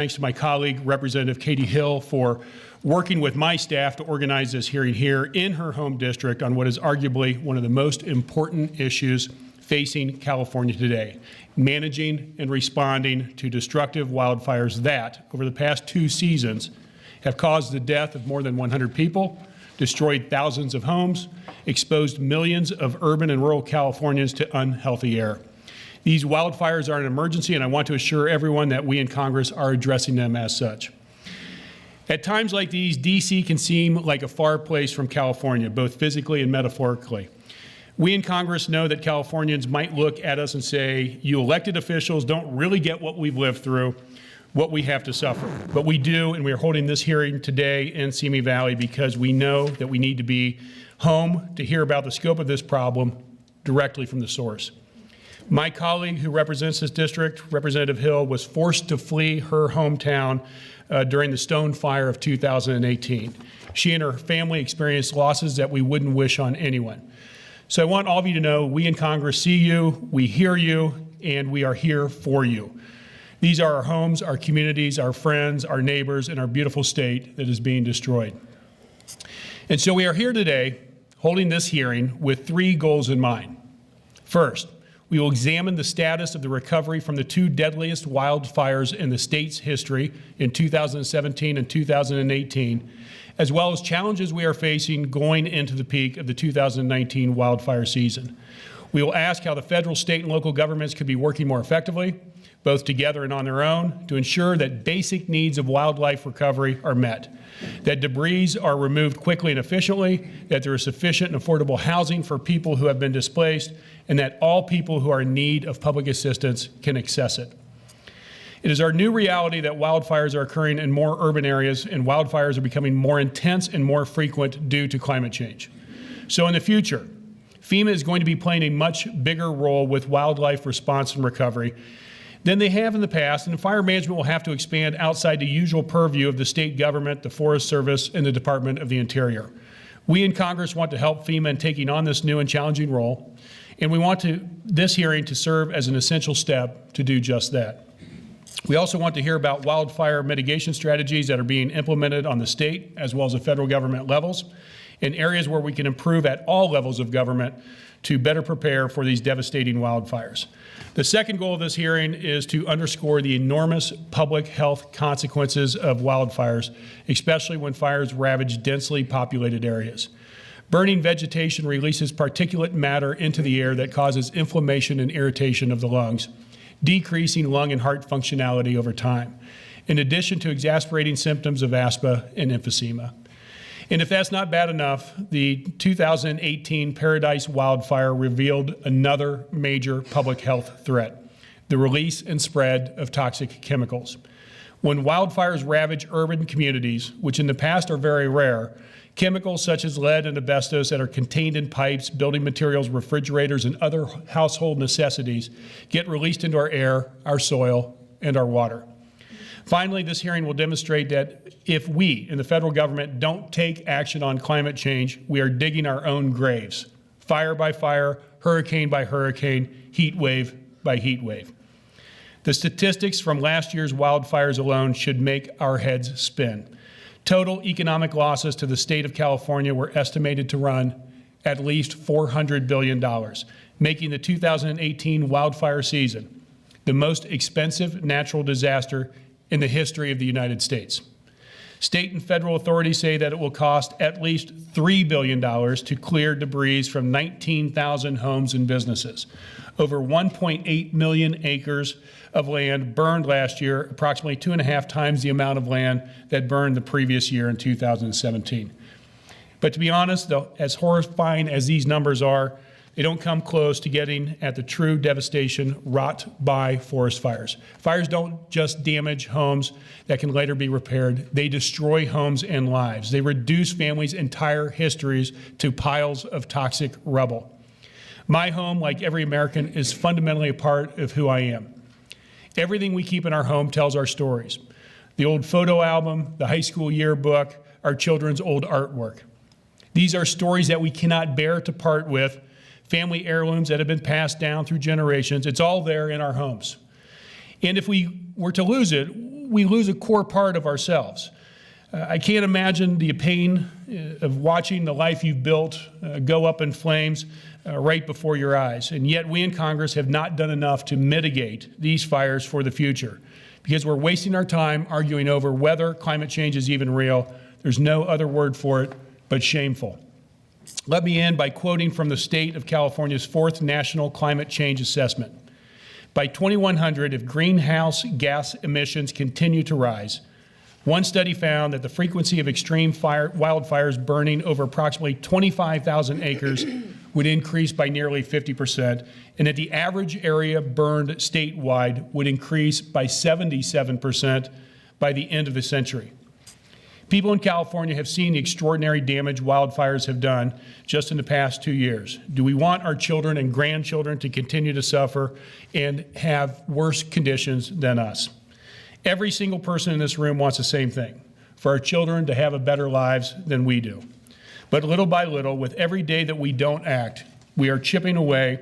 Thanks to my colleague, Representative Katie Hill, for working with my staff to organize this hearing here in her home district on what is arguably one of the most important issues facing California today, managing and responding to destructive wildfires that, over the past 2 seasons, have caused the death of more than 100 people, destroyed thousands of homes, exposed millions of urban and rural Californians to unhealthy air. These wildfires are an emergency, and I want to assure everyone that we in Congress are addressing them as such. At times like these, D.C. can seem like a far place from California, both physically and metaphorically. We in Congress know that Californians might look at us and say, you elected officials don't really get what we've lived through, what we have to suffer. But we do, and we are holding this hearing today in Simi Valley because we know that we need to be home to hear about the scope of this problem directly from the source. My colleague who represents this district, Representative Hill, was forced to flee her hometown during the Stone Fire of 2018. She and her family experienced losses that we wouldn't wish on anyone. So I want all of you to know we in Congress see you, we hear you, and we are here for you. These are our homes, our communities, our friends, our neighbors, and our beautiful state that is being destroyed. And so we are here today holding this hearing with 3 goals in mind. First, we will examine the status of the recovery from the 2 deadliest wildfires in the state's history in 2017 and 2018, as well as challenges we are facing going into the peak of the 2019 wildfire season. We will ask how the federal, state, and local governments could be working more effectively, both together and on their own, to ensure that basic needs of wildlife recovery are met, that debris are removed quickly and efficiently, that there is sufficient and affordable housing for people who have been displaced, and that all people who are in need of public assistance can access it. It is our new reality that wildfires are occurring in more urban areas, and wildfires are becoming more intense and more frequent due to climate change. So in the future, FEMA is going to be playing a much bigger role with wildlife response and recovery than they have in the past, and fire management will have to expand outside the usual purview of the state government, the Forest Service, and the Department of the Interior. We in Congress want to help FEMA in taking on this new and challenging role, and we want this hearing to serve as an essential step to do just that. We also want to hear about wildfire mitigation strategies that are being implemented on the state as well as the federal government levels, in areas where we can improve at all levels of government to better prepare for these devastating wildfires. The second goal of this hearing is to underscore the enormous public health consequences of wildfires, especially when fires ravage densely populated areas. Burning vegetation releases particulate matter into the air that causes inflammation and irritation of the lungs, decreasing lung and heart functionality over time, in addition to exacerbating symptoms of asthma and emphysema. And if that's not bad enough, the 2018 Paradise wildfire revealed another major public health threat: the release and spread of toxic chemicals. When wildfires ravage urban communities, which in the past are very rare, chemicals such as lead and asbestos that are contained in pipes, building materials, refrigerators, and other household necessities get released into our air, our soil, and our water. Finally, this hearing will demonstrate that if we in the federal government don't take action on climate change, we are digging our own graves, fire by fire, hurricane by hurricane, heat wave by heat wave. The statistics from last year's wildfires alone should make our heads spin. Total economic losses to the state of California were estimated to run at least $400 billion, making the 2018 wildfire season the most expensive natural disaster in the history of the United States. State and federal authorities say that it will cost at least $3 billion to clear debris from 19,000 homes and businesses. Over 1.8 million acres of land burned last year, approximately 2.5 times the amount of land that burned the previous year in 2017. But to be honest, though, as horrifying as these numbers are, they don't come close to getting at the true devastation wrought by forest fires. Fires don't just damage homes that can later be repaired. They destroy homes and lives. They reduce families' entire histories to piles of toxic rubble. My home, like every American, is fundamentally a part of who I am. Everything we keep in our home tells our stories. The old photo album, the high school yearbook, our children's old artwork. These are stories that we cannot bear to part with, family heirlooms that have been passed down through generations. It's all there in our homes. And if we were to lose it, we lose a core part of ourselves. I can't imagine the pain of watching the life you've built go up in flames right before your eyes. And yet we in Congress have not done enough to mitigate these fires for the future, because we're wasting our time arguing over whether climate change is even real. There's no other word for it but shameful. Let me end by quoting from the state of California's 4th National Climate Change Assessment. By 2100, if greenhouse gas emissions continue to rise, one study found that the frequency of extreme wildfires burning over approximately 25,000 acres would increase by nearly 50%, and that the average area burned statewide would increase by 77% by the end of the century. People in California have seen the extraordinary damage wildfires have done just in the past 2 years. Do we want our children and grandchildren to continue to suffer and have worse conditions than us? Every single person in this room wants the same thing, for our children to have a better lives than we do. But little by little, with every day that we don't act, we are chipping away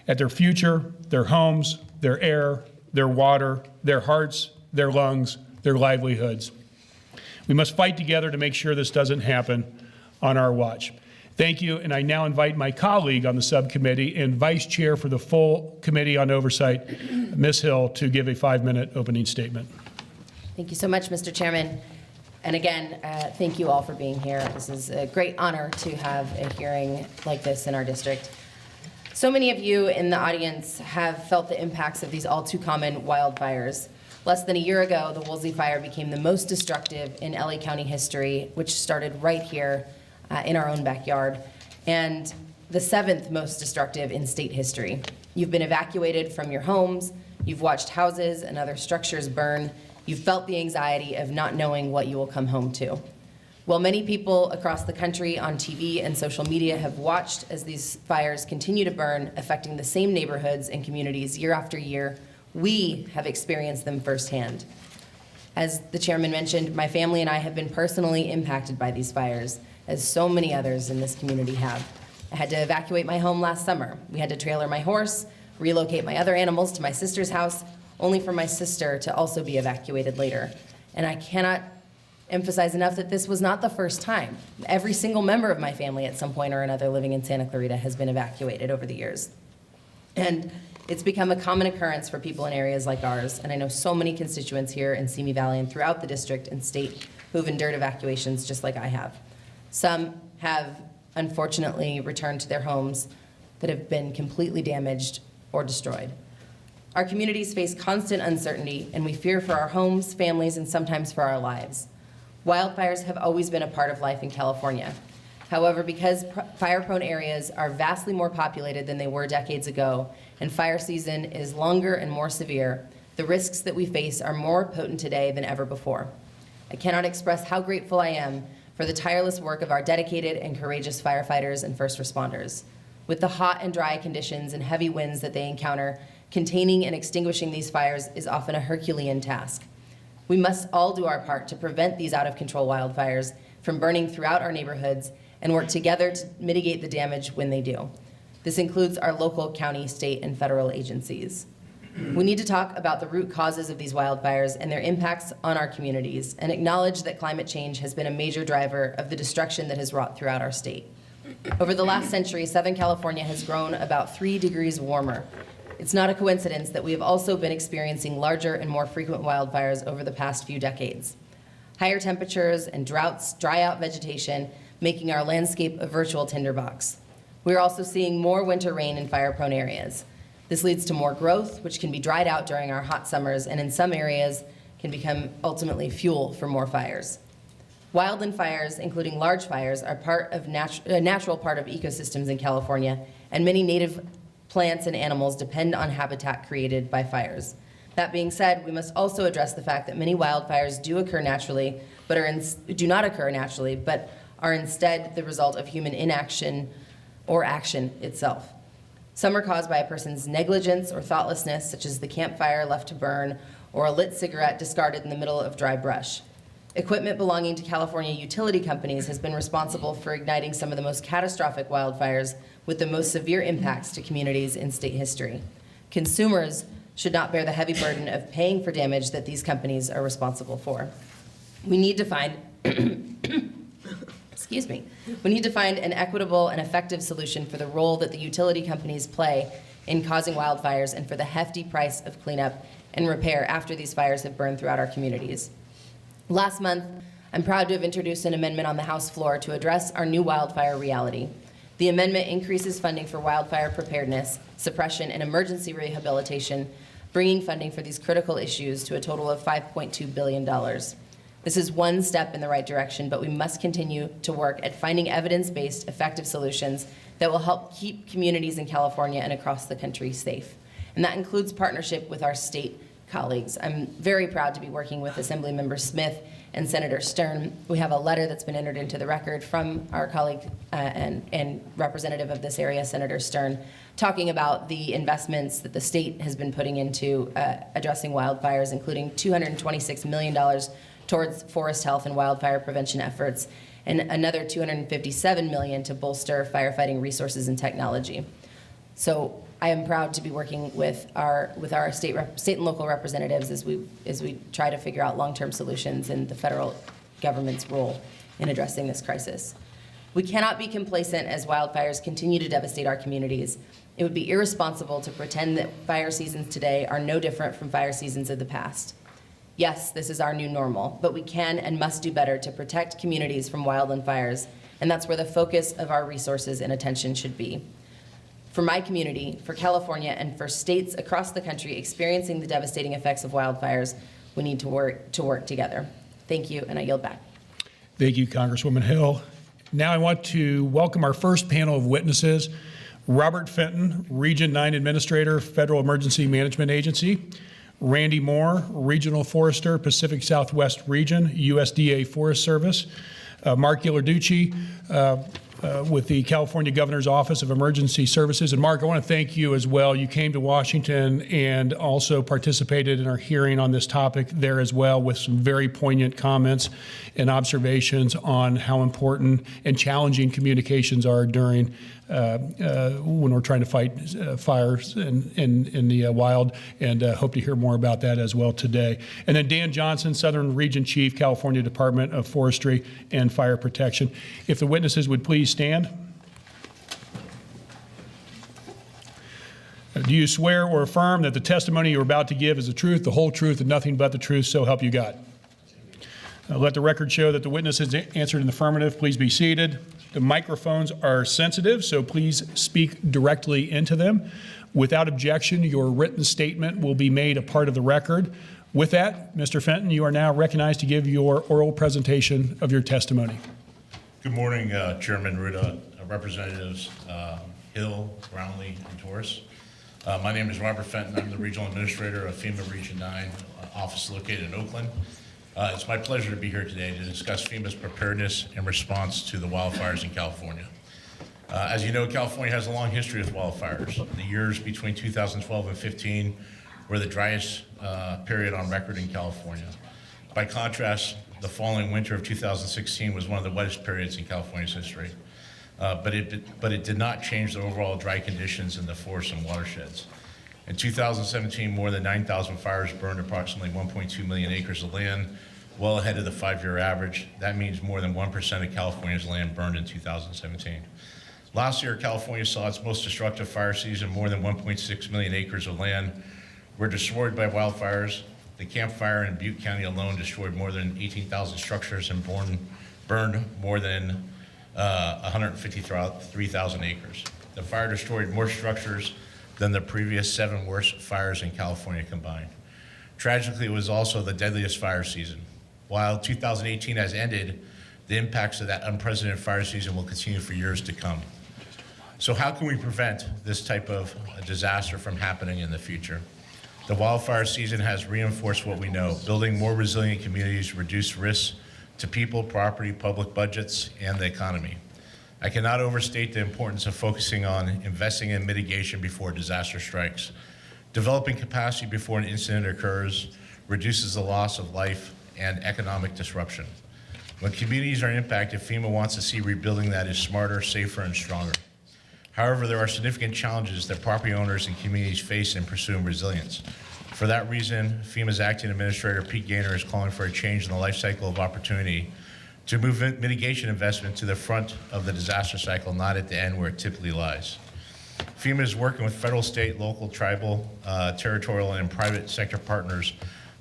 at their future, their homes, their air, their water, their hearts, their lungs, their livelihoods. We must fight together to make sure this doesn't happen on our watch. Thank you, and I now invite my colleague on the subcommittee and vice chair for the full committee on oversight, Ms. Hill, to give a 5-minute opening statement. Thank you so much, Mr. Chairman. And again, thank you all for being here. This is a great honor to have a hearing like this in our district. So many of you in the audience have felt the impacts of these all too common wildfires. Less than a year ago, the Woolsey Fire became the most destructive in LA County history, which started right here in our own backyard, and the 7th most destructive in state history. You've been evacuated from your homes, you've watched houses and other structures burn, you've felt the anxiety of not knowing what you will come home to. While many people across the country on TV and social media have watched as these fires continue to burn, affecting the same neighborhoods and communities year after year, we have experienced them firsthand. As the chairman mentioned, my family and I have been personally impacted by these fires, as so many others in this community have. I had to evacuate my home last summer. We had to trailer my horse, relocate my other animals to my sister's house, only for my sister to also be evacuated later. And I cannot emphasize enough that this was not the first time. Every single member of my family at some point or another living in Santa Clarita has been evacuated over the years. And it's become a common occurrence for people in areas like ours, and I know so many constituents here in Simi Valley and throughout the district and state who have endured evacuations just like I have. Some have unfortunately returned to their homes that have been completely damaged or destroyed. Our communities face constant uncertainty, and we fear for our homes, families, and sometimes for our lives. Wildfires have always been a part of life in California. However, because fire-prone areas are vastly more populated than they were decades ago, and fire season is longer and more severe, the risks that we face are more potent today than ever before. I cannot express how grateful I am for the tireless work of our dedicated and courageous firefighters and first responders. With the hot and dry conditions and heavy winds that they encounter, containing and extinguishing these fires is often a Herculean task. We must all do our part to prevent these out-of-control wildfires from burning throughout our neighborhoods and work together to mitigate the damage when they do. This includes our local, county, state, and federal agencies. We need to talk about the root causes of these wildfires and their impacts on our communities, and acknowledge that climate change has been a major driver of the destruction that has wrought throughout our state. Over the last century, Southern California has grown about 3 degrees warmer. It's not a coincidence that we have also been experiencing larger and more frequent wildfires over the past few decades. Higher temperatures and droughts dry out vegetation, making our landscape a virtual tinderbox. We're also seeing more winter rain in fire-prone areas. This leads to more growth, which can be dried out during our hot summers, and in some areas can become ultimately fuel for more fires. Wildland fires, including large fires, are a natural part of ecosystems in California, and many native plants and animals depend on habitat created by fires. That being said, we must also address the fact that many wildfires do occur naturally, but do not occur naturally, but are instead the result of human inaction or action itself. Some are caused by a person's negligence or thoughtlessness, such as the campfire left to burn or a lit cigarette discarded in the middle of dry brush. Equipment belonging to California utility companies has been responsible for igniting some of the most catastrophic wildfires with the most severe impacts to communities in state history. Consumers should not bear the heavy burden of paying for damage that these companies are responsible for. We need to find, excuse me, we need to find an equitable and effective solution for the role that the utility companies play in causing wildfires and for the hefty price of cleanup and repair after these fires have burned throughout our communities. Last month, I'm proud to have introduced an amendment on the House floor to address our new wildfire reality. The amendment increases funding for wildfire preparedness, suppression, and emergency rehabilitation, bringing funding for these critical issues to a total of $5.2 billion. This is one step in the right direction, but we must continue to work at finding evidence-based, effective solutions that will help keep communities in California and across the country safe. And that includes partnership with our state colleagues. I'm very proud to be working with Assemblymember Smith and Senator Stern. We have a letter that's been entered into the record from our colleague and representative of this area, Senator Stern, talking about the investments that the state has been putting into addressing wildfires, including $226 million towards forest health and wildfire prevention efforts, and another $257 million to bolster firefighting resources and technology. So I am proud to be working with our state and local representatives as we try to figure out long-term solutions and the federal government's role in addressing this crisis. We cannot be complacent as wildfires continue to devastate our communities. It would be irresponsible to pretend that fire seasons today are no different from fire seasons of the past. Yes, this is our new normal, but we can and must do better to protect communities from wildland fires, and that's where the focus of our resources and attention should be. For my community, for California, and for states across the country experiencing the devastating effects of wildfires, we need to work together. Thank you, and I yield back. Thank you, Congresswoman Hill. Now I want to welcome our first panel of witnesses. Robert Fenton, Region 9 Administrator, Federal Emergency Management Agency. Randy Moore, Regional Forester, Pacific Southwest Region, USDA Forest Service. Mark Ghilarducci, with the California Governor's Office of Emergency Services. And Mark, I want to thank you as well. You came to Washington and also participated in our hearing on this topic there as well, with some very poignant comments and observations on how important and challenging communications are during when we're trying to fight fires in the wild, and hope to hear more about that as well today. And then Dan Johnson, Southern Region Chief, California Department of Forestry and Fire Protection. If the witnesses would please stand. Do you swear or affirm that the testimony you're about to give is the truth, the whole truth, and nothing but the truth, so help you God? Let the record show that the witness has answered in the affirmative. Please be seated. The microphones are sensitive, so please speak directly into them. Without objection, your written statement will be made a part of the record. With that, Mr. Fenton, you are now recognized to give your oral presentation of your testimony. Good morning, Chairman Rouda, Representatives Hill, Brownlee, and Torres. My name is Robert Fenton. I'm the Regional Administrator of FEMA Region 9, office located in Oakland. It's my pleasure to be here today to discuss FEMA's preparedness and response to the wildfires in California. As you know, California has a long history of wildfires. The years between 2012 and 15 were the driest period on record in California. By contrast, the following winter of 2016 was one of the wettest periods in California's history. But it did not change the overall dry conditions in the forests and watersheds. In 2017, more than 9,000 fires burned approximately 1.2 million acres of land, well ahead of the 5-year average. That means more than 1% of California's land burned in 2017. Last year, California saw its most destructive fire season. More than 1.6 million acres of land were destroyed by wildfires. The Camp Fire in Butte County alone destroyed more than 18,000 structures and burned more than 153,000 acres. The fire destroyed more structures than the previous 7 worst fires in California combined. Tragically, it was also the deadliest fire season. While 2018 has ended, the impacts of that unprecedented fire season will continue for years to come. So how can we prevent this type of disaster from happening in the future? The wildfire season has reinforced what we know: building more resilient communities, reduce risks to people, property, public budgets, and the economy. I cannot overstate the importance of focusing on investing in mitigation before disaster strikes. Developing capacity before an incident occurs reduces the loss of life and economic disruption. When communities are impacted, FEMA wants to see rebuilding that is smarter, safer, and stronger. However, there are significant challenges that property owners and communities face in pursuing resilience. For that reason, FEMA's Acting Administrator Pete Gaynor is calling for a change in the life cycle of opportunity to move mitigation investment to the front of the disaster cycle, not at the end where it typically lies. FEMA is working with federal, state, local, tribal, territorial, and private sector partners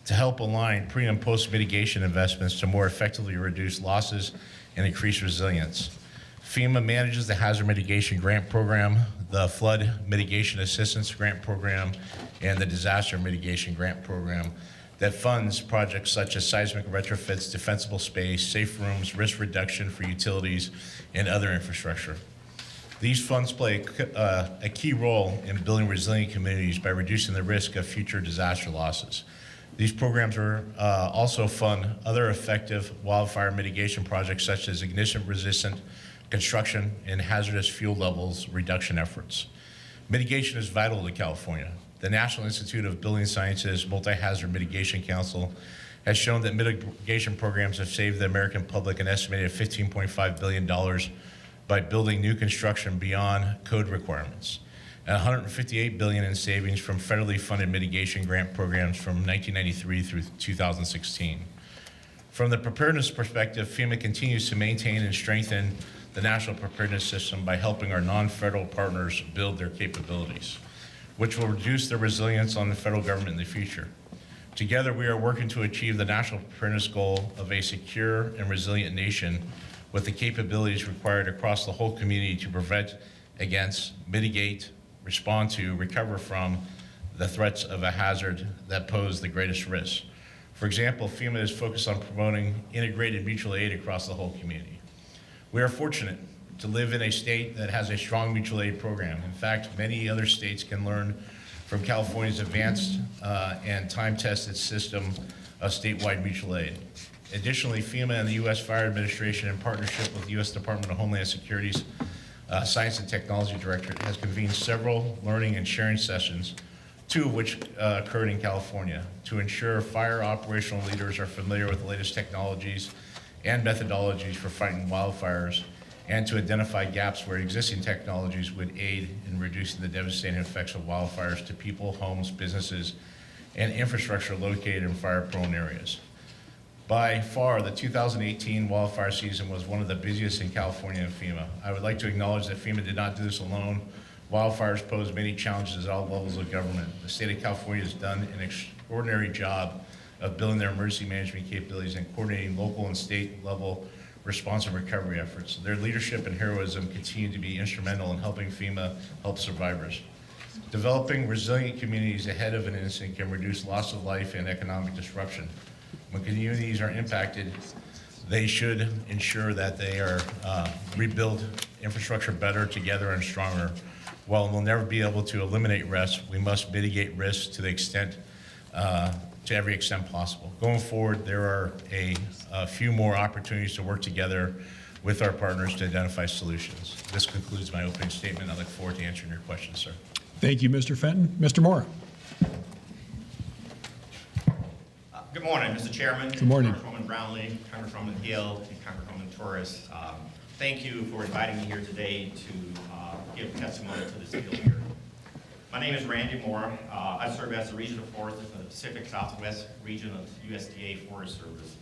to help align pre- and post-mitigation investments to more effectively reduce losses and increase resilience. FEMA manages the Hazard Mitigation Grant Program, the Flood Mitigation Assistance Grant Program, and the Disaster Mitigation Grant Program that funds projects such as seismic retrofits, defensible space, safe rooms, risk reduction for utilities, and other infrastructure. These funds play a key role in building resilient communities by reducing the risk of future disaster losses. These programs also fund other effective wildfire mitigation projects such as ignition-resistant construction and hazardous fuel levels reduction efforts. Mitigation is vital to California. The National Institute of Building Sciences Multi-Hazard Mitigation Council has shown that mitigation programs have saved the American public an estimated $15.5 billion by building new construction beyond code requirements, and $158 billion in savings from federally funded mitigation grant programs from 1993 through 2016. From the preparedness perspective, FEMA continues to maintain and strengthen the national preparedness system by helping our non-federal partners build their capabilities, which will reduce their resilience on the federal government in the future. Together, we are working to achieve the national preparedness goal of a secure and resilient nation with the capabilities required across the whole community to prevent against, mitigate, respond to, recover from the threats of a hazard that pose the greatest risk. For example, FEMA is focused on promoting integrated mutual aid across the whole community. We are fortunate to live in a state that has a strong mutual aid program. In fact, many other states can learn from California's advanced and time-tested system of statewide mutual aid. Additionally, FEMA and the U.S. Fire Administration, in partnership with the U.S. Department of Homeland Security's Science and Technology Directorate, has convened several learning and sharing sessions, two of which occurred in California, to ensure fire operational leaders are familiar with the latest technologies and methodologies for fighting wildfires, and to identify gaps where existing technologies would aid in reducing the devastating effects of wildfires to people, homes, businesses, and infrastructure located in fire-prone areas. By far, the 2018 wildfire season was one of the busiest in California and FEMA. I would like to acknowledge that FEMA did not do this alone. Wildfires pose many challenges at all levels of government. The state of California has done an extraordinary job of building their emergency management capabilities and coordinating local and state level response and recovery efforts. Their leadership and heroism continue to be instrumental in helping FEMA help survivors. Developing resilient communities ahead of an incident can reduce loss of life and economic disruption. When communities are impacted, they should ensure that they are rebuild infrastructure better, together, and stronger. While we'll never be able to eliminate risk, we must mitigate risk to the extent, to every extent possible. Going forward, there are a few more opportunities to work together with our partners to identify solutions. This concludes my opening statement. I look forward to answering your questions, sir. Thank you, Mr. Fenton. Mr. Moore. Good morning, Mr. Chairman. Good morning. Congresswoman Brownlee, Congresswoman Hill, and Congresswoman Torres. Thank you for inviting me here today to give testimony to this bill here. My name is Randy Moore. I serve as the Regional Forester for the Pacific Southwest region of USDA Forest Service.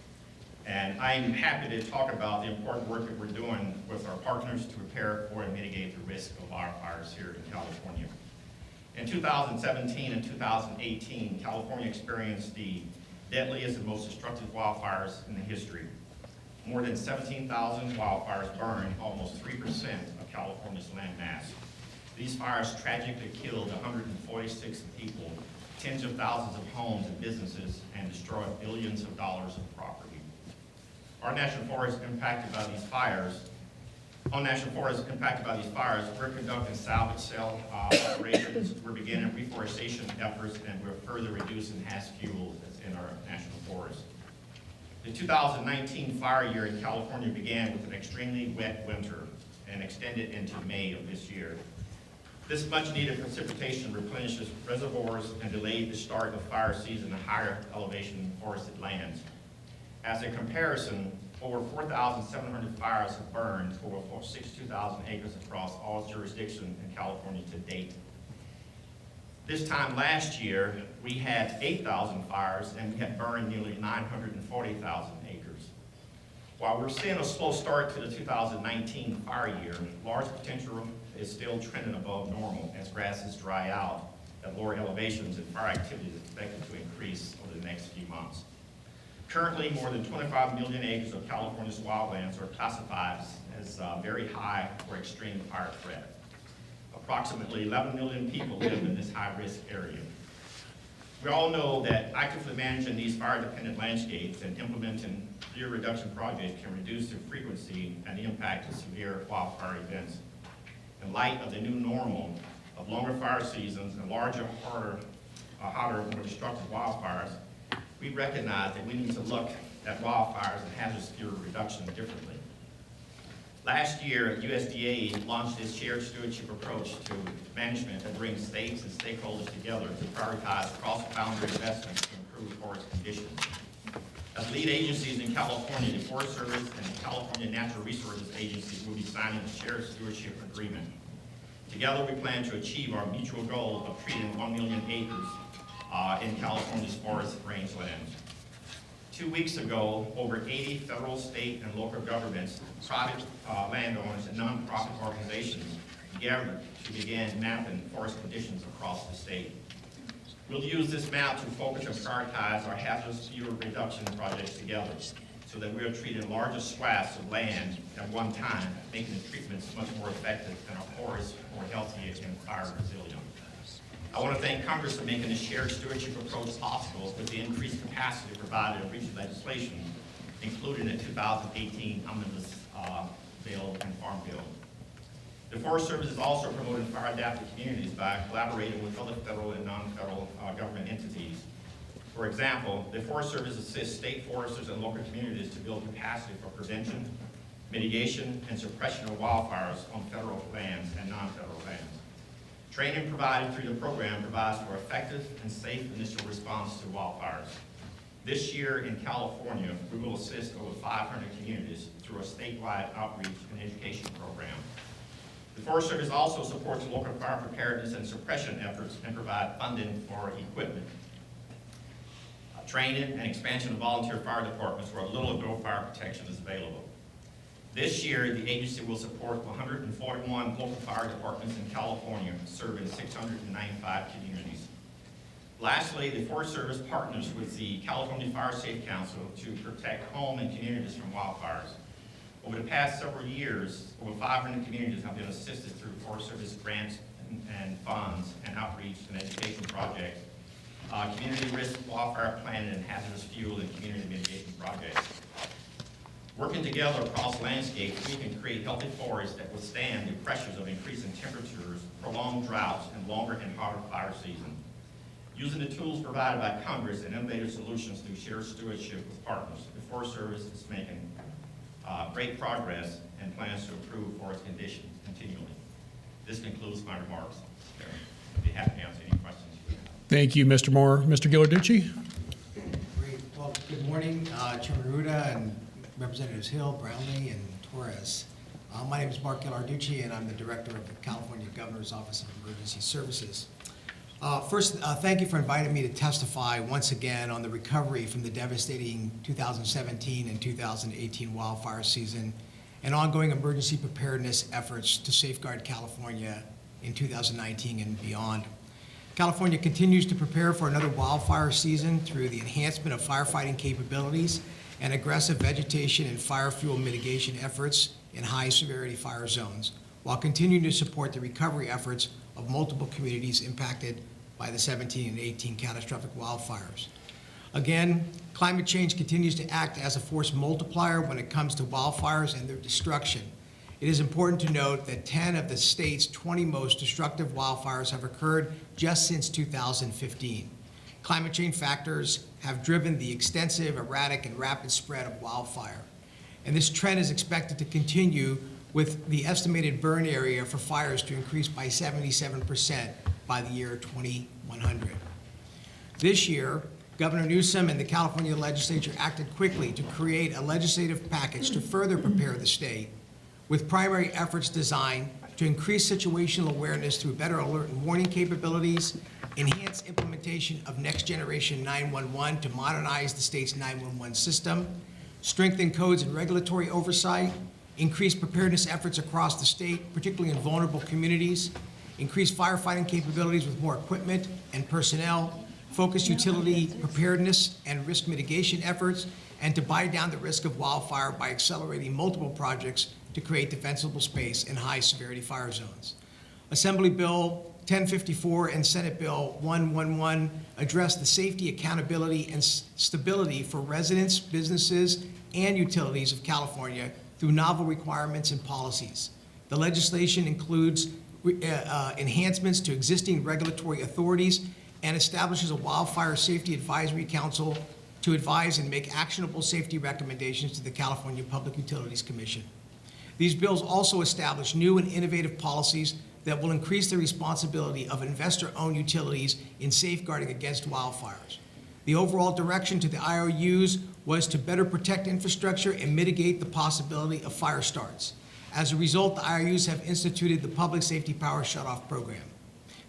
And I'm happy to talk about the important work that we're doing with our partners to prepare for and mitigate the risk of wildfires here in California. In 2017 and 2018, California experienced the deadliest and most destructive wildfires in the history. More than 17,000 wildfires burned almost 3% of California's land mass. These fires tragically killed 146 people, tens of thousands of homes and businesses, and destroyed billions of dollars of property. Our national forests impacted by these fires, we're conducting salvage sale operations, we're beginning reforestation efforts, and we're further reducing hazardous fuels that's in our national forests. The 2019 fire year in California began with an extremely wet winter and extended into May of this year. This much-needed precipitation replenishes reservoirs and delayed the start of fire season in higher elevation forested lands. As a comparison, over 4,700 fires have burned over 62,000 acres across all jurisdictions in California to date. This time last year, we had 8,000 fires and we had burned nearly 940,000 acres. While we're seeing a slow start to the 2019 fire year, large potential is still trending above normal as grasses dry out at lower elevations and fire activity is expected to increase over the next few months. Currently, more than 25 million acres of California's wildlands are classified as very high or extreme fire threat. Approximately 11 million people live in this high-risk area. We all know that actively managing these fire-dependent landscapes and implementing fire reduction projects can reduce the frequency and the impact of severe wildfire events. In light of the new normal of longer fire seasons and larger, hotter, more destructive wildfires, we recognize that we need to look at wildfires and hazardous fuel reduction differently. Last year, USDA launched its shared stewardship approach to management that brings states and stakeholders together to prioritize cross-boundary investments to improve forest conditions. As lead agencies in California, the Forest Service and the California Natural Resources Agency will be signing a shared stewardship agreement. Together, we plan to achieve our mutual goal of treating 1 million acres in California's forest rangelands. 2 weeks ago, over 80 federal, state, and local governments, private landowners, and nonprofit organizations gathered to begin mapping forest conditions across the state. We'll use this map to focus and prioritize our hazardous fuel reduction projects together so that we are treating larger swaths of land at one time, making the treatments much more effective and our forests more healthy and fire resilient. I want to thank Congress for making this shared stewardship approach possible with the increased capacity provided in recent legislation, including the 2018 Omnibus Bill and Farm Bill. The Forest Service is also promoting fire-adapted communities by collaborating with other federal and non-federal government entities. For example, the Forest Service assists state foresters and local communities to build capacity for prevention, mitigation, and suppression of wildfires on federal lands and non-federal lands. Training provided through the program provides for effective and safe initial response to wildfires. This year in California, we will assist over 500 communities through a statewide outreach and education program. The Forest Service also supports local fire preparedness and suppression efforts and provide funding for equipment, training, and expansion of volunteer fire departments where little or no fire protection is available. This year, the agency will support 141 local fire departments in California, serving 695 communities. Lastly, the Forest Service partners with the California Fire Safe Council to protect home and communities from wildfires. Over the past several years, over 500 communities have been assisted through Forest Service grants and funds and outreach and education projects, community risk wildfire planning and hazardous fuel and community mitigation projects. Working together across landscapes, we can create healthy forests that withstand the pressures of increasing temperatures, prolonged droughts, and longer and hotter fire seasons. Using the tools provided by Congress and innovative solutions through shared stewardship with partners, the Forest Service is making great progress and plans to improve forest conditions continually. This concludes my remarks. I'd be happy to answer any questions you have. Thank you, Mr. Moore. Mr. Ghilarducci? Great. Well, good morning, Chairman Rouda and Representatives Hill, Brownlee, and Torres. My name is Mark Ghilarducci, and I'm the Director of the California Governor's Office of Emergency Services. First, thank you for inviting me to testify once again on the recovery from the devastating 2017 and 2018 wildfire season and ongoing emergency preparedness efforts to safeguard California in 2019 and beyond. California continues to prepare for another wildfire season through the enhancement of firefighting capabilities and aggressive vegetation and fire fuel mitigation efforts in high-severity fire zones, while continuing to support the recovery efforts of multiple communities impacted by the 17 and 18 catastrophic wildfires. Again, climate change continues to act as a force multiplier when it comes to wildfires and their destruction. It is important to note that 10 of the state's 20 most destructive wildfires have occurred just since 2015. Climate change factors have driven the extensive, erratic, and rapid spread of wildfire. And this trend is expected to continue with the estimated burn area for fires to increase by 77% by the year 2100. This year, Governor Newsom and the California legislature acted quickly to create a legislative package to further prepare the state, with primary efforts designed to increase situational awareness through better alert and warning capabilities, enhance implementation of next generation 911 to modernize the state's 911 system, strengthen codes and regulatory oversight, increase preparedness efforts across the state, particularly in vulnerable communities, increase firefighting capabilities with more equipment and personnel, focus utility preparedness and risk mitigation efforts, and to buy down the risk of wildfire by accelerating multiple projects to create defensible space in high-severity fire zones. Assembly Bill 1054 and Senate Bill 111 address the safety, accountability, and stability for residents, businesses, and utilities of California through novel requirements and policies. The legislation includes enhancements to existing regulatory authorities and establishes a Wildfire Safety Advisory Council to advise and make actionable safety recommendations to the California Public Utilities Commission. These bills also establish new and innovative policies that will increase the responsibility of investor-owned utilities in safeguarding against wildfires. The overall direction to the IOUs was to better protect infrastructure and mitigate the possibility of fire starts. As a result, the IOUs have instituted the Public Safety Power Shutoff Program.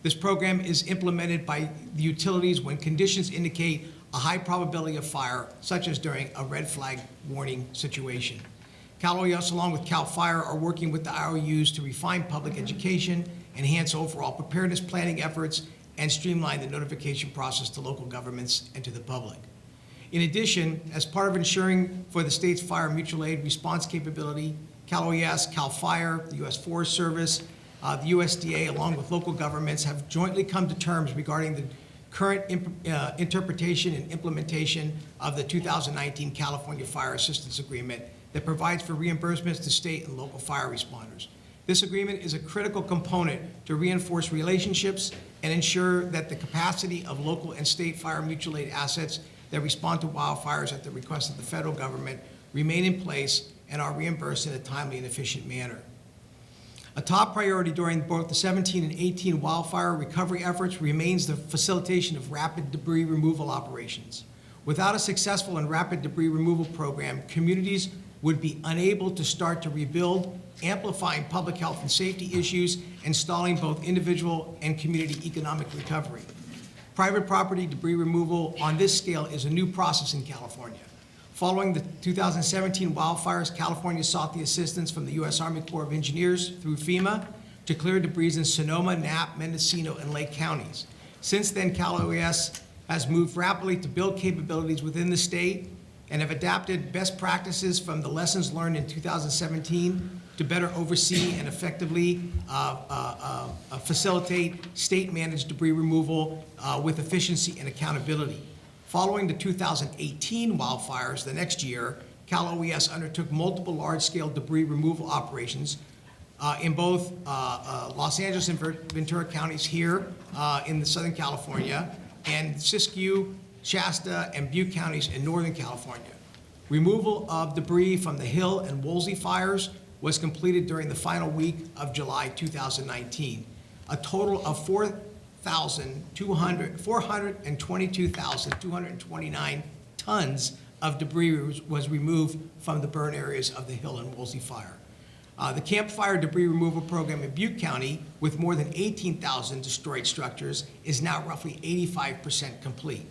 This program is implemented by the utilities when conditions indicate a high probability of fire, such as during a red flag warning situation. Cal OES, along with CAL FIRE, are working with the IOUs to refine public education, enhance overall preparedness planning efforts, and streamline the notification process to local governments and to the public. In addition, as part of ensuring for the state's fire mutual aid response capability, Cal OES, CAL FIRE, the U.S. Forest Service, the USDA, along with local governments, have jointly come to terms regarding the current interpretation and implementation of the 2019 California Fire Assistance Agreement that provides for reimbursements to state and local fire responders. This agreement is a critical component to reinforce relationships and ensure that the capacity of local and state fire mutual aid assets that respond to wildfires at the request of the federal government remain in place and are reimbursed in a timely and efficient manner. A top priority during both the 17 and 18 wildfire recovery efforts remains the facilitation of rapid debris removal operations. Without a successful and rapid debris removal program, communities would be unable to start to rebuild, amplifying public health and safety issues, and stalling both individual and community economic recovery. Private property debris removal on this scale is a new process in California. Following the 2017 wildfires, California sought the assistance from the U.S. Army Corps of Engineers through FEMA to clear debris in Sonoma, Knapp, Mendocino, and Lake counties. Since then, Cal OES has moved rapidly to build capabilities within the state and have adapted best practices from the lessons learned in 2017 to better oversee and effectively facilitate state-managed debris removal with efficiency and accountability. Following the 2018 wildfires the next year, Cal OES undertook multiple large-scale debris removal operations in both Los Angeles and Ventura counties here in the Southern California, and Siskiyou, Shasta, and Butte counties in Northern California. Removal of debris from the Hill and Woolsey fires was completed during the final week of July 2019. A total of 422,229 tons of debris was removed from the burn areas of the Hill and Woolsey fire. The Camp Fire debris removal program in Butte County, with more than 18,000 destroyed structures, is now roughly 85% complete.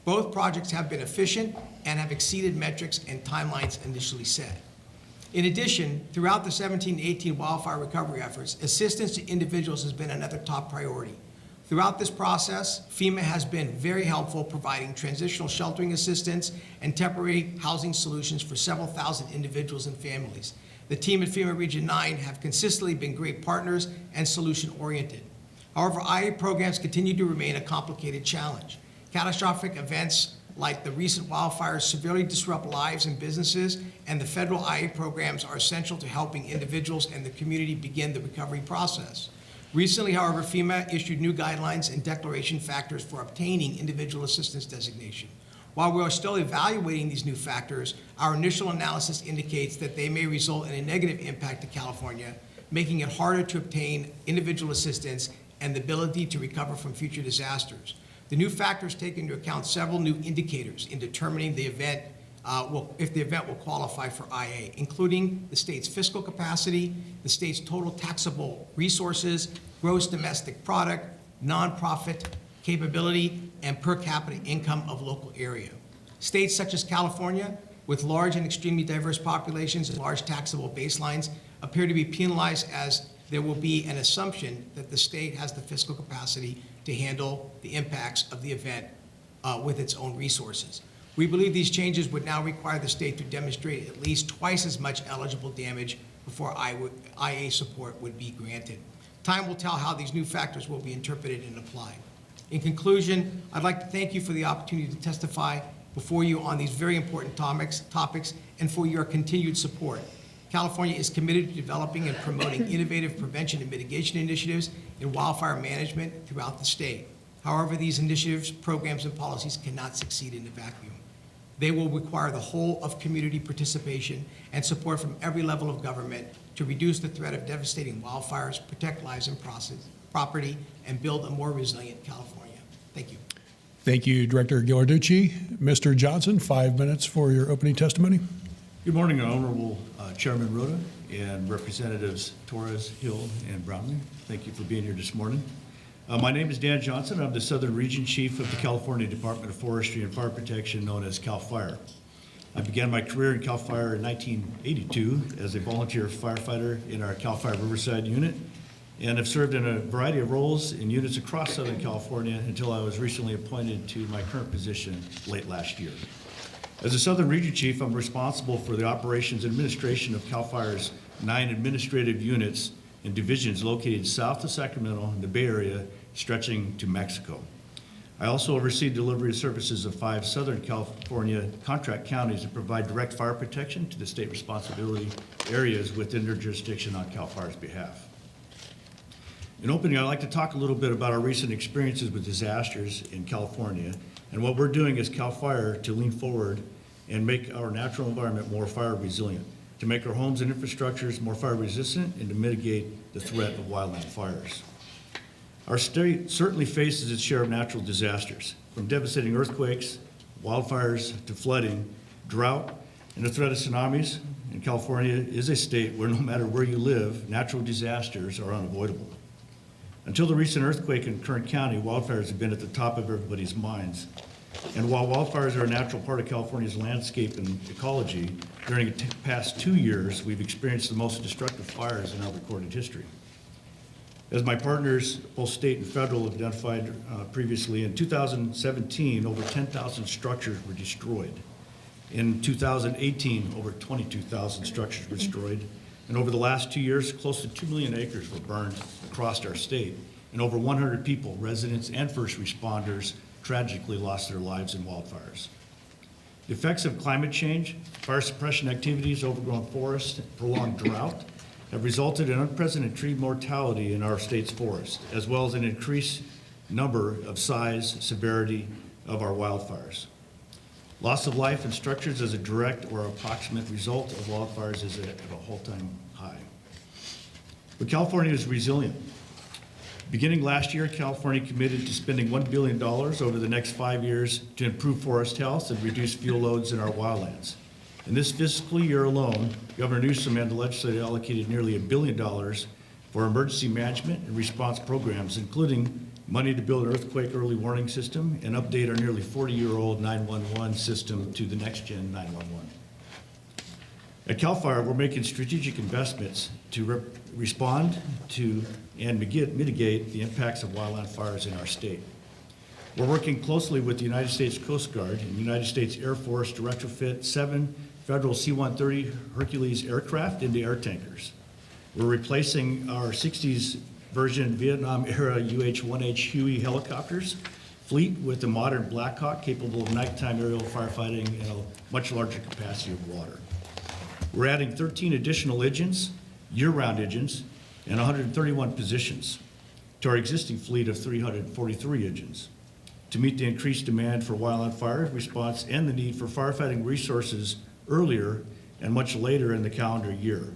Both projects have been efficient and have exceeded metrics and timelines initially set. In addition, throughout the 17-18 wildfire recovery efforts, assistance to individuals has been another top priority. Throughout this process, FEMA has been very helpful, providing transitional sheltering assistance and temporary housing solutions for several thousand individuals and families. The team at FEMA Region 9 have consistently been great partners and solution-oriented. However, IA programs continue to remain a complicated challenge. Catastrophic events like the recent wildfires severely disrupt lives and businesses, and the federal IA programs are essential to helping individuals and the community begin the recovery process. Recently, however, FEMA issued new guidelines and declaration factors for obtaining individual assistance designation. While we are still evaluating these new factors, our initial analysis indicates that they may result in a negative impact to California, making it harder to obtain individual assistance and the ability to recover from future disasters. The new factors take into account several new indicators in determining the event, if the event will qualify for IA, including the state's fiscal capacity, the state's total taxable resources, gross domestic product, nonprofit capability, and per capita income of local area. States such as California, with large and extremely diverse populations and large taxable baselines, appear to be penalized, as there will be an assumption that the state has the fiscal capacity to handle the impacts of the event with its own resources. We believe these changes would now require the state to demonstrate at least twice as much eligible damage before IA support would be granted. Time will tell how these new factors will be interpreted and applied. In conclusion, I'd like to thank you for the opportunity to testify before you on these very important topics and for your continued support. California is committed to developing and promoting innovative prevention and mitigation initiatives in wildfire management throughout the state. However, these initiatives, programs, and policies cannot succeed in a vacuum. They will require the whole of community participation and support from every level of government to reduce the threat of devastating wildfires, protect lives and property, and build a more resilient California. Thank you. Thank you, Director Ghilarducci. Mr. Johnson, 5 minutes for your opening testimony. Good morning, Honorable Chairman Rouda and Representatives Torres, Hill, and Brownlee. Thank you for being here this morning. My name is Dan Johnson. I'm the Southern Region Chief of the California Department of Forestry and Fire Protection, known as CAL FIRE. I began my career in CAL FIRE in 1982 as a volunteer firefighter in our CAL FIRE Riverside unit, and have served in a variety of roles in units across Southern California until I was recently appointed to my current position late last year. As a Southern Region Chief, I'm responsible for the operations and administration of CAL FIRE's 9 administrative units and divisions located south of Sacramento in the Bay Area, stretching to Mexico. I also oversee delivery of services of 5 Southern California contract counties that provide direct fire protection to the state responsibility areas within their jurisdiction on CAL FIRE's behalf. In opening, I'd like to talk a little bit about our recent experiences with disasters in California and what we're doing as CAL FIRE to lean forward and make our natural environment more fire resilient, to make our homes and infrastructures more fire resistant, and to mitigate the threat of wildland fires. Our state certainly faces its share of natural disasters, from devastating earthquakes, wildfires, to flooding, drought, and the threat of tsunamis. And California is a state where no matter where you live, natural disasters are unavoidable. Until the recent earthquake in Kern County, wildfires have been at the top of everybody's minds. And while wildfires are a natural part of California's landscape and ecology, during the past 2 years, we've experienced the most destructive fires in our recorded history. As my partners, both state and federal, have identified previously, in 2017, over 10,000 structures were destroyed. In 2018, over 22,000 structures were destroyed. And over the last 2 years, close to 2 million acres were burned across our state. And over 100 people, residents and first responders, tragically lost their lives in wildfires. The effects of climate change, fire suppression activities, overgrown forests, and prolonged drought have resulted in unprecedented tree mortality in our state's forest, as well as an increased number of size, severity of our wildfires. Loss of life and structures as a direct or approximate result of wildfires is at a all-time high. But California is resilient. Beginning last year, California committed to spending $1 billion over the next 5 years to improve forest health and reduce fuel loads in our wildlands. In this fiscal year alone, Governor Newsom and the legislature allocated nearly $1 billion for emergency management and response programs, including money to build an earthquake early warning system and update our nearly 40-year-old 911 system to the next-gen 911. At CAL FIRE, we're making strategic investments to respond to and mitigate the impacts of wildland fires in our state. We're working closely with the United States Coast Guard and the United States Air Force to retrofit 7 federal C-130 Hercules aircraft into air tankers. We're replacing our 60s version Vietnam-era UH-1H Huey helicopters fleet with a modern Black Hawk capable of nighttime aerial firefighting and a much larger capacity of water. We're adding 13 additional engines, year-round engines, and 131 positions to our existing fleet of 343 engines to meet the increased demand for wildland fire response and the need for firefighting resources earlier and much later in the calendar year.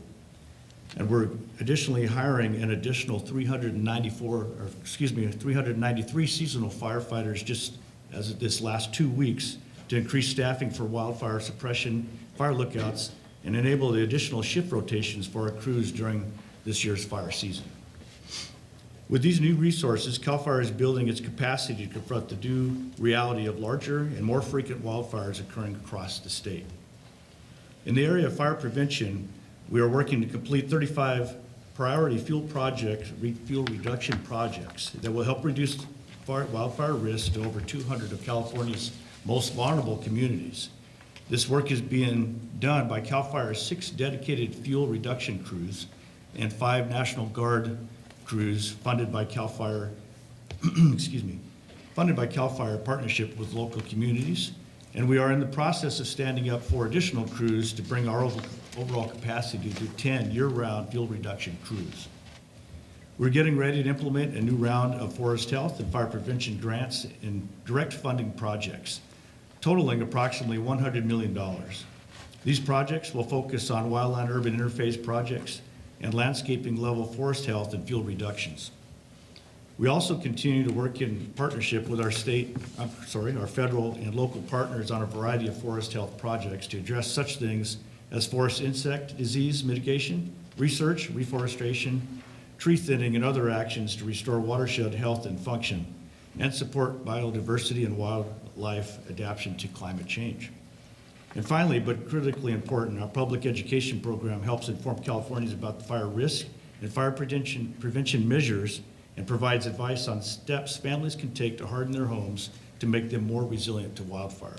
And we're additionally hiring an additional 393 seasonal firefighters just as of this last 2 weeks to increase staffing for wildfire suppression, fire lookouts, and enable the additional shift rotations for our crews during this year's fire season. With these new resources, CAL FIRE is building its capacity to confront the new reality of larger and more frequent wildfires occurring across the state. In the area of fire prevention, we are working to complete 35 priority fuel reduction projects that will help reduce wildfire risk to over 200 of California's most vulnerable communities. This work is being done by CAL FIRE's 6 dedicated fuel reduction crews and 5 National Guard crews funded by CAL FIRE, funded by CAL FIRE partnership with local communities. And we are in the process of standing up 4 additional crews to bring our overall capacity to 10 year-round fuel reduction crews. We're getting ready to implement a new round of forest health and fire prevention grants and direct funding projects, totaling approximately $100 million. These projects will focus on wildland-urban interface projects and landscaping level forest health and fuel reductions. We also continue to work in partnership with our federal and local partners on a variety of forest health projects to address such things as forest insect disease mitigation, research, reforestation, tree thinning, and other actions to restore watershed health and function, and support biodiversity and wildlife adaptation to climate change. And finally, but critically important, our public education program helps inform Californians about the fire risk and fire prevention measures and provides advice on steps families can take to harden their homes to make them more resilient to wildfire.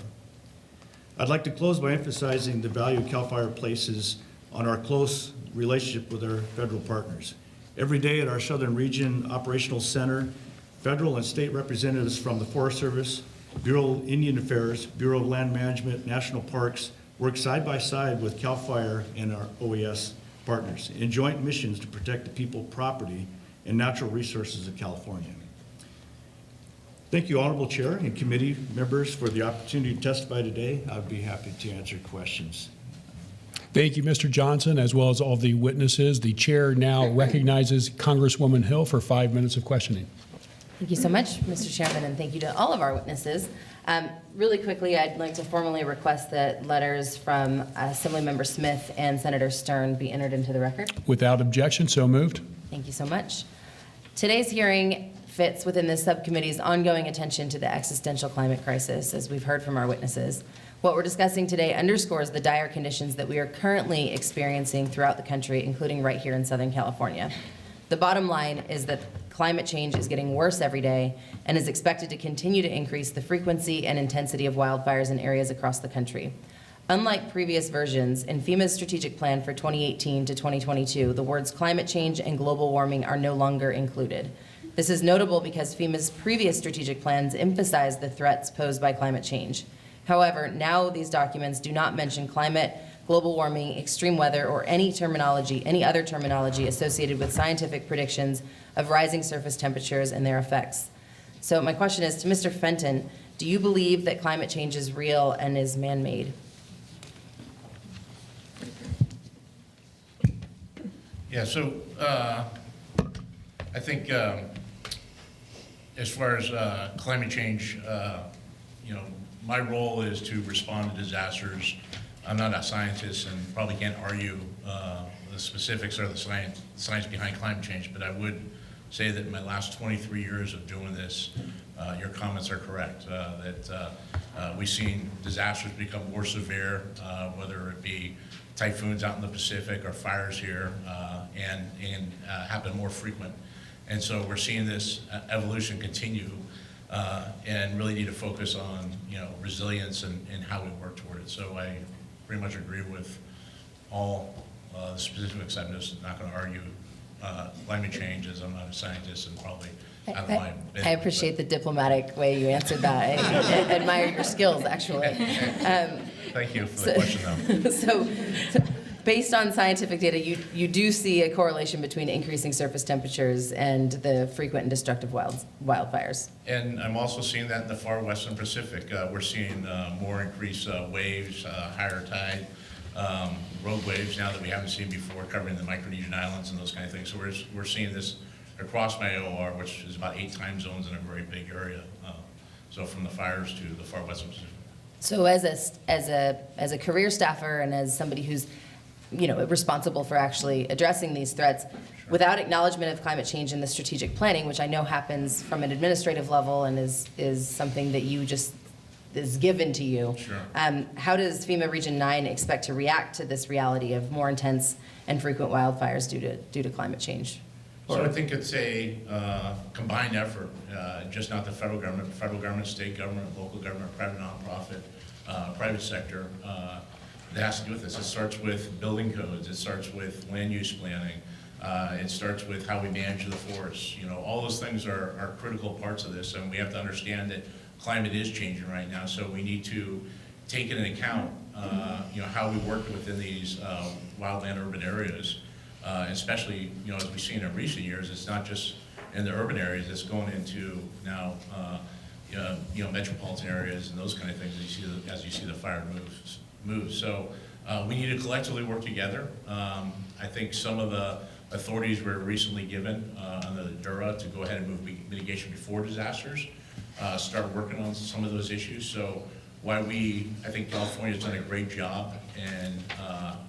I'd like to close by emphasizing the value CAL FIRE places on our close relationship with our federal partners. Every day at our Southern Region Operational Center, federal and state representatives from the Forest Service, Bureau of Indian Affairs, Bureau of Land Management, National Parks work side by side with CAL FIRE and our OES partners in joint missions to protect the people, property, and natural resources of California. Thank you, Honorable Chair and committee members, for the opportunity to testify today. I'd be happy to answer questions. Thank you, Mr. Johnson, as well as all the witnesses. The chair now recognizes Congresswoman Hill for 5 minutes of questioning. Thank you so much, Mr. Chairman, and thank you to all of our witnesses. Really quickly, I'd like to formally request that letters from Assemblymember Smith and Senator Stern be entered into the record. Without objection, so moved. Thank you so much. Today's hearing fits within this subcommittee's ongoing attention to the existential climate crisis, as we've heard from our witnesses. What we're discussing today underscores the dire conditions that we are currently experiencing throughout the country, including right here in Southern California. The bottom line is that climate change is getting worse every day and is expected to continue to increase the frequency and intensity of wildfires in areas across the country. Unlike previous versions, in FEMA's strategic plan for 2018 to 2022, the words climate change and global warming are no longer included. This is notable because FEMA's previous strategic plans emphasized the threats posed by climate change. However, now these documents do not mention climate, global warming, extreme weather, or any other terminology associated with scientific predictions of rising surface temperatures and their effects. So my question is to Mr. Fenton, do you believe that climate change is real and is man-made? Yeah, so I think as far as climate change, my role is to respond to disasters. I'm not a scientist and probably can't argue the specifics or the science behind climate change, but I would say that in my last 23 years of doing this, your comments are correct, that we've seen disasters become more severe, whether it be typhoons out in the Pacific or fires here, and happen more frequent. And so we're seeing this evolution continue, and really need to focus on resilience and how we work toward it. So I pretty much agree with all the specifics. I'm just not going to argue climate change, as I'm not a scientist and probably out of my bed. I appreciate the diplomatic way you answered that. I admire your skills, actually. Thank you for the question, though. So based on scientific data, you do see a correlation between increasing surface temperatures and the frequent and destructive wildfires. And I'm also seeing that in the far western Pacific. We're seeing more increased waves, higher tide, rogue waves now that we haven't seen before, covering the Micronesian islands and those kind of things. So we're seeing this across my OR, which is about 8 time zones in a very big area. So from the fires to the far western Pacific. So as a career staffer and as somebody who's, responsible for actually addressing these threats, without acknowledgement of climate change in the strategic planning, which I know happens from an administrative level and is something that you just is given to you. Sure. How does FEMA Region 9 expect to react to this reality of more intense and frequent wildfires due to climate change? So I think it's a combined effort, just not the federal government, state government, local government, private nonprofit, private sector. That has to do with this. It starts with building codes. It starts with land use planning. It starts with how we manage the forests. All those things are critical parts of this, and we have to understand that climate is changing right now. So we need to take into account, how we work within these wildland urban areas. Especially, as we've seen in recent years, it's not just in the urban areas, it's going into now, metropolitan areas and those kind of things as you see the fire move. So we need to collectively work together. I think some of the authorities were recently given on the DURA to go ahead and move mitigation before disasters, start working on some of those issues. So I think California's done a great job in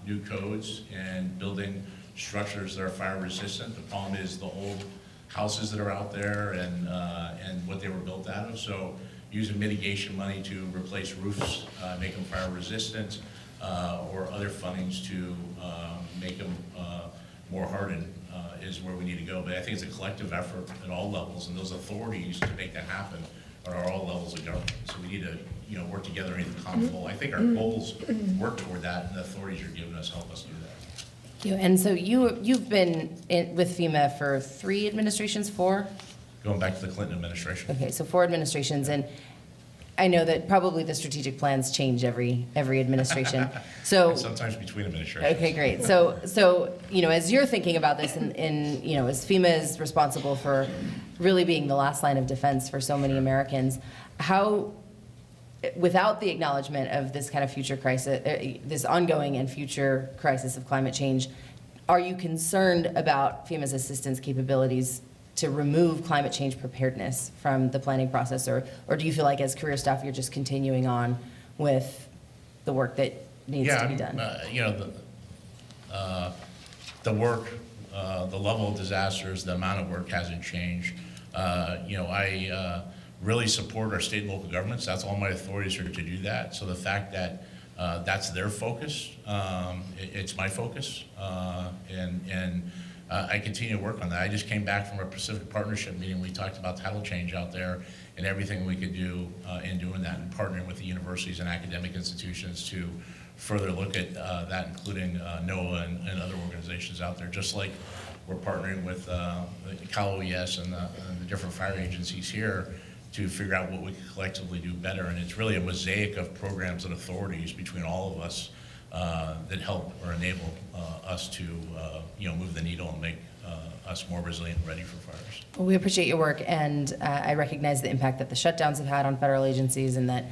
new codes and building structures that are fire resistant. The problem is the old houses that are out there and what they were built out of. So using mitigation money to replace roofs, make them fire resistant, or other fundings to make them more hardened is where we need to go. But I think it's a collective effort at all levels, and those authorities to make that happen are all levels of government. So we need to work together in a common goal. I think our goals work toward that, and the authorities are giving us help us do that. Thank you. And so you've been with FEMA for 3 administrations, 4? Going back to the Clinton administration. Okay, so 4 administrations, and I know that probably the strategic plans change every administration. So And sometimes between administrations. okay, great. So as you're thinking about this, and as FEMA is responsible for really being the last line of defense for so many Americans, how, without the acknowledgement of this kind of future crisis, this ongoing and future crisis of climate change, are you concerned about FEMA's assistance capabilities to remove climate change preparedness from the planning process, or do you feel like as career staff you're just continuing on with the work that needs to be done? The work, the level of disasters, the amount of work hasn't changed. I really support our state and local governments. That's all my authorities are to do that. So the fact that that's their focus, it's my focus, and I continue to work on that. I just came back from a Pacific Partnership meeting. We talked about tidal change out there and everything we could do in doing that, and partnering with the universities and academic institutions to further look at that, including NOAA and other organizations out there, just like we're partnering with Cal OES and the different fire agencies here to figure out what we can collectively do better. And it's really a mosaic of programs and authorities between all of us that help or enable us to move the needle and make us more resilient and ready for fires. Well, we appreciate your work, and I recognize the impact that the shutdowns have had on federal agencies and that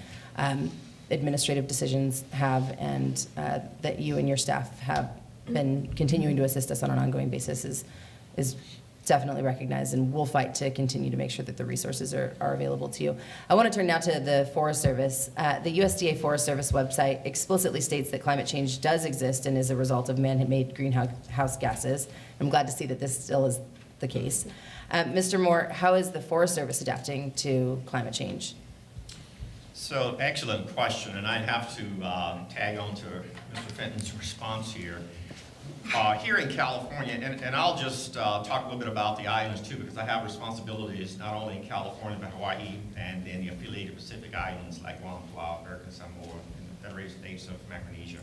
administrative decisions have, and that you and your staff have been continuing to assist us on an ongoing basis is definitely recognized, and we'll fight to continue to make sure that the resources are available to you. I want to turn now to the Forest Service. The USDA Forest Service website explicitly states that climate change does exist and is a result of man-made greenhouse gases. I'm glad to see that this still is the case. Mr. Moore, how is the Forest Service adapting to climate change? So, excellent question, and I'd have to tag on to Mr. Fenton's response here. Here in California, and I'll just talk a little bit about the islands too, because I have responsibilities not only in California, but Hawaii and in the affiliated Pacific Islands like Guam, Palau, American Samoa, and the Federated States of Micronesia.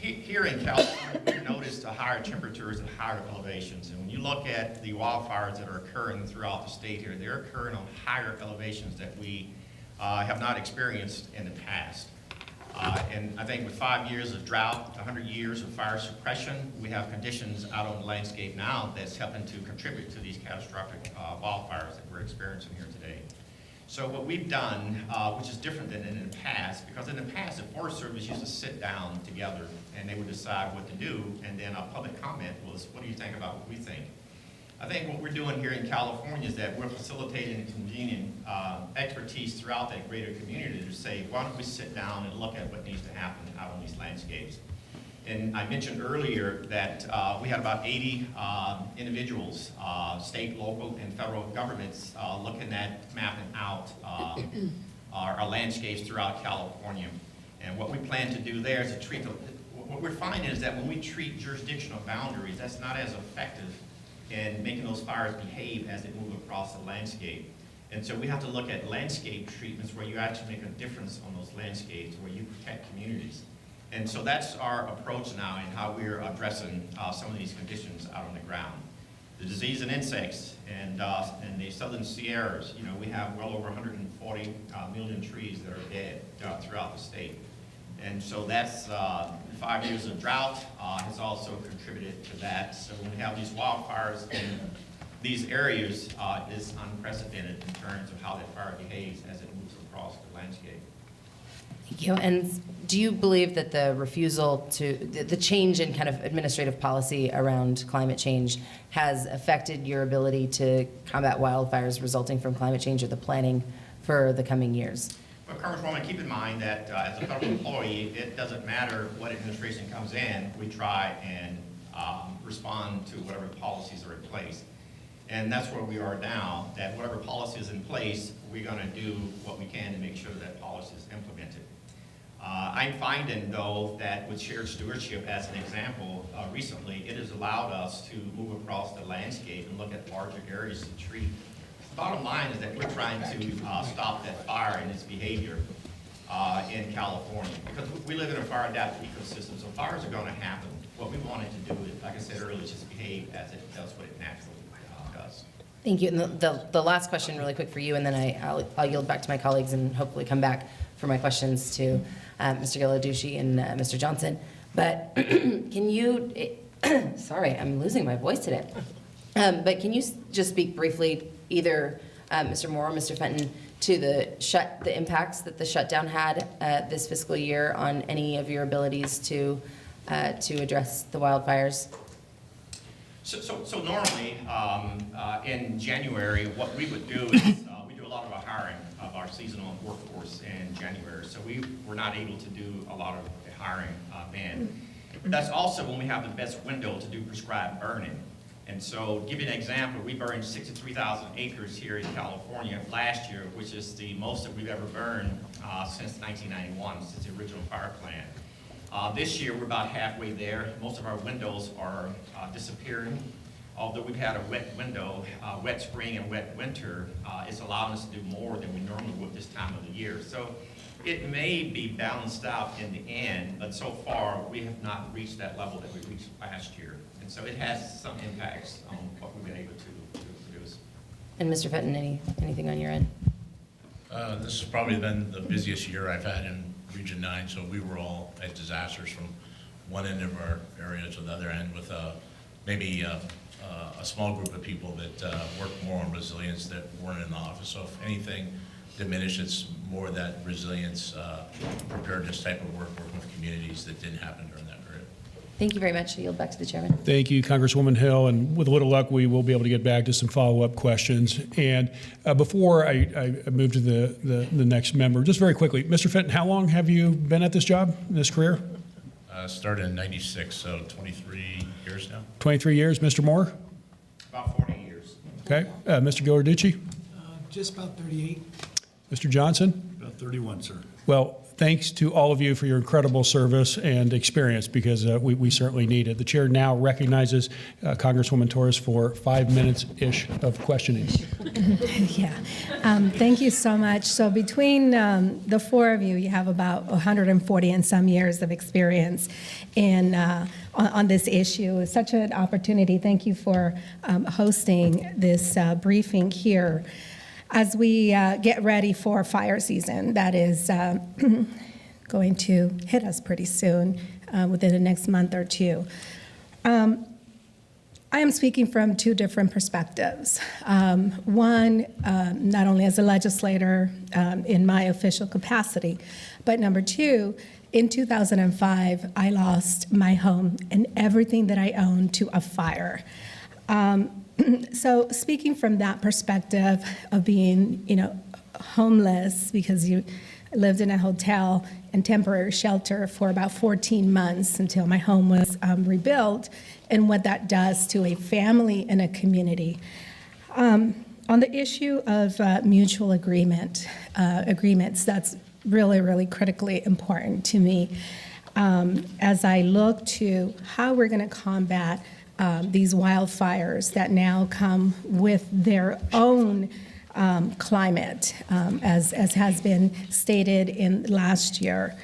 Here in California, we've noticed higher temperatures and higher elevations. And when you look at the wildfires that are occurring throughout the state here, they're occurring on higher elevations that we have not experienced in the past. And I think with 5 years of drought, 100 years of fire suppression, we have conditions out on the landscape now that's helping to contribute to these catastrophic wildfires that we're experiencing here today. So what we've done, which is different than in the past, because in the past, the Forest Service used to sit down together and they would decide what to do, and then a public comment was, what do you think about what we think? I think what we're doing here in California is that we're facilitating and convening expertise throughout that greater community to say, why don't we sit down and look at what needs to happen out on these landscapes? And I mentioned earlier that we had about 80 individuals, state, local, and federal governments looking at mapping out our landscapes throughout California. And what we plan to do there is to treat what we're finding is that when we treat jurisdictional boundaries, that's not as effective in making those fires behave as they move across the landscape. And so we have to look at landscape treatments where you actually make a difference on those landscapes, where you protect communities. And so that's our approach now in how we're addressing some of these conditions out on the ground. The disease and insects and the southern Sierras, you know, we have well over 140 million trees that are dead throughout the state. And so that's 5 years of drought has also contributed to that. So when we have these wildfires in these areas is unprecedented in terms of how that fire behaves as it moves across the landscape. Thank you. And do you believe that the refusal to, the change in kind of administrative policy around climate change has affected your ability to combat wildfires resulting from climate change or the planning for the coming years? Well, Congresswoman, keep in mind that as a federal employee, it doesn't matter what administration comes in, we try and respond to whatever policies are in place. And that's where we are now, that whatever policy is in place, we're going to do what we can to make sure that policy is implemented. I'm finding, though, that with shared stewardship, as an example, recently, it has allowed us to move across the landscape and look at larger areas to treat. The bottom line is that we're trying to stop that fire and its behavior in California, because we live in a fire-adapted ecosystem, so fires are going to happen. What we wanted to do is, like I said earlier, is just behave as it does what it naturally does. Thank you. And the last question, really quick for you, and then I'll yield back to my colleagues and hopefully come back for my questions to Mr. Ghilarducci and Mr. Johnson. But can you, sorry, I'm losing my voice today. But can you just speak briefly, either Mr. Moore or Mr. Fenton, to the impacts that the shutdown had this fiscal year on any of your abilities to address the wildfires? So normally, in January, what we would do is we do a lot of our hiring of our seasonal workforce in January. So we were not able to do a lot of the hiring then. But that's also when we have the best window to do prescribed burning. And so, give you an example, we burned 63,000 acres here in California last year, which is the most that we've ever burned since 1991, since the original fire plan. This year, we're about halfway there. Most of our windows are disappearing. Although we've had a wet window, wet spring and wet winter, it's allowing us to do more than we normally would this time of the year. So it may be balanced out in the end, but so far, we have not reached that level that we reached last year. And so it has some impacts on what we've been able to produce. And Mr. Fenton, anything on your end? This has probably been the busiest year I've had in Region 9, so we were all at disasters from one end of our area to the other end with maybe a small group of people that work more on resilience that weren't in the office. So if anything diminished, it's more that resilience, preparedness type of work, working with communities that didn't happen during that period. Thank you very much. I yield back to the chairman. Thank you, Congresswoman Hill, and with a little luck, we will be able to get back to some follow-up questions. And before I move to the next member, just very quickly, Mr. Fenton, how long have you been at this job, in this career? Started in '96, so 23 years now. 23 years. Mr. Moore? About 40 years. Okay. Mr. Ghilarducci? Just about 38. Mr. Johnson? About 31, sir. Well, thanks to all of you for your incredible service and experience, because we certainly need it. The chair now recognizes Congresswoman Torres for 5 minutes-ish of questioning. Yeah, thank you so much. So between the four of you, you have about 140 and some years of experience in on this issue. It's such an opportunity. Thank you for hosting this briefing here. As we get ready for fire season, that is going to hit us pretty soon, within the next month or two. I am speaking from two different perspectives. One, not only as a legislator in my official capacity, but number two, in 2005, I lost my home and everything that I owned to a fire. So speaking from that perspective of being, homeless because you lived in a hotel and temporary shelter for about 14 months until my home was rebuilt, and what that does to a family and a community. On the issue of mutual agreements, that's really, really critically important to me as I look to how we're going to combat these wildfires that now come with their own climate, as has been stated in last year.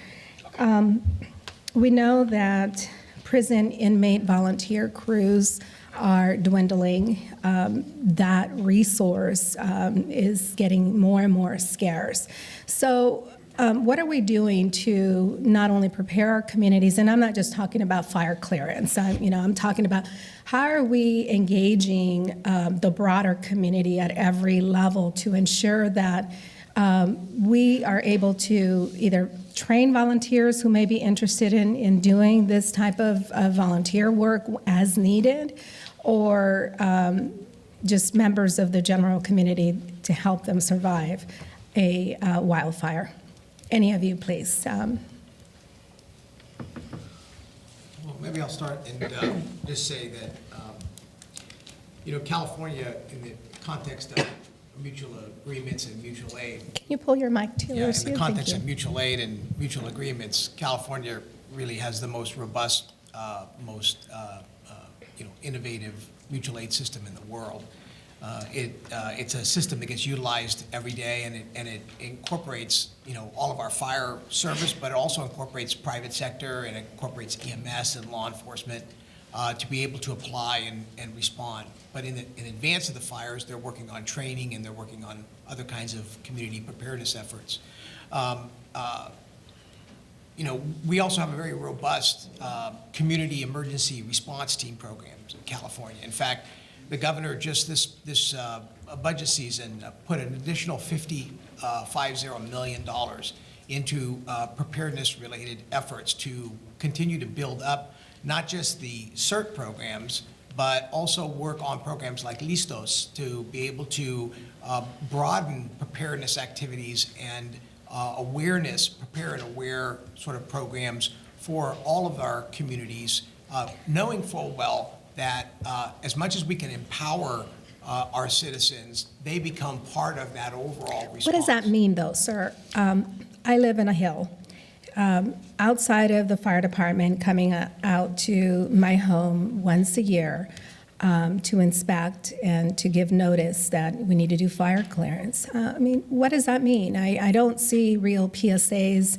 We know that prison inmate volunteer crews are dwindling. That resource is getting more and more scarce. So what are we doing to not only prepare our communities, and I'm not just talking about fire clearance, I'm talking about how are we engaging the broader community at every level to ensure that we are able to either train volunteers who may be interested in doing this type of volunteer work as needed, or just members of the general community to help them survive a wildfire. Any of you, please. Well, maybe I'll start and just say that, California, in the context of mutual agreements and mutual aid. Can you pull your mic to Yeah, us? in the context of mutual aid and mutual agreements, California really has the most robust, most innovative mutual aid system in the world. It's a system that gets utilized every day, and it incorporates all of our fire service, but it also incorporates private sector, and it incorporates EMS and law enforcement to be able to apply and respond. But in advance of the fires, they're working on training, and they're working on other kinds of community preparedness efforts. We also have a very robust community emergency response team programs in California. In fact, the governor just this budget season put an additional $50 million into preparedness-related efforts to continue to build up not just the CERT programs, but also work on programs like Listos to be able to broaden preparedness activities and awareness, prepare and aware sort of programs for all of our communities, knowing full well that as much as we can empower our citizens, they become part of that overall response. What does that mean, though, sir? I live in a hill. Outside of the fire department coming out to my home once a year to inspect and to give notice that we need to do fire clearance. What does that mean? I don't see real PSAs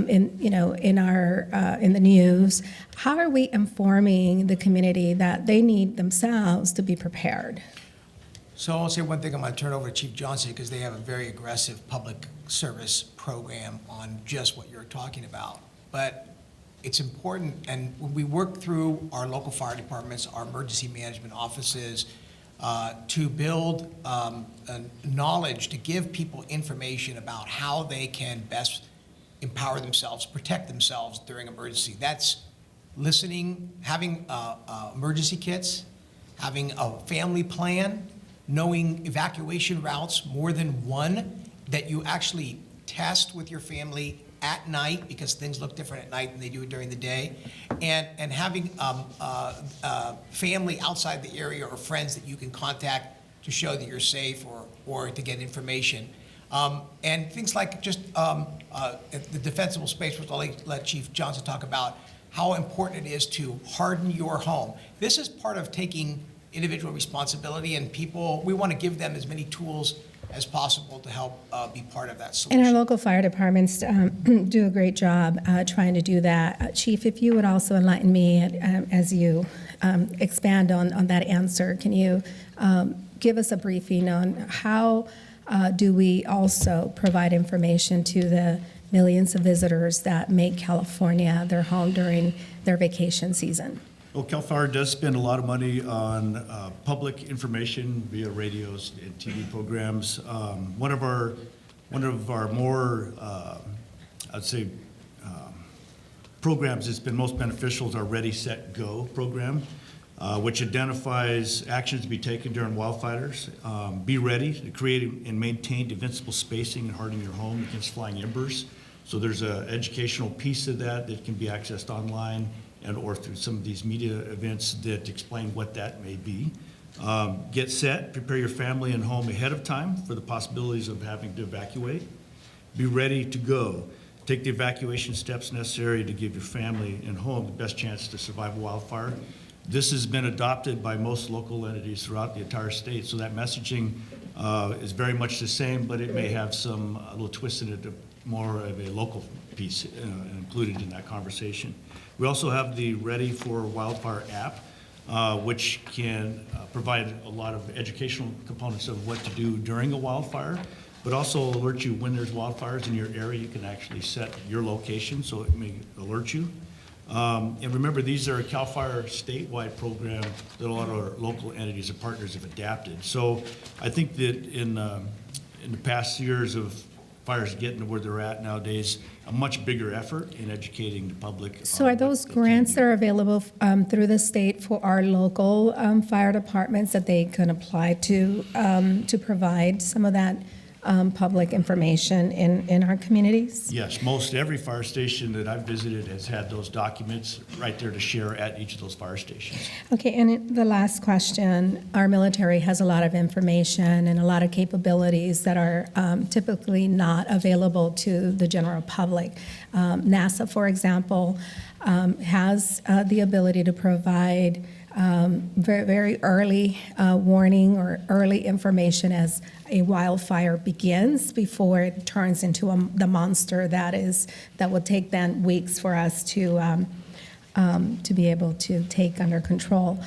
in the news. How are we informing the community that they need themselves to be prepared? So I'll say one thing. I'm going to turn over to Chief Johnson because they have a very aggressive public service program on just what you're talking about. But it's important, and when we work through our local fire departments, our emergency management offices, to build knowledge, to give people information about how they can best empower themselves, protect themselves during emergency. That's listening, having emergency kits, having a family plan, knowing evacuation routes, more than one, that you actually test with your family at night, because things look different at night than they do during the day, and having family outside the area or friends that you can contact to show that you're safe or to get information. And things like just the defensible space, which I'll let Chief Johnson talk about, how important it is to harden your home. This is part of taking individual responsibility, and we want to give them as many tools as possible to help be part of that solution. And our local fire departments do a great job trying to do that. Chief, if you would also enlighten me as you expand on that answer, can you give us a briefing on how do we also provide information to the millions of visitors that make California their home during their vacation season? Well, CAL FIRE does spend a lot of money on public information via radios and TV programs. One of our more, I'd say, programs that's been most beneficial is our Ready, Set, Go program, which identifies actions to be taken during wildfires. Be ready to create and maintain defensible spacing and harden your home against flying embers. So there's an educational piece of that that can be accessed online and or through some of these media events that explain what that may be. Get set, prepare your family and home ahead of time for the possibilities of having to evacuate. Be ready to go. Take the evacuation steps necessary to give your family and home the best chance to survive a wildfire. This has been adopted by most local entities throughout the entire state, so that messaging is very much the same, but it may have some a little twist in it, more of a local piece included in that conversation. We also have the Ready for Wildfire app, which can provide a lot of educational components of what to do during a wildfire, but also alert you when there's wildfires in your area. You can actually set your location so it may alert you. And remember, these are a CAL FIRE statewide program that a lot of our local entities and partners have adapted. So I think that in the past years of fires getting to where they're at nowadays, a much bigger effort in educating the public. So are those grants that are available through the state for our local fire departments that they can apply to provide some of that public information in our communities? Yes, most every fire station that I've visited has had those documents right there to share at each of those fire stations. Okay, and the last question, our military has a lot of information and a lot of capabilities that are typically not available to the general public. NASA, for example, has the ability to provide very, very early warning or early information as a wildfire begins before it turns into the monster that will take then weeks for us to be able to take under control.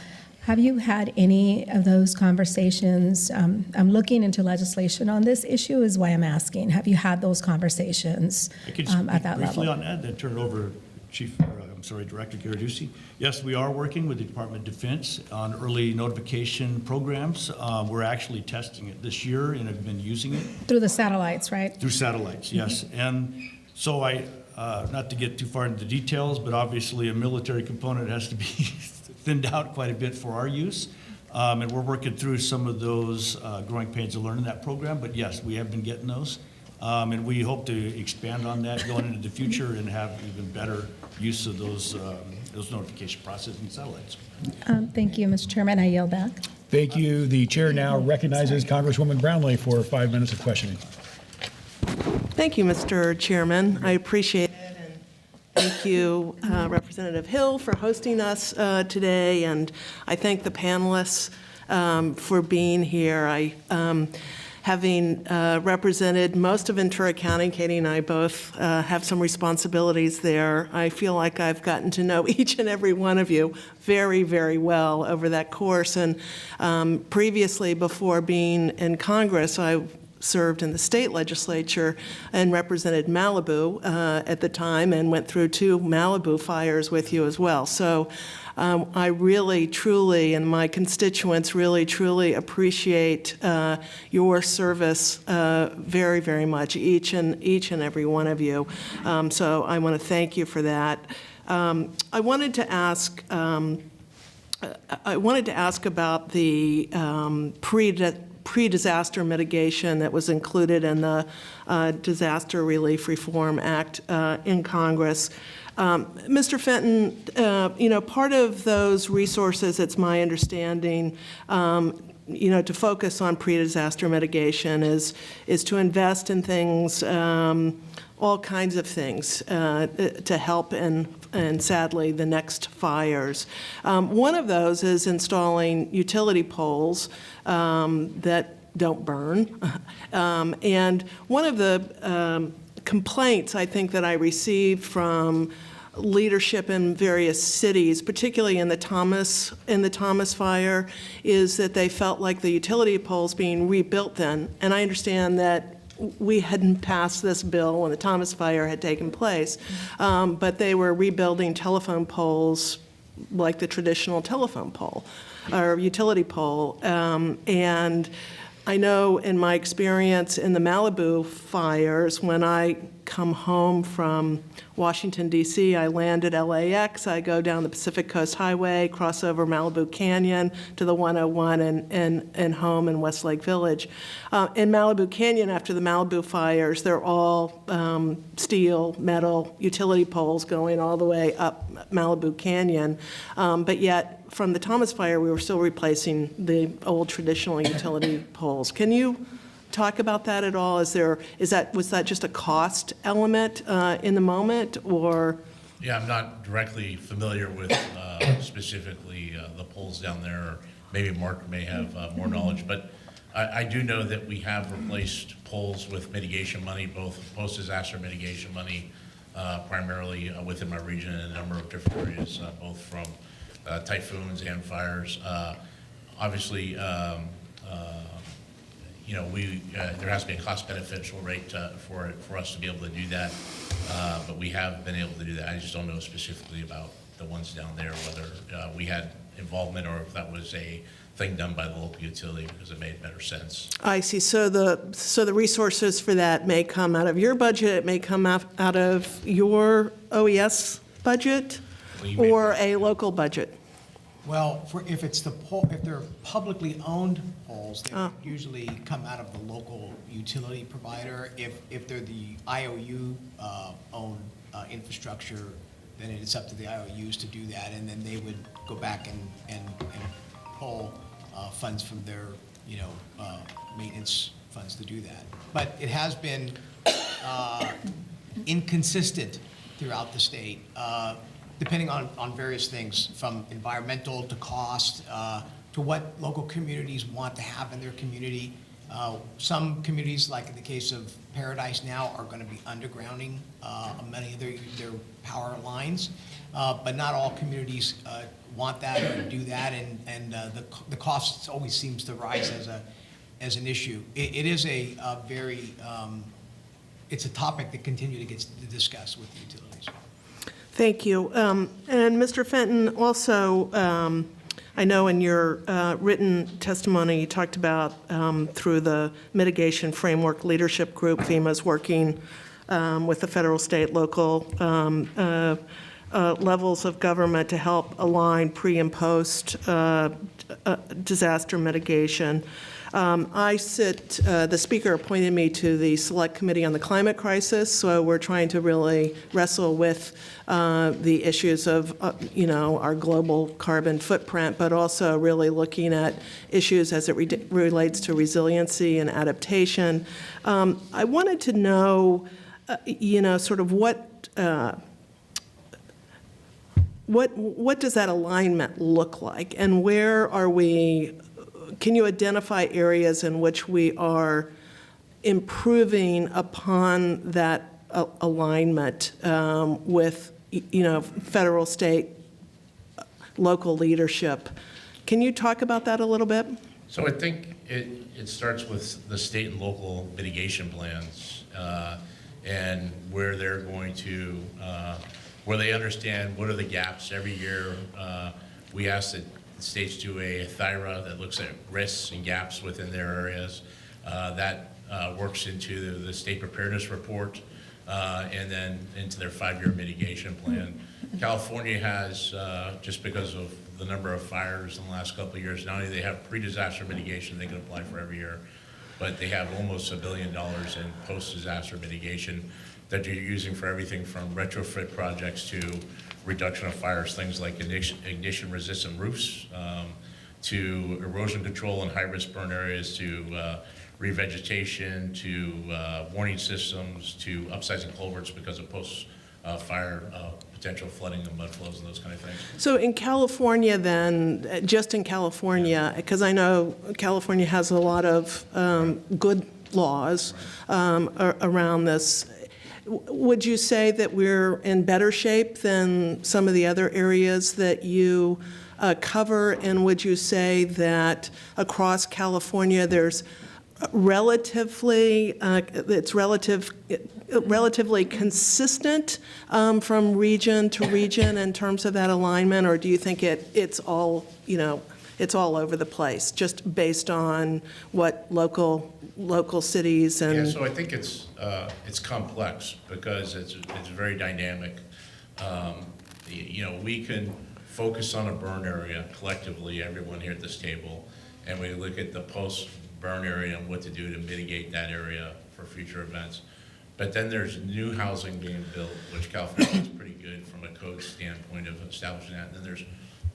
Have you had any of those conversations? I'm looking into legislation on this issue is why I'm asking. Have you had those conversations I could at that briefly level? on that, then turn it over to Director Garaducci. Yes, we are working with the Department of Defense on early notification programs. We're actually testing it this year and have been using it. Through the satellites, right? Through satellites, yes. And so not to get too far into the details, but obviously a military component has to be thinned out quite a bit for our use. And we're working through some of those growing pains of learning that program. But yes, we have been getting those. And we hope to expand on that going into the future and have even better use of those notification processing satellites. Thank you, Mr. Chairman. I yield back. Thank you. The chair now recognizes Congresswoman Brownlee for 5 minutes of questioning. Thank you, Mr. Chairman. I appreciate it. And thank you, Representative Hill, for hosting us today. And I thank the panelists for being here. Having represented most of Ventura County, Katie and I both have some responsibilities there. I feel like I've gotten to know each and every one of you very, very well over that course. And previously, before being in Congress, I served in the state legislature and represented Malibu at the time and went through 2 Malibu fires with you as well. So I really, truly, and my constituents really, truly appreciate your service very, very much, each and every one of you. So I want to thank you for that. I wanted to ask about the pre-disaster mitigation that was included in the Disaster Relief Reform Act in Congress. Mr. Fenton, part of those resources, it's my understanding, to focus on pre-disaster mitigation is to invest in things, all kinds of things to help and sadly the next fires. One of those is installing utility poles that don't burn. And one of the complaints I think that I received from leadership in various cities, particularly in the Thomas fire, is that they felt like the utility poles being rebuilt then. And I understand that we hadn't passed this bill when the Thomas fire had taken place, but they were rebuilding telephone poles like the traditional telephone pole or utility pole. And I know in my experience in the Malibu fires, when I come home from Washington, D.C., I land at LAX, I go down the Pacific Coast Highway, cross over Malibu Canyon to the 101 and home in Westlake Village. In Malibu Canyon, after the Malibu fires, they're all steel, metal, utility poles going all the way up Malibu Canyon. But yet, from the Thomas Fire, we were still replacing the old traditional utility poles. Can you talk about that at all? Was that just a cost element in the moment, or? Yeah, I'm not directly familiar with specifically the poles down there, or maybe Mark may have more knowledge, but I do know that we have replaced poles with mitigation money, both post-disaster mitigation money, primarily within my region in a number of different areas, both from typhoons and fires. Obviously, there has to be a cost-beneficial rate for us to be able to do that, but we have been able to do that. I just don't know specifically about the ones down there, whether we had involvement or if that was a thing done by the local utility because it made better sense. I see. So the resources for that may come out of your budget, it may come out of your OES budget, or a local budget? Well, if they're publicly owned poles, they would usually come out of the local utility provider. If they're the IOU owned infrastructure, then it's up to the IOUs to do that, and then they would go back and pull funds from their maintenance funds to do that. But it has been inconsistent throughout the state. Depending on various things, from environmental to cost, to what local communities want to have in their community. Some communities, like in the case of Paradise now, are going to be undergrounding many of their power lines, but not all communities want that or do that, and the cost always seems to rise as an issue. It is a very, it's a topic that continue to get discussed with the utilities. Thank you. And Mr. Fenton, also, I know in your written testimony you talked about through the Mitigation Framework Leadership Group, FEMA's working with the federal, state, local levels of government to help align pre and post disaster mitigation. The speaker appointed me to the Select Committee on the Climate Crisis, so we're trying to really wrestle with the issues of, our global carbon footprint, but also really looking at issues as it relates to resiliency and adaptation. I wanted to know, sort of what does that alignment look like, and where are we? Can you identify areas in which we are improving upon that alignment with, federal, state, local leadership? Can you talk about that a little bit? So I think it starts with the state and local mitigation plans and where they're going to, where they understand what are the gaps. Every year we ask that states do a THIRA that looks at risks and gaps within their areas. That works into the state preparedness report and then into their 5-year mitigation plan. California has, just because of the number of fires in the last couple of years, not only they have pre-disaster mitigation they can apply for every year, but they have almost $1 billion in post-disaster mitigation that you're using for everything from retrofit projects to reduction of fires, things like ignition-resistant roofs, to erosion control in high-risk burn areas, to revegetation, to warning systems, to upsizing culverts because of post-fire potential flooding and mud flows and those kind of things. So in California then, just in California, because I know California has a lot of good laws around this, would you say that we're in better shape than some of the other areas that you cover? And would you say that across California there's relatively consistent from region to region in terms of that alignment, or do you think it's all, it's all over the place, just based on what local cities and? Yeah, so I think it's complex because it's very dynamic. We can focus on a burn area collectively, everyone here at this table, and we look at the post-burn area and what to do to mitigate that area for future events. But then there's new housing being built, which California is pretty good from a code standpoint of establishing that. And then there's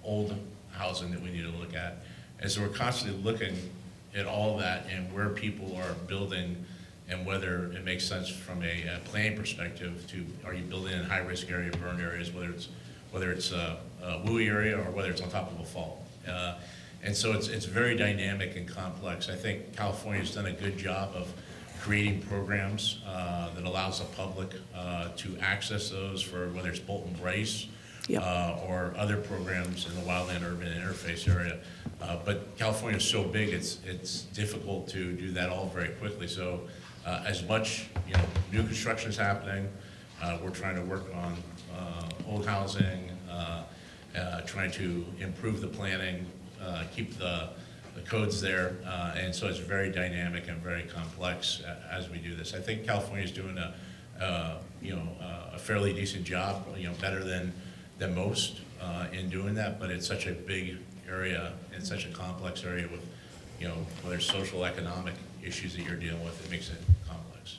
old housing that we need to look at. And so we're constantly looking at all that and where people are building and whether it makes sense from a planning perspective to, are you building in high-risk area, burn areas, whether it's a WUI area or whether it's on top of a fault. And so it's very dynamic and complex. I think California's done a good job of creating programs that allows the public to access those for whether it's Bolton Brace or other programs in the wildland urban interface area. But California is so big, it's difficult to do that all very quickly. So as much new construction is happening, we're trying to work on old housing, trying to improve the planning, keep the codes there, and so it's very dynamic and very complex as we do this. I think California is doing a fairly decent job, better than most in doing that. But it's such a big area and such a complex area with, whether it's social, economic issues that you're dealing with, it makes it complex.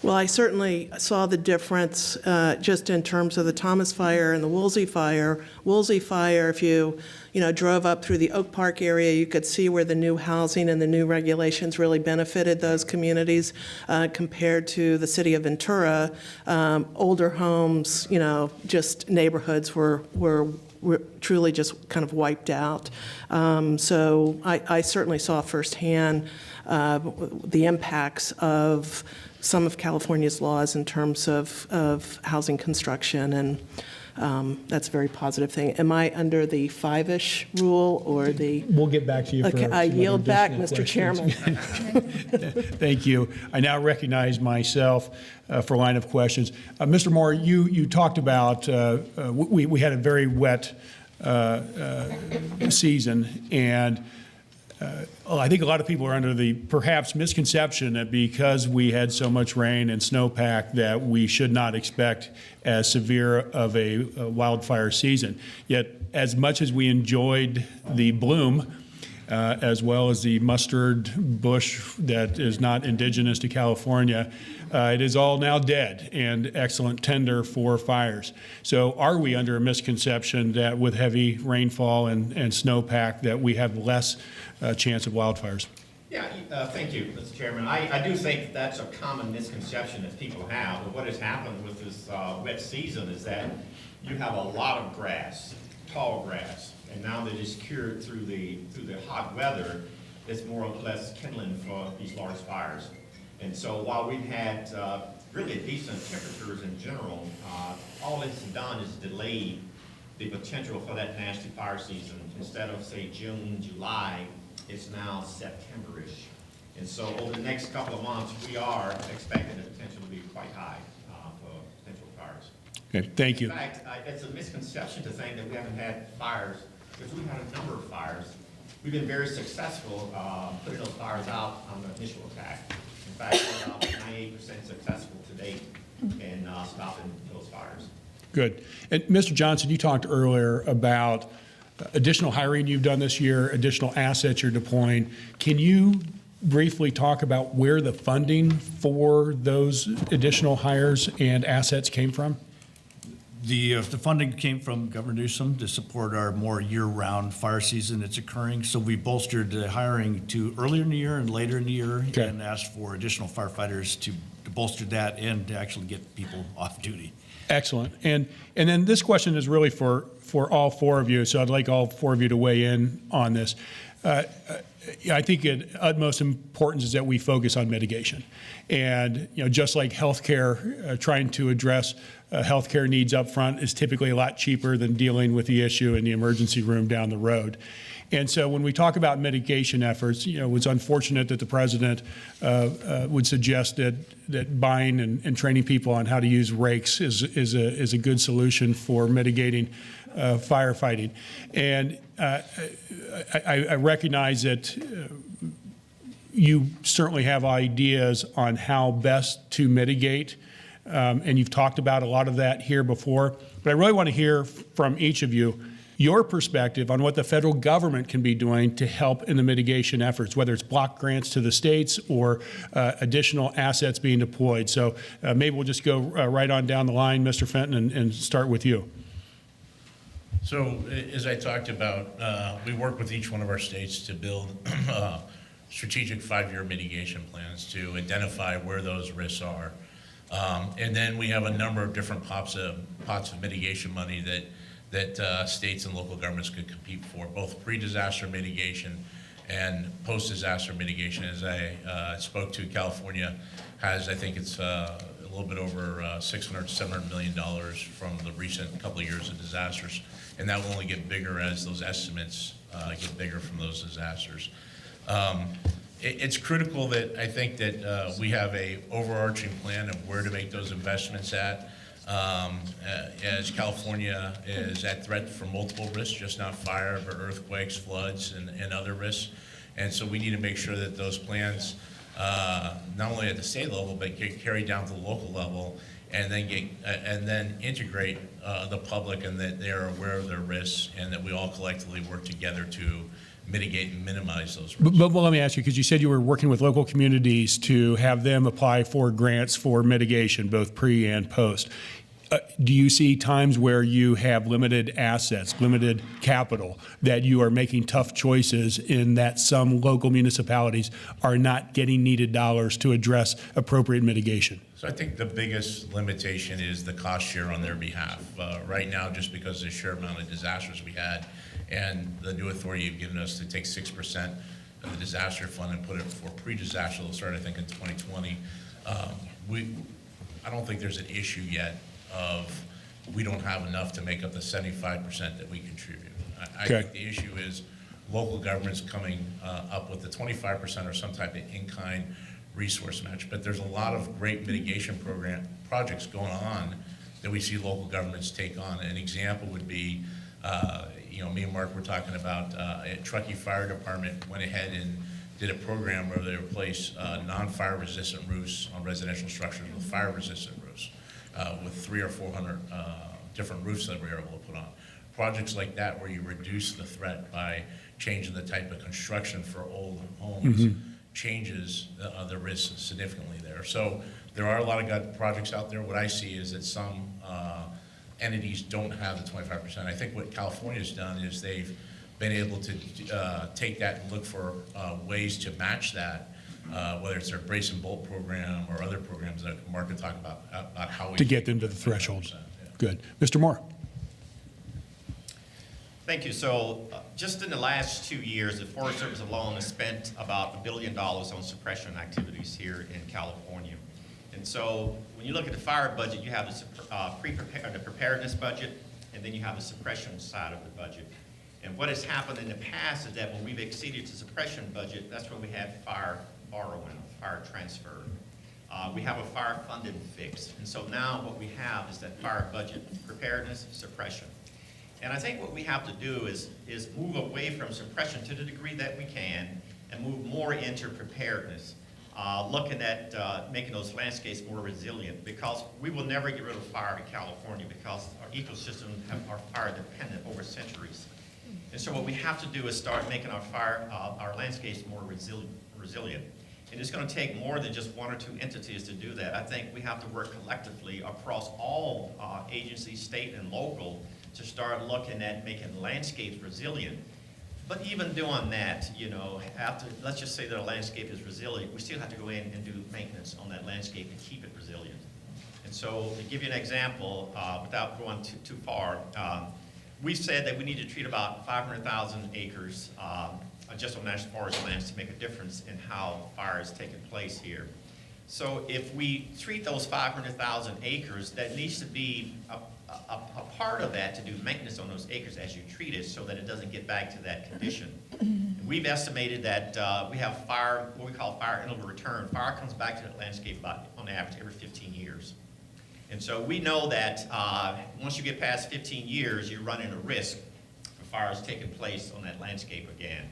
Well, I certainly saw the difference just in terms of the Thomas Fire and the Woolsey Fire. Woolsey Fire, if you drove up through the Oak Park area, you could see where the new housing and the new regulations really benefited those communities compared to the city of Ventura. Older homes, just neighborhoods were truly just kind of wiped out. So I certainly saw firsthand the impacts of some of California's laws in terms of housing construction, and that's a very positive thing. Am I under the 5-ish rule or the? We'll get back to you. Okay, I yield back, Mr. Chairman. Thank you. I now recognize myself for a line of questions. Mr. Moore, you talked about, we had a very wet season, and I think a lot of people are under the perhaps misconception that because we had so much rain and snowpack that we should not expect as severe of a wildfire season. Yet, as much as we enjoyed the bloom, as well as the mustard bush that is not indigenous to California, it is all now dead and excellent tinder for fires. So are we under a misconception that with heavy rainfall and snowpack that we have less chance of wildfires? Yeah, thank you, Mr. Chairman. I do think that's a common misconception that people have. But what has happened with this wet season is that you have a lot of grass, tall grass, and now that it's cured through the hot weather, it's more or less kindling for these large fires. And so while we've had really decent temperatures in general, all it's done is delayed the potential for that nasty fire season. Instead of, say, June, July, it's now September-ish. And so over the next couple of months, we are expecting the potential to be quite high for potential fires. Okay, thank you. In fact, it's a misconception to think that we haven't had fires, because we've had a number of fires. We've been very successful putting those fires out on the initial attack. In fact, we're about 98% successful to date in stopping those fires. Good. And Mr. Johnson, you talked earlier about additional hiring you've done this year, additional assets you're deploying. Can you briefly talk about where the funding for those additional hires and assets came from? The funding came from Governor Newsom to support our more year-round fire season that's occurring. So we bolstered the hiring to earlier in the year and later in the year, okay, and asked for additional firefighters to bolster that and to actually get people off duty. Excellent. And then this question is really for for all four of you, so I'd like all four of you to weigh in on this. I think it utmost importance is that we focus on mitigation. And just like healthcare, trying to address healthcare needs up front is typically a lot cheaper than dealing with the issue in the emergency room down the road. And so when we talk about mitigation efforts, it's unfortunate that the president would suggest that buying and training people on how to use rakes is a good solution for mitigating firefighting. And I recognize that you certainly have ideas on how best to mitigate, and you've talked about a lot of that here before. But I really want to hear from each of you your perspective on what the federal government can be doing to help in the mitigation efforts, whether it's block grants to the states or additional assets being deployed. So maybe we'll just go right on down the line, Mr. Fenton, and start with you. So as I talked about, we work with each one of our states to build strategic 5-year mitigation plans to identify where those risks are. And then we have a number of different pots of mitigation money that states and local governments could compete for, both pre-disaster mitigation and post-disaster mitigation. As I spoke to, California has, I think it's a little bit over $600 to $700 million from the recent couple of years of disasters. And that will only get bigger as those estimates get bigger from those disasters. It's critical that I think that we have a overarching plan of where to make those investments at. As California is at threat for multiple risks, just not fire, but earthquakes, floods, and other risks. And so we need to make sure that those plans, not only at the state level, but get carried down to the local level, and then integrate the public, and that they are aware of their risks, and that we all collectively work together to mitigate and minimize those risks. But let me ask you, because you said you were working with local communities to have them apply for grants for mitigation, both pre and post. Do you see times where you have limited assets, limited capital, that you are making tough choices in that some local municipalities are not getting needed dollars to address appropriate mitigation? So I think the biggest limitation is the cost share on their behalf. Right now, just because of the sheer amount of disasters we had, and the new authority you've given us to take 6% of the disaster fund and put it for pre-disaster, it'll start, I think, in 2020. I don't think there's an issue yet of we don't have enough to make up the 75% that we contribute. I think the issue is local governments coming up with the 25% or some type of in-kind resource match. But there's a lot of great mitigation projects going on that we see local governments take on. An example would be, me and Mark were talking about a Truckee Fire Department went ahead and did a program where they replaced non-fire resistant roofs on residential structures with fire resistant roofs, with 300 or 400 different roofs that we were able to put on. Projects like that where you reduce the threat by changing the type of construction for old homes changes the risk significantly there. So there are a lot of good projects out there. What I see is that some entities don't have the 25%. I think what California's done is they've been able to take that and look for ways to match that, whether it's their brace and bolt program or other programs that Mark could talk about how we to get them to the threshold. Yeah. Good. Mr. Moore. Thank you. So just in the last 2 years, the Forest Service alone has spent about $1 billion on suppression activities here in California. And so when you look at the fire budget, you have the preparedness budget, and then you have the suppression side of the budget. And what has happened in the past is that when we've exceeded the suppression budget, that's when we had fire borrowing, fire transfer. We have a fire funded fix. And so now what we have is that fire budget, preparedness, suppression. And I think what we have to do is move away from suppression to the degree that we can and move more into preparedness, looking at making those landscapes more resilient, because we will never get rid of fire in California because our ecosystems are fire dependent over centuries. And so what we have to do is start making our landscapes more resilient. And it's going to take more than just one or two entities to do that. I think we have to work collectively across all agencies, state and local, to start looking at making landscapes resilient. But even doing that, let's just say that a landscape is resilient, we still have to go in and do maintenance on that landscape to keep it resilient. And so to give you an example, without going too far, We said that we need to treat about 500,000 acres just on national forest lands to make a difference in how fire is taking place here. So if we treat those 500,000 acres, that needs to be a part of that to do maintenance on those acres as you treat it so that it doesn't get back to that condition. And we've estimated that we have fire, what we call fire interval return. Fire comes back to the landscape about, on average, every 15 years. And so we know that once you get past 15 years, you're running a risk for fires taking place on that landscape again.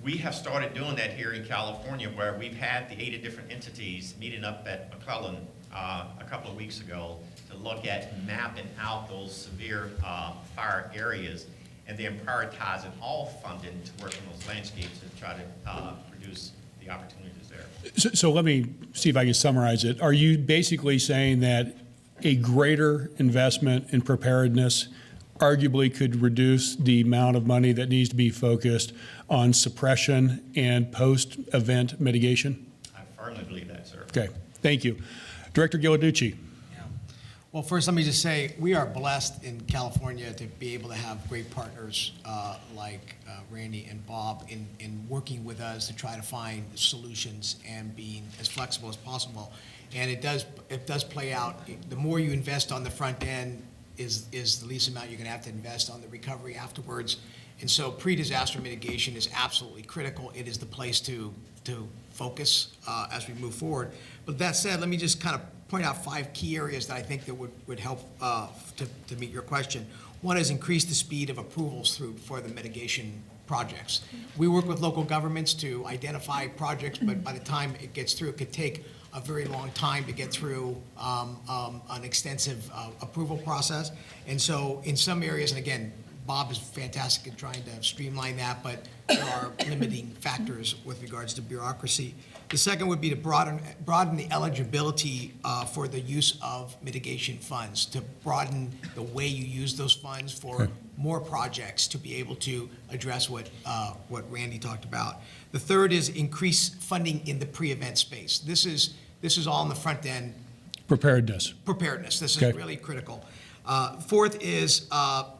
We have started doing that here in California, where we've had the 80 different entities meeting up at McClellan a couple of weeks ago to look at mapping out those severe fire areas and then prioritizing all funding to work on those landscapes and try to reduce the opportunities there. So let me see if I can summarize it. Are you basically saying that a greater investment in preparedness arguably could reduce the amount of money that needs to be focused on suppression and post-event mitigation? I firmly believe that, sir. Okay, thank you. Director Ghilarducci. Yeah. Well, first, let me just say, we are blessed in California to be able to have great partners like Randy and Bob in working with us to try to find solutions and being as flexible as possible. And it does play out. The more you invest on the front end is the least amount you're going to have to invest on the recovery afterwards. And so pre-disaster mitigation is absolutely critical. It is the place to focus as we move forward. But that said, let me just kind of point out 5 key areas that I think that would help to meet your question. One is increase the speed of approvals for the mitigation projects. We work with local governments to identify projects, but by the time it gets through, it could take a very long time to get through an extensive approval process. And so in some areas, and again, Bob is fantastic in trying to streamline that, but there are limiting factors with regards to bureaucracy. The second would be to broaden the eligibility for the use of mitigation funds, to broaden the way you use those funds for more projects to be able to address what Randy talked about. The third is increase funding in the pre-event space. This is all on the front end. Preparedness. Preparedness. This is really critical. Fourth is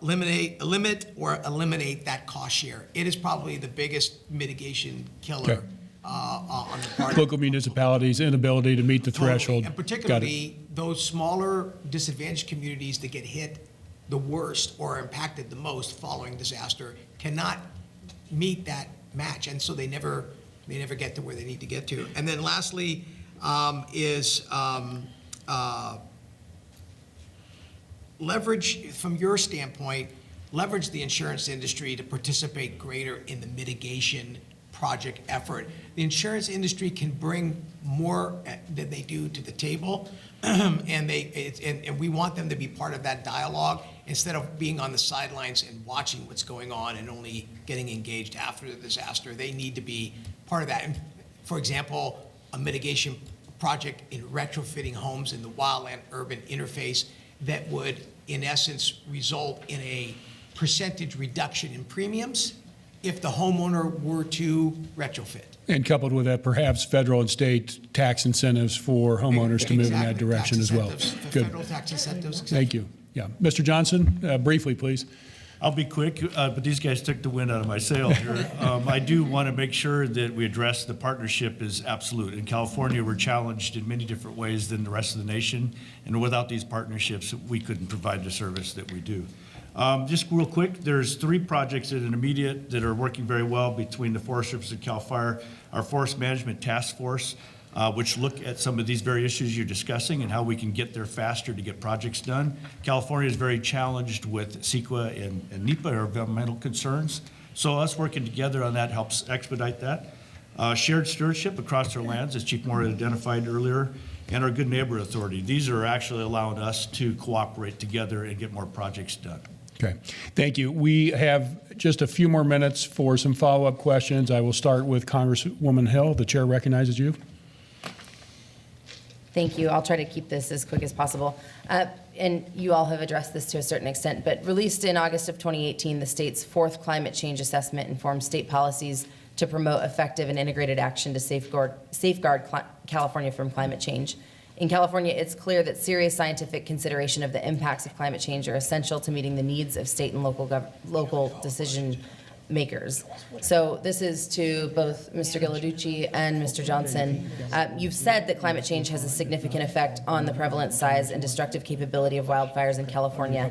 eliminate that cost share. It is probably the biggest mitigation killer on the part Local municipalities' inability to meet the threshold. And particularly those smaller disadvantaged communities that get hit the worst or are impacted the most following disaster cannot meet that match, and so they never get to where they need to get to. And then lastly is leverage, from your standpoint, leverage the insurance industry to participate greater in the mitigation project effort. The insurance industry can bring more than they do to the table, and we want them to be part of that dialogue instead of being on the sidelines and watching what's going on and only getting engaged after the disaster. They need to be part of that. And for example, a mitigation project in retrofitting homes in the wildland-urban interface that would, in essence, result in a percentage reduction in premiums if the homeowner were to retrofit. And coupled with that, perhaps federal and state tax incentives for homeowners to move in that direction as well. Good. Federal tax incentives. Thank you. Yeah. Mr. Johnson, briefly, please. I'll be quick, but these guys took the wind out of my sail here. I do want to make sure that we address the partnership is absolute. In California, we're challenged in many different ways than the rest of the nation, and without these partnerships, we couldn't provide the service that we do. Just real quick, there's 3 projects that are immediate that are working very well between the Forest Service and CAL FIRE. Our Forest Management Task Force, which look at some of these very issues you're discussing and how we can get there faster to get projects done. California is very challenged with CEQA and NEPA, or environmental concerns. So us working together on that helps expedite that. Shared stewardship across our lands, as Chief Moore identified earlier, and our Good Neighbor Authority. These are actually allowing us to cooperate together and get more projects done. Okay, thank you. We have just a few more minutes for some follow-up questions. I will start with Congresswoman Hill. The chair recognizes you. Thank you. I'll try to keep this as quick as possible. And you all have addressed this to a certain extent, but released in August of 2018, the state's 4th climate change assessment informs state policies to promote effective and integrated action to safeguard California from climate change. In California, it's clear that serious scientific consideration of the impacts of climate change are essential to meeting the needs of state and local decision makers. So this is to both Mr. Ghilarducci and Mr. Johnson. You've said that climate change has a significant effect on the prevalence, size, and destructive capability of wildfires in California.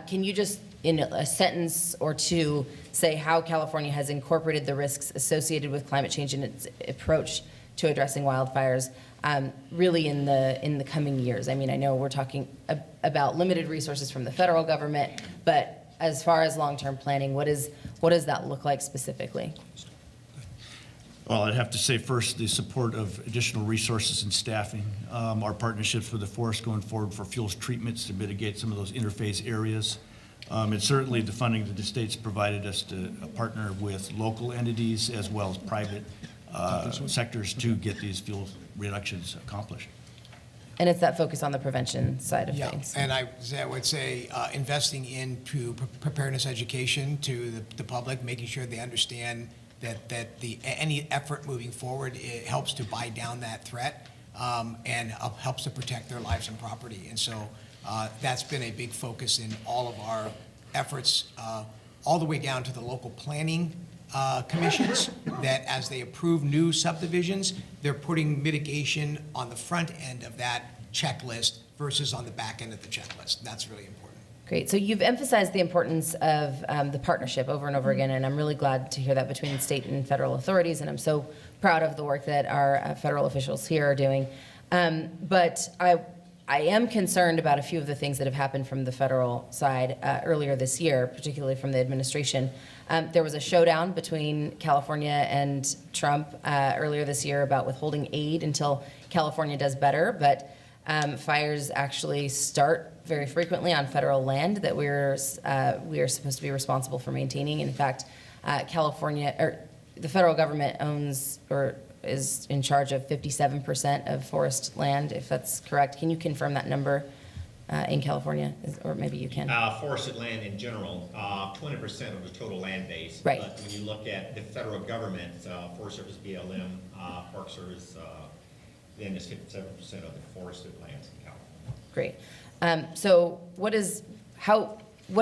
Can you just, in a sentence or two, say how California has incorporated the risks associated with climate change in its approach to addressing wildfires, really in the coming years? I mean, I know we're talking about limited resources from the federal government, but as far as long-term planning, what does that look like specifically? Well, I'd have to say first, the support of additional resources and staffing, our partnerships with the forest going forward for fuels treatments to mitigate some of those interface areas, and certainly the funding that the state's provided us to partner with local entities as well as private sectors to get these fuel reductions accomplished. And it's that focus on the prevention side of Yeah, things. and I would say investing into preparedness education to the public, making sure they understand that any effort moving forward, it helps to buy down that threat and helps to protect their lives and property. And so that's been a big focus in all of our efforts, all the way down to the local planning commissions, that as they approve new subdivisions, they're putting mitigation on the front end of that checklist versus on the back end of the checklist. That's really important. Great. So you've emphasized the importance of the partnership over and over again, and I'm really glad to hear that between state and federal authorities, and I'm so proud of the work that our federal officials here are doing. But I am concerned about a few of the things that have happened from the federal side earlier this year, particularly from the administration. There was a showdown between California and Trump earlier this year about withholding aid until California does better, but fires actually start very frequently on federal land that we are supposed to be responsible for maintaining. In fact, the federal government owns or is in charge of 57% of forest land, if that's correct. Can you confirm that number in California, or maybe you can? Forested land in general, 20% of the total land base. Right. But when you look at the federal government, Forest Service, BLM, Park Service, then it's 57% of the forested lands in California. Great. So what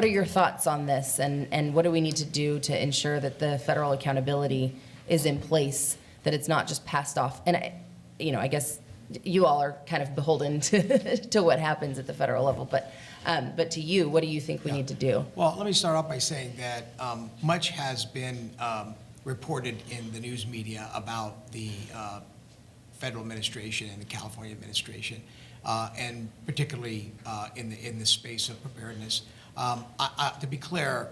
are your thoughts on this, and what do we need to do to ensure that the federal accountability is in place, that it's not just passed off? And I guess you all are kind of beholden to what happens at the federal level, but to you, what do you think we need to do? Well, let me start off by saying that much has been reported in the news media about the federal administration and the California administration, and particularly in the space of preparedness. To be clear,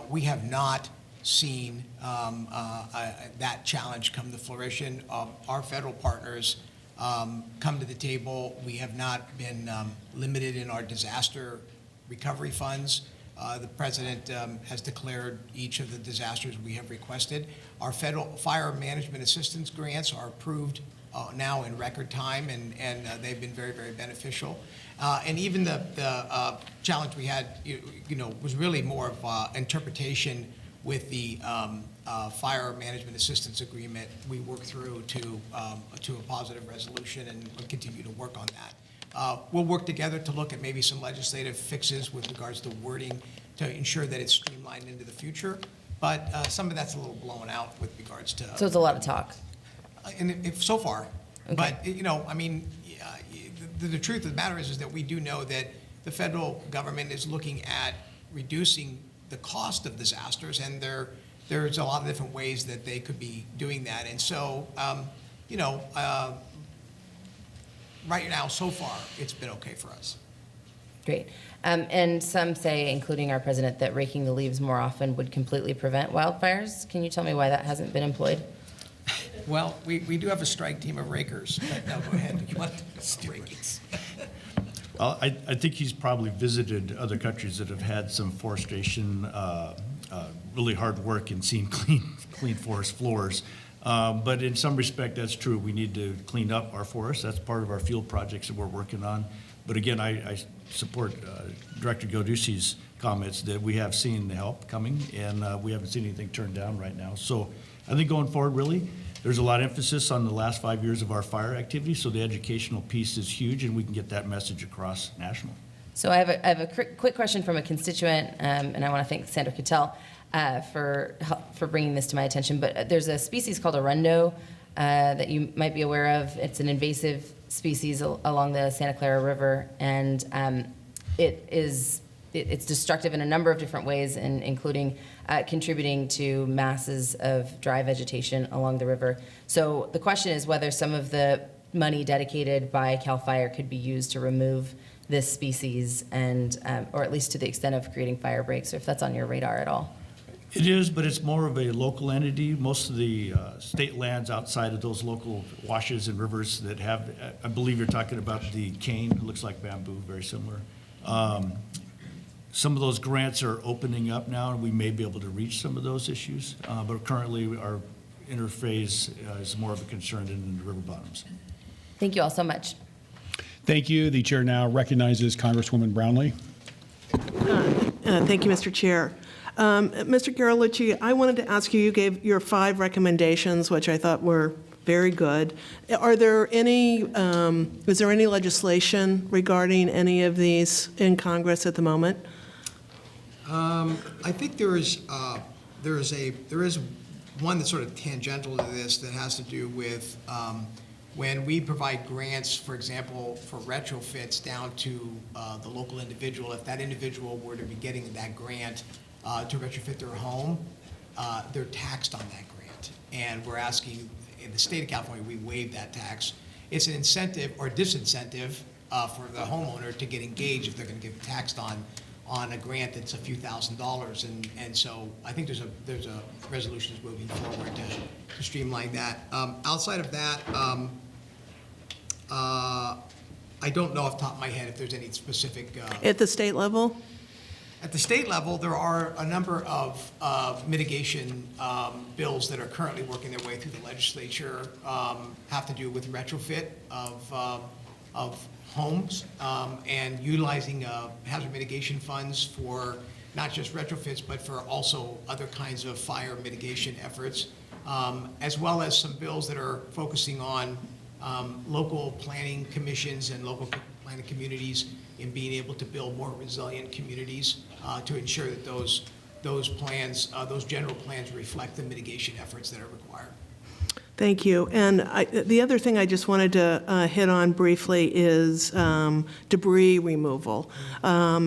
we have not seen that challenge come to fruition. Our federal partners come to the table. We have not been limited in our disaster recovery funds. The president has declared each of the disasters we have requested. Our federal fire management assistance grants are approved now in record time, and they've been very, very beneficial. And even the challenge we had, was really more of interpretation with the fire management assistance agreement. We worked through to a positive resolution, and we'll continue to work on that. We'll work together to look at maybe some legislative fixes with regards to wording to ensure that it's streamlined into the future. But some of that's a little blown out with regards to. So it's a lot of talk. And so far, Okay. but the truth of the matter is that we do know that the federal government is looking at reducing the cost of disasters, and there's a lot of different ways that they could be doing that. And so, right now, so far, it's been okay for us. Great. And some say, including our president, that raking the leaves more often would completely prevent wildfires. Can you tell me why that hasn't been employed? Well, we do have a strike team of rakers, but no, go ahead. You want rakings? Well, I think he's probably visited other countries that have had some forestation, really hard work and seen clean forest floors. But in some respect, that's true. We need to clean up our forests. That's part of our field projects that we're working on. But again, I support Director Ghilarducci's comments that we have seen the help coming, and we haven't seen anything turned down right now. So I think going forward, really, there's a lot of emphasis on the last 5 years of our fire activity, so the educational piece is huge, and we can get that message across national. So I have a quick question from a constituent, and I want to thank Sandra Cattell for bringing this to my attention. But there's a species called arundo that you might be aware of. It's an invasive species along the Santa Clara River, and it's destructive in a number of different ways, including contributing to masses of dry vegetation along the river. So the question is whether some of the money dedicated by CAL FIRE could be used to remove this species, and or at least to the extent of creating fire breaks, or if that's on your radar at all. It is, but it's more of a local entity. Most of the state lands outside of those local washes and rivers that have, I believe you're talking about the cane, it looks like bamboo, very similar. Some of those grants are opening up now, and we may be able to reach some of those issues, but currently our interface is more of a concern in the river bottoms. Thank you all so much. Thank you. The chair now recognizes Congresswoman Brownlee. Thank you, Mr. Chair. Mr. Carolucci, I wanted to ask you, you gave your 5 recommendations, which I thought were very good. Are there any, is there any legislation regarding any of these in Congress at the moment? I think there is one that's sort of tangential to this that has to do with when we provide grants, for example, for retrofits down to the local individual. If that individual were to be getting that grant to retrofit their home, they're taxed on that grant. And we're asking, in the state of California, we waive that tax. It's an incentive or disincentive for the homeowner to get engaged if they're going to get taxed on a grant that's a few $1,000s. And so I think there's a resolution that's moving forward to streamline that. Outside of that, I don't know off the top of my head if there's any specific. At the state level? At the state level, there are a number of mitigation bills that are currently working their way through the legislature, have to do with retrofit of homes and utilizing hazard mitigation funds for not just retrofits, but for also other kinds of fire mitigation efforts, as well as some bills that are focusing on local planning commissions and local planning communities in being able to build more resilient communities to ensure that those plans, those general plans reflect the mitigation efforts that are required. Thank you. And the other thing I just wanted to hit on briefly is debris removal. I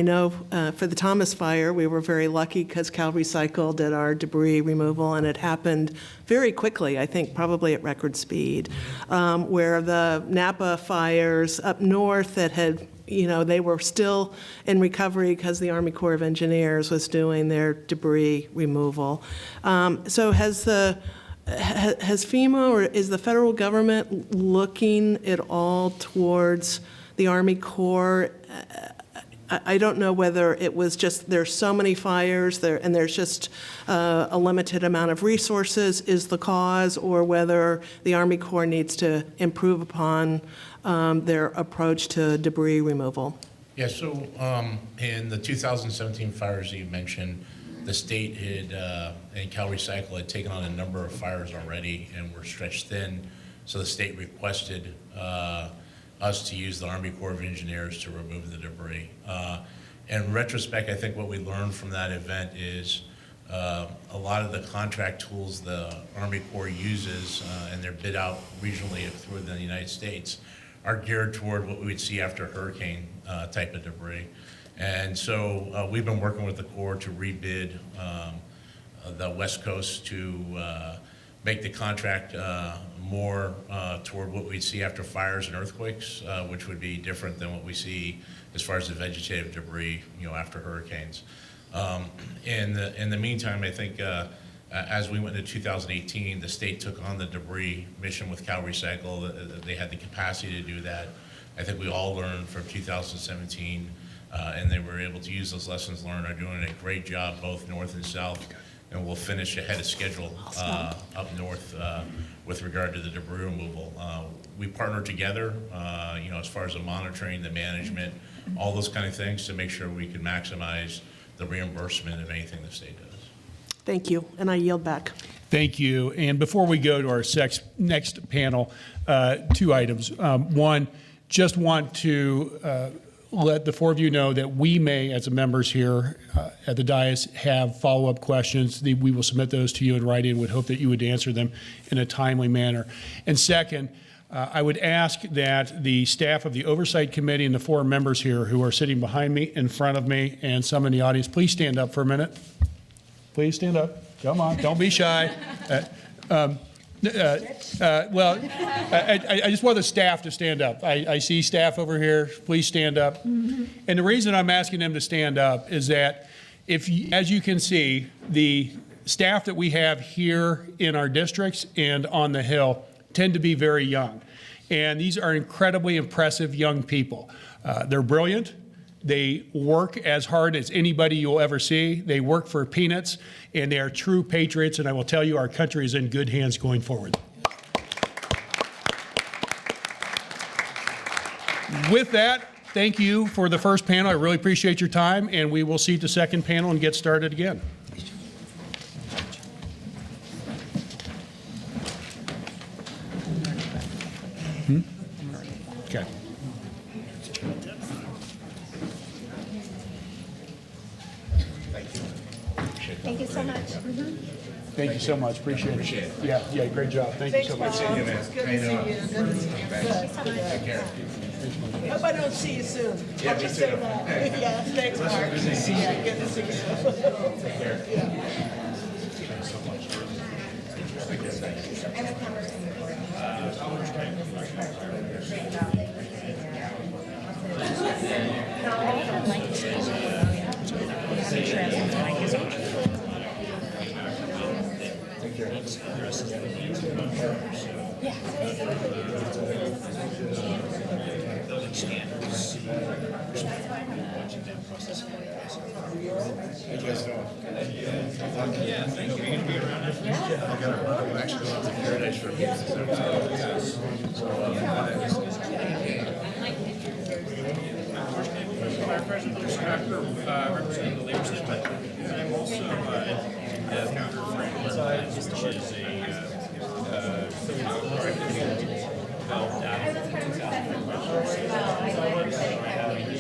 know for the Thomas Fire, we were very lucky because Cal Recycle did our debris removal, and it happened very quickly, I think probably at record speed, where the Napa fires up north that had, they were still in recovery because the Army Corps of Engineers was doing their debris removal. So has FEMA or is the federal government looking at all towards the Army Corps? I don't know whether it was just there's so many fires there and there's just a limited amount of resources is the cause, or whether the Army Corps needs to improve upon their approach to debris removal. Yeah, so in the 2017 fires that you mentioned, the state had, and Cal Recycle had taken on a number of fires already and were stretched thin. So the state requested us to use the Army Corps of Engineers to remove the debris. In retrospect, I think what we learned from that event is a lot of the contract tools the Army Corps uses, and they're bid out regionally through the United States, are geared toward what we would see after hurricane type of debris. And so we've been working with the Corps to rebid the West Coast to make the contract more toward what we'd see after fires and earthquakes, which would be different than what we see as far as the vegetative debris, after hurricanes. In the meantime, I think as we went into 2018, the state took on the debris mission with Cal Recycle. They had the capacity to do that. I think we all learned from 2017, and they were able to use those lessons learned. Are doing a great job both north and south and we'll finish ahead of schedule up north with regard to the debris removal. We partner together, as far as the monitoring, the management, all those kind of things to make sure we can maximize the reimbursement of anything the state does. Thank you, and I yield back. Thank you. And before we go to our next panel, 2 items. One, just want to let the 4 of you know that we may, as the members here at the dais, have follow-up questions. We will submit those to you in writing. Would hope that you would answer them in a timely manner. And second, I would ask that the staff of the Oversight Committee and the 4 members here who are sitting behind me, in front of me, and some in the audience, please stand up for a minute. Please stand up. Come on, don't be shy. I just want the staff to stand up. I see staff over here. Please stand up. And the reason I'm asking them to stand up is that as you can see, the staff that we have here in our districts and on the Hill tend to be very young. And these are incredibly impressive young people. They're brilliant. They work as hard as anybody you'll ever see. They work for peanuts, and they are true patriots, and I will tell you our country is in good hands going forward. With that, thank you for the first panel. I really appreciate your time, and we will see the second panel and get started again. Okay. Thank you so much. Thank you so much. Appreciate it. Yeah, great job. Thank you so much. Good to see you. Good to see you. Take care. Hope I don't see you soon. I'll just say that. Yeah, thanks, Mark. Good to see you. Good to see you. Take care. Yeah. Representing the Labor System, and I'm also founder of Preparedness, which is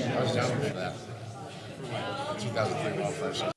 I was down for that. 2003 wildfires.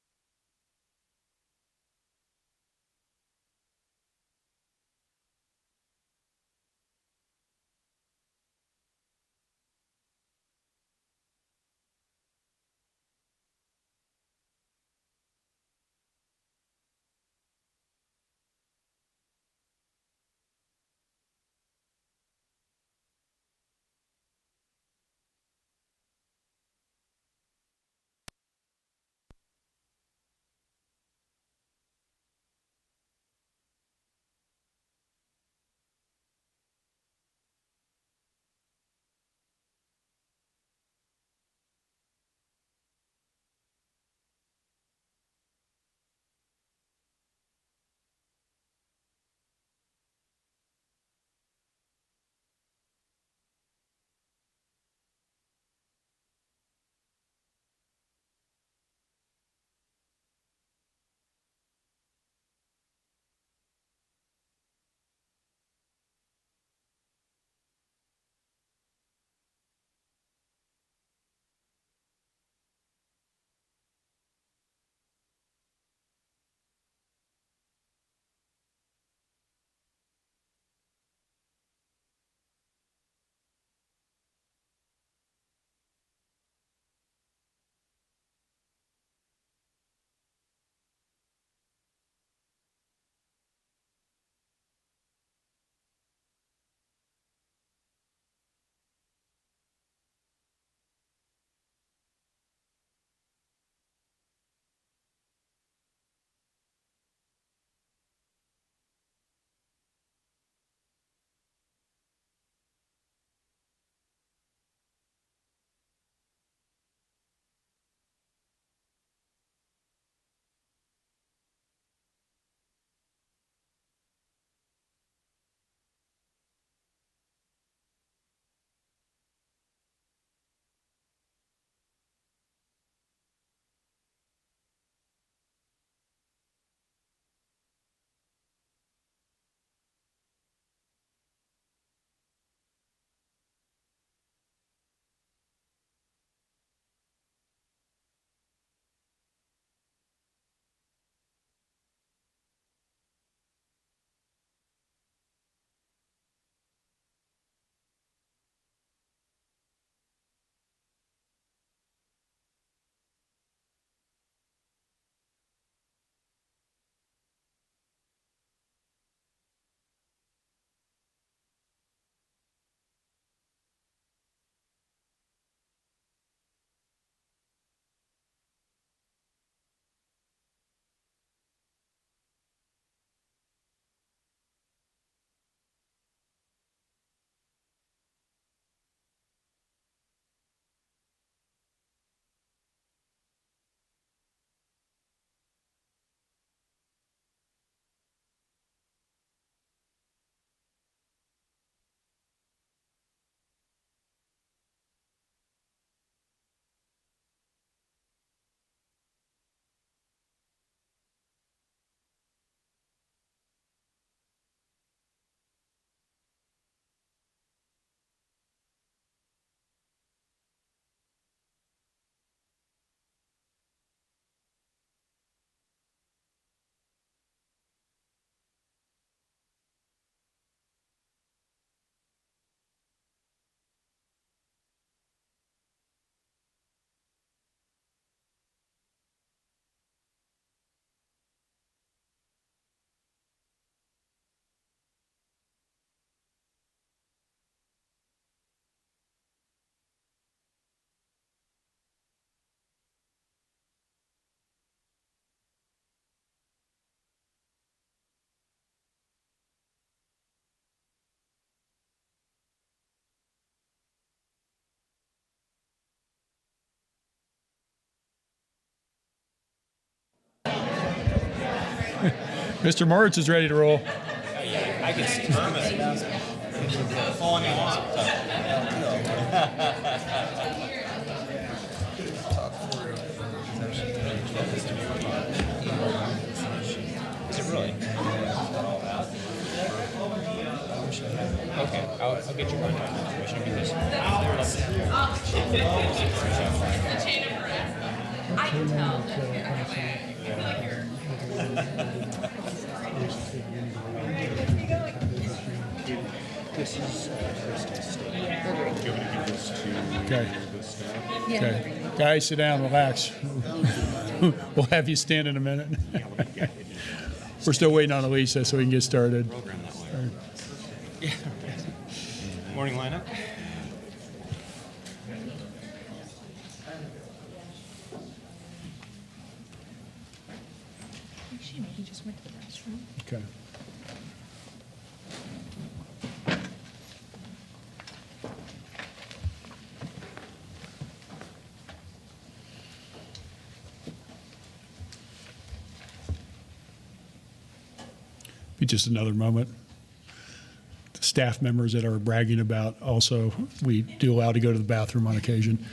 Mr. Moritz is ready to roll. I can see Thomas falling off. Is it really? Okay, I'll get you one. Should I be this? I can tell. I feel like you're. This is Krista's statement. Do you want me to give this to Okay. the staff? Okay. Guys, sit down, relax. We'll have you stand in a minute. We're still waiting on Elisa so we can get started. Program that way. Yeah. Morning lineup. She maybe just went to the restroom. Okay. Be just another moment. The staff members that are bragging about also, we do allow to go to the bathroom on occasion.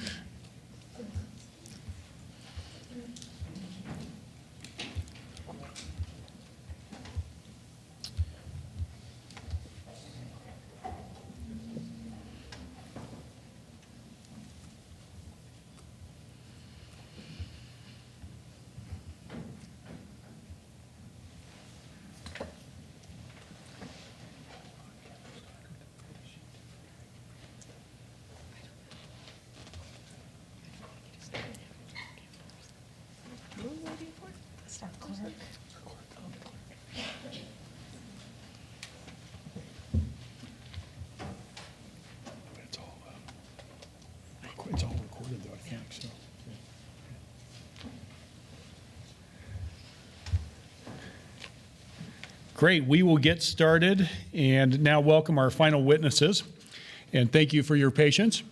It's all recorded though, I think, so. Great, we will get started and now welcome our final witnesses. And thank you for your patience.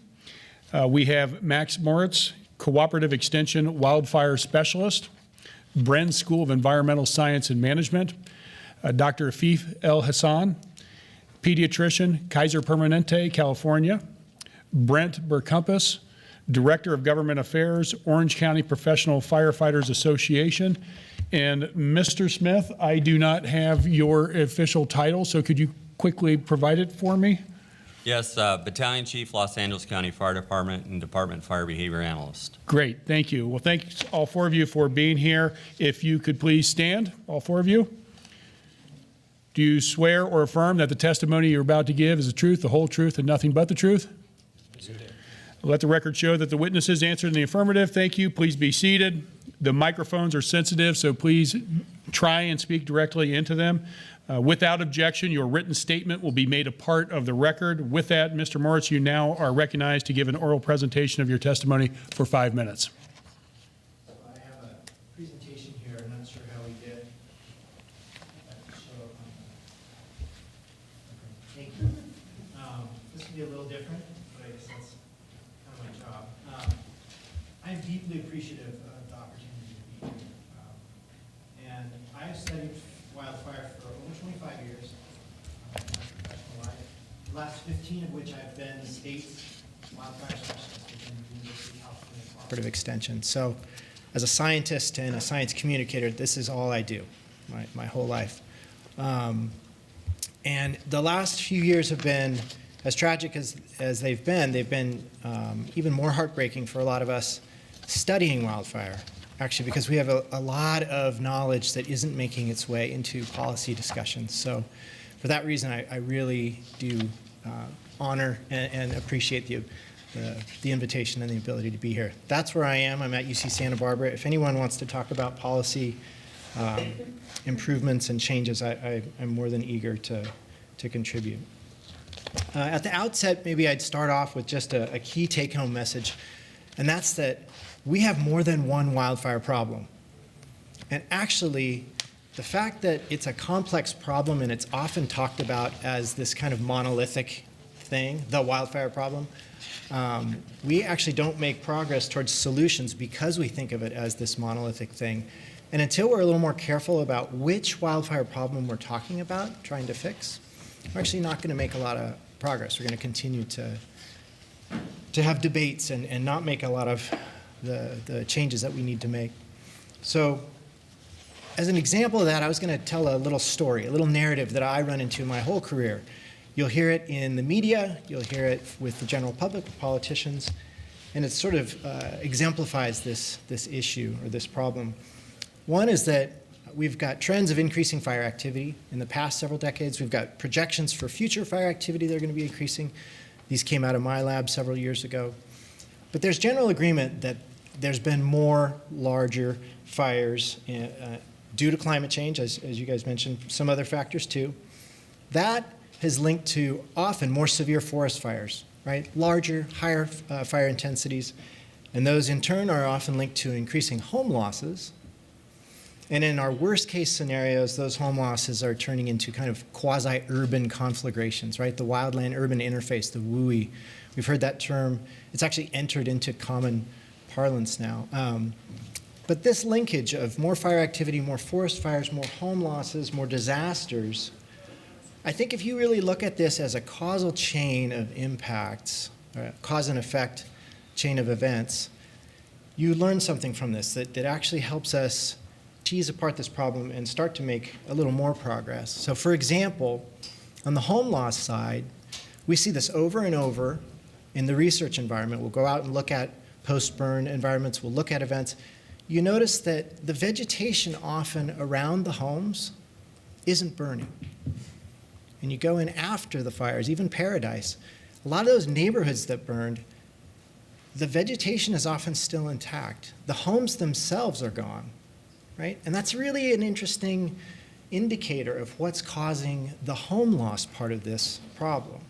We have Max Moritz, Cooperative Extension Wildfire Specialist, Bren School of Environmental Science and Management, Dr. Afif El Hassan, pediatrician, Kaiser Permanente, California, Brent Burkumpus, Director of Government Affairs, Orange County Professional Firefighters Association. And Mr. Smith, I do not have your official title, so could you quickly provide it for me? Yes, Battalion Chief, Los Angeles County Fire Department, and Department Fire Behavior Analyst. Great, thank you. Well, thanks all four of you for being here. If you could please stand, all four of you. Do you swear or affirm that the testimony you're about to give is the truth, the whole truth, and nothing but the truth? Let the record show that the witnesses answered in the affirmative. Thank you. Please be seated. The microphones are sensitive, so please try and speak directly into them. Without objection, your written statement will be made a part of the record. With that, Mr. Moritz, you now are recognized to give an oral presentation of your testimony for 5 minutes. So I have a presentation here. I'm not sure how we did. Thank you. This will be a little different, but I guess that's kind of my job. I'm deeply appreciative of the opportunity to be here. And I have studied wildfire for over 25 years in my professional life, the last 15 of which I've been state wildfire specialist within the University of California Cooperative Extension. So as a scientist and a science communicator, this is all I do my whole life. And the last few years have been as tragic as they've been even more heartbreaking for a lot of us studying wildfire, actually, because we have a lot of knowledge that isn't making its way into policy discussions. So for that reason, I really do honor and appreciate the invitation and the ability to be here. That's where I am. I'm at UC Santa Barbara. If anyone wants to talk about policy improvements and changes, I'm more than eager to contribute. At the outset, maybe I'd start off with just a key take-home message, and that's that we have more than one wildfire problem. And actually, the fact that it's a complex problem and it's often talked about as this kind of monolithic thing, the wildfire problem, we actually don't make progress towards solutions because we think of it as this monolithic thing. And until we're a little more careful about which wildfire problem we're talking about, trying to fix, we're actually not going to make a lot of progress. We're going to continue to have debates and not make a lot of the changes that we need to make. So as an example of that, I was going to tell a little story, a little narrative that I run into my whole career. You'll hear it in the media, you'll hear it with the general public, politicians, and it sort of exemplifies this issue or this problem. One is that we've got trends of increasing fire activity in the past several decades. We've got projections for future fire activity that are going to be increasing. These came out of my lab several years ago. But there's general agreement that there's been more larger fires due to climate change, as you guys mentioned, some other factors too. That has linked to often more severe forest fires, right? Larger, higher fire intensities. And those in turn are often linked to increasing home losses. And in our worst case scenarios, those home losses are turning into kind of quasi-urban conflagrations, right? The wildland-urban interface, the WUI. We've heard that term. It's actually entered into common parlance now. But this linkage of more fire activity, more forest fires, more home losses, more disasters, I think if you really look at this as a causal chain of impacts, cause and effect chain of events, you learn something from this that actually helps us tease apart this problem and start to make a little more progress. So for example, on the home loss side, we see this over and over in the research environment. We'll go out and look at post-burn environments, we'll look at events. You notice that the vegetation often around the homes isn't burning. And you go in after the fires, even Paradise, a lot of those neighborhoods that burned, the vegetation is often still intact. The homes themselves are gone. Right? And that's really an interesting indicator of what's causing the home loss part of this problem.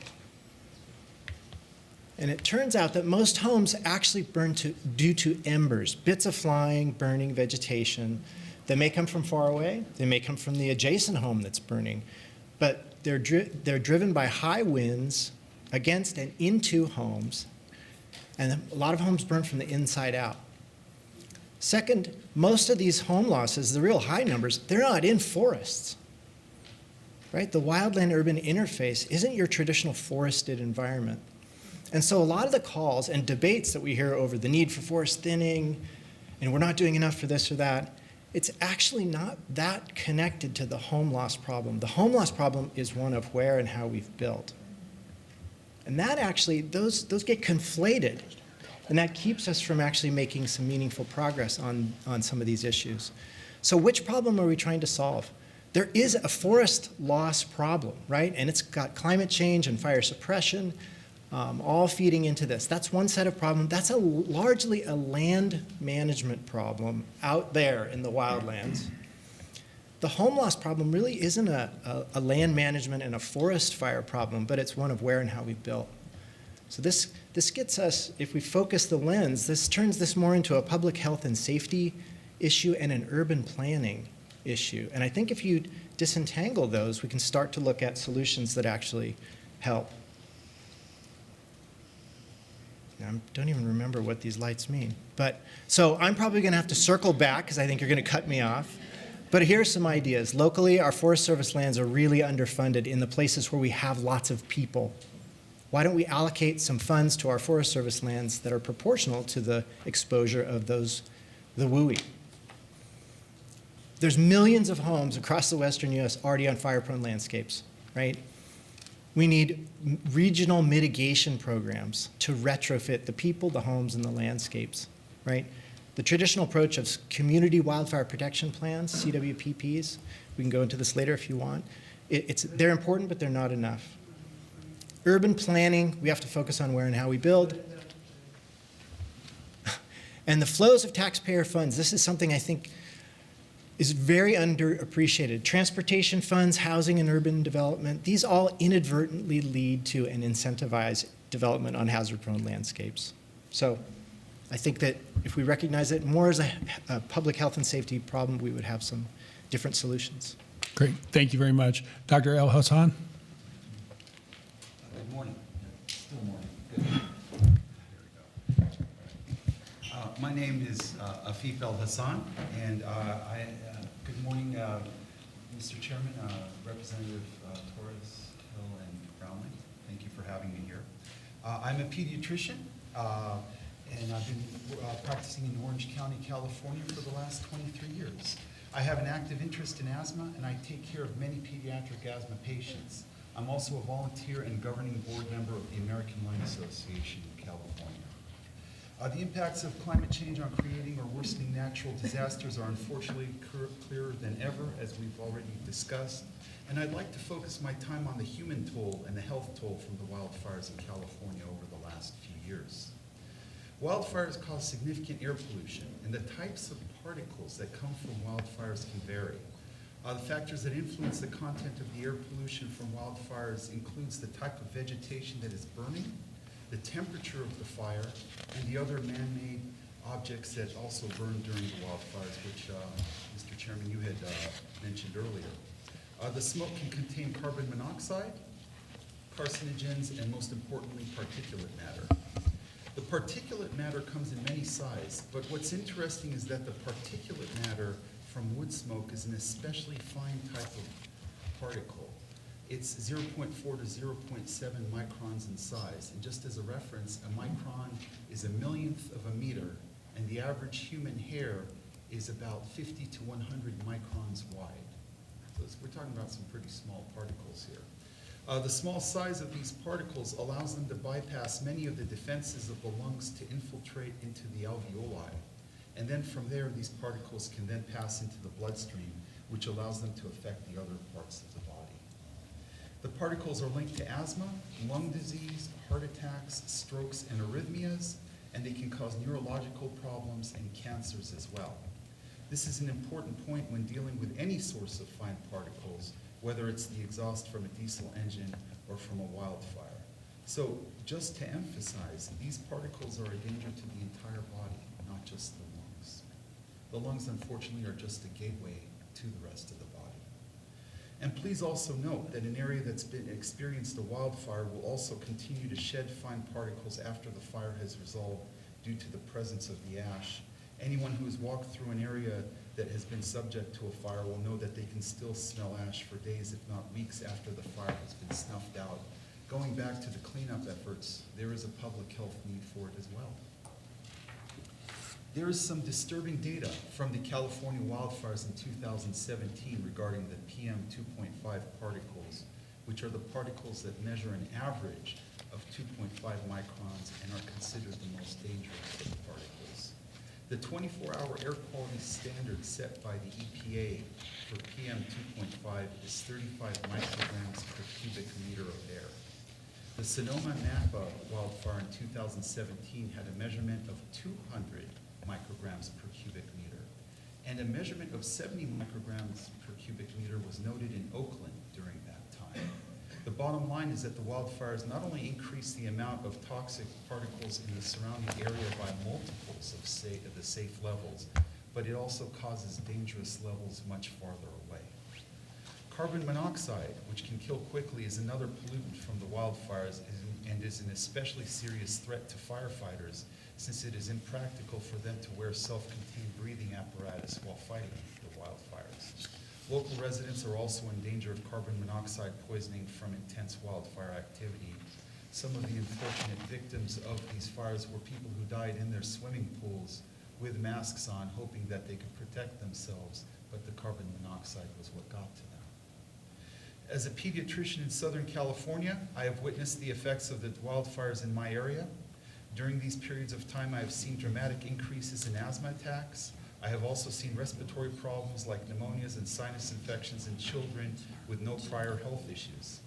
And it turns out that most homes actually burn due to embers, bits of flying, burning vegetation that may come from far away. They may come from the adjacent home that's burning. But they're driven by high winds against and into homes. And a lot of homes burn from the inside out. Second, most of these home losses, the real high numbers, they're not in forests, right? The wildland-urban interface isn't your traditional forested environment. And so a lot of the calls and debates that we hear over the need for forest thinning, and we're not doing enough for this or that, it's actually not that connected to the home loss problem. The home loss problem is one of where and how we've built. And that actually, those get conflated. And that keeps us from actually making some meaningful progress on some of these issues. So which problem are we trying to solve? There is a forest loss problem, right? And it's got climate change and fire suppression all feeding into this. That's one set of problems. That's largely a land management problem out there in the wildlands. The home loss problem really isn't a land management and a forest fire problem, but it's one of where and how we built. So this gets us, if we focus the lens, this turns this more into a public health and safety issue and an urban planning issue. And I think if you disentangle those, we can start to look at solutions that actually help. I don't even remember what these lights mean. So I'm probably going to have to circle back because I think you're going to cut me off. But here are some ideas. Locally, our Forest Service lands are really underfunded in the places where we have lots of people. Why don't we allocate some funds to our Forest Service lands that are proportional to the exposure of the WUI? There's millions of homes across the western U.S. already on fire-prone landscapes, right? We need regional mitigation programs to retrofit the people, the homes, and the landscapes, right? The traditional approach of community wildfire protection plans, CWPPs, we can go into this later if you want. They're important, but they're not enough. Urban planning, we have to focus on where and how we build. And the flows of taxpayer funds, this is something I think is very underappreciated. Transportation funds, housing and urban development, these all inadvertently lead to and incentivize development on hazard-prone landscapes. So I think that if we recognize it more as a public health and safety problem, we would have some different solutions. Great, thank you very much. Dr. El Hassan? Good morning. Still morning. Good. My name is Afif El Hassan, and good morning, Mr. Chairman, Representative Torres, Hill, and Brownlee. Thank you for having me here. I'm a pediatrician, and I've been practicing in Orange County, California for the last 23 years. I have an active interest in asthma, and I take care of many pediatric asthma patients. I'm also a volunteer and governing board member of the American Lung Association in California. The impacts of climate change on creating or worsening natural disasters are unfortunately clearer than ever, as we've already discussed. And I'd like to focus my time on the human toll and the health toll from the wildfires in California over the last few years. Wildfires cause significant air pollution, and the types of particles that come from wildfires can vary. The factors that influence the content of the air pollution from wildfires includes the type of vegetation that is burning, the temperature of the fire, and the other man-made objects that also burn during the wildfires, which, Mr. Chairman, you had mentioned earlier. The smoke can contain carbon monoxide, carcinogens, and most importantly, particulate matter. The particulate matter comes in many sizes, but what's interesting is that the particulate matter from wood smoke is an especially fine type of particle. It's 0.4 to 0.7 microns in size. And just as a reference, a micron is a millionth of a meter, and the average human hair is about 50 to 100 microns wide. So we're talking about some pretty small particles here. The small size of these particles allows them to bypass many of the defenses of the lungs to infiltrate into the alveoli. And then from there, these particles can then pass into the bloodstream, which allows them to affect the other parts of the body. The particles are linked to asthma, lung disease, heart attacks, strokes, and arrhythmias, and they can cause neurological problems and cancers as well. This is an important point when dealing with any source of fine particles, whether it's the exhaust from a diesel engine or from a wildfire. So just to emphasize, these particles are a danger to the entire body, not just the lungs. The lungs, unfortunately, are just a gateway to the rest of the body. And please also note that an area that's been experienced a wildfire will also continue to shed fine particles after the fire has resolved due to the presence of the ash. Anyone who has walked through an area that has been subject to a fire will know that they can still smell ash for days, if not weeks, after the fire has been snuffed out. Going back to the cleanup efforts, there is a public health need for it as well. There is some disturbing data from the California wildfires in 2017 regarding the PM 2.5 particles, which are the particles that measure an average of 2.5 microns and are considered the most dangerous of the particles. The 24-hour air quality standard set by the EPA for PM 2.5 is 35 micrograms per cubic meter of air. The Sonoma-Napa wildfire in 2017 had a measurement of 200 micrograms per cubic meter, and a measurement of 70 micrograms per cubic meter was noted in Oakland during that time. The bottom line is that the wildfires not only increase the amount of toxic particles in the surrounding area by multiples of the safe levels, but it also causes dangerous levels much farther away. Carbon monoxide, which can kill quickly, is another pollutant from the wildfires and is an especially serious threat to firefighters, since it is impractical for them to wear self-contained breathing apparatus while fighting the wildfires. Local residents are also in danger of carbon monoxide poisoning from intense wildfire activity. Some of the unfortunate victims of these fires were people who died in their swimming pools with masks on, hoping that they could protect themselves, but the carbon monoxide was what got to them. As a pediatrician in Southern California, I have witnessed the effects of the wildfires in my area. During these periods of time, I have seen dramatic increases in asthma attacks. I have also seen respiratory problems like pneumonias and sinus infections in children with no prior health issues.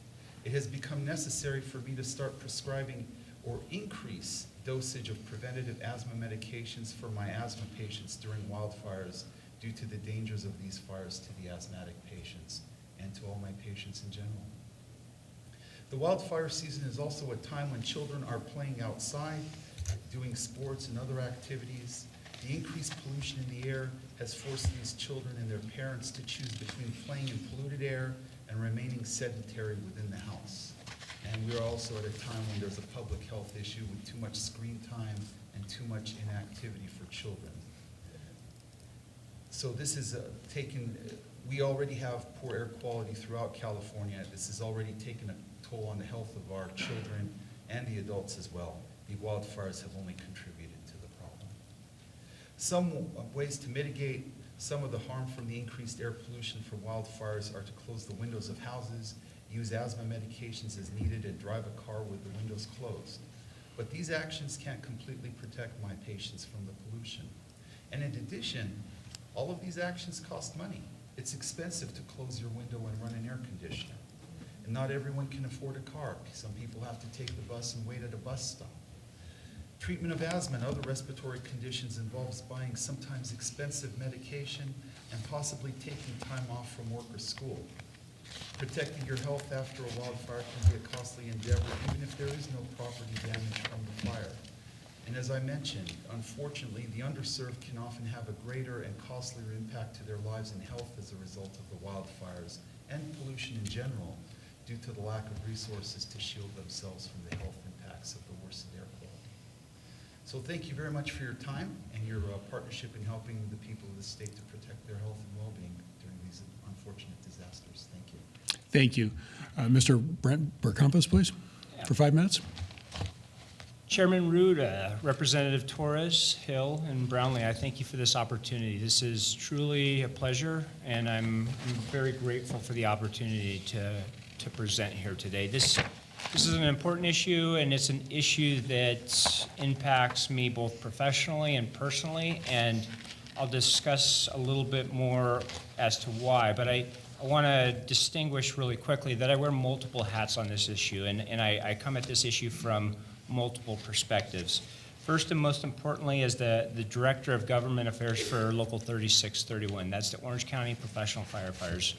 It has become necessary for me to start prescribing or increase dosage of preventative asthma medications for my asthma patients during wildfires due to the dangers of these fires to the asthmatic patients and to all my patients in general. The wildfire season is also a time when children are playing outside, doing sports and other activities. The increased pollution in the air has forced these children and their parents to choose between playing in polluted air and remaining sedentary within the house. And we're also at a time when there's a public health issue with too much screen time and too much inactivity for children. So this is we already have poor air quality throughout California. This has already taken a toll on the health of our children and the adults as well. The wildfires have only contributed to the problem. Some ways to mitigate some of the harm from the increased air pollution from wildfires are to close the windows of houses, use asthma medications as needed, and drive a car with the windows closed. But these actions can't completely protect my patients from the pollution. And in addition, all of these actions cost money. It's expensive to close your window and run an air conditioner. And not everyone can afford a car. Some people have to take the bus and wait at a bus stop. Treatment of asthma and other respiratory conditions involves buying sometimes expensive medication and possibly taking time off from work or school. Protecting your health after a wildfire can be a costly endeavor, even if there is no property damage from the fire. And as I mentioned, unfortunately, the underserved can often have a greater and costlier impact to their lives and health as a result of the wildfires and pollution in general, due to the lack of resources to shield themselves from the health impacts of the worsened air quality. So thank you very much for your time and your partnership in helping the people of the state to protect their health and well-being during these unfortunate disasters. Thank you. Thank you. Mr. Brent Burcampos, please, for 5 minutes. Chairman Rouda, Representative Torres, Hill, and Brownlee, I thank you for this opportunity. This is truly a pleasure, and I'm very grateful for the opportunity to present here today. This is an important issue, and it's an issue that impacts me both professionally and personally, and I'll discuss a little bit more as to why, but I want to distinguish really quickly that I wear multiple hats on this issue, and I come at this issue from multiple perspectives. First and most importantly is the Director of Government Affairs for Local 3631. That's the Orange County Professional Firefighters,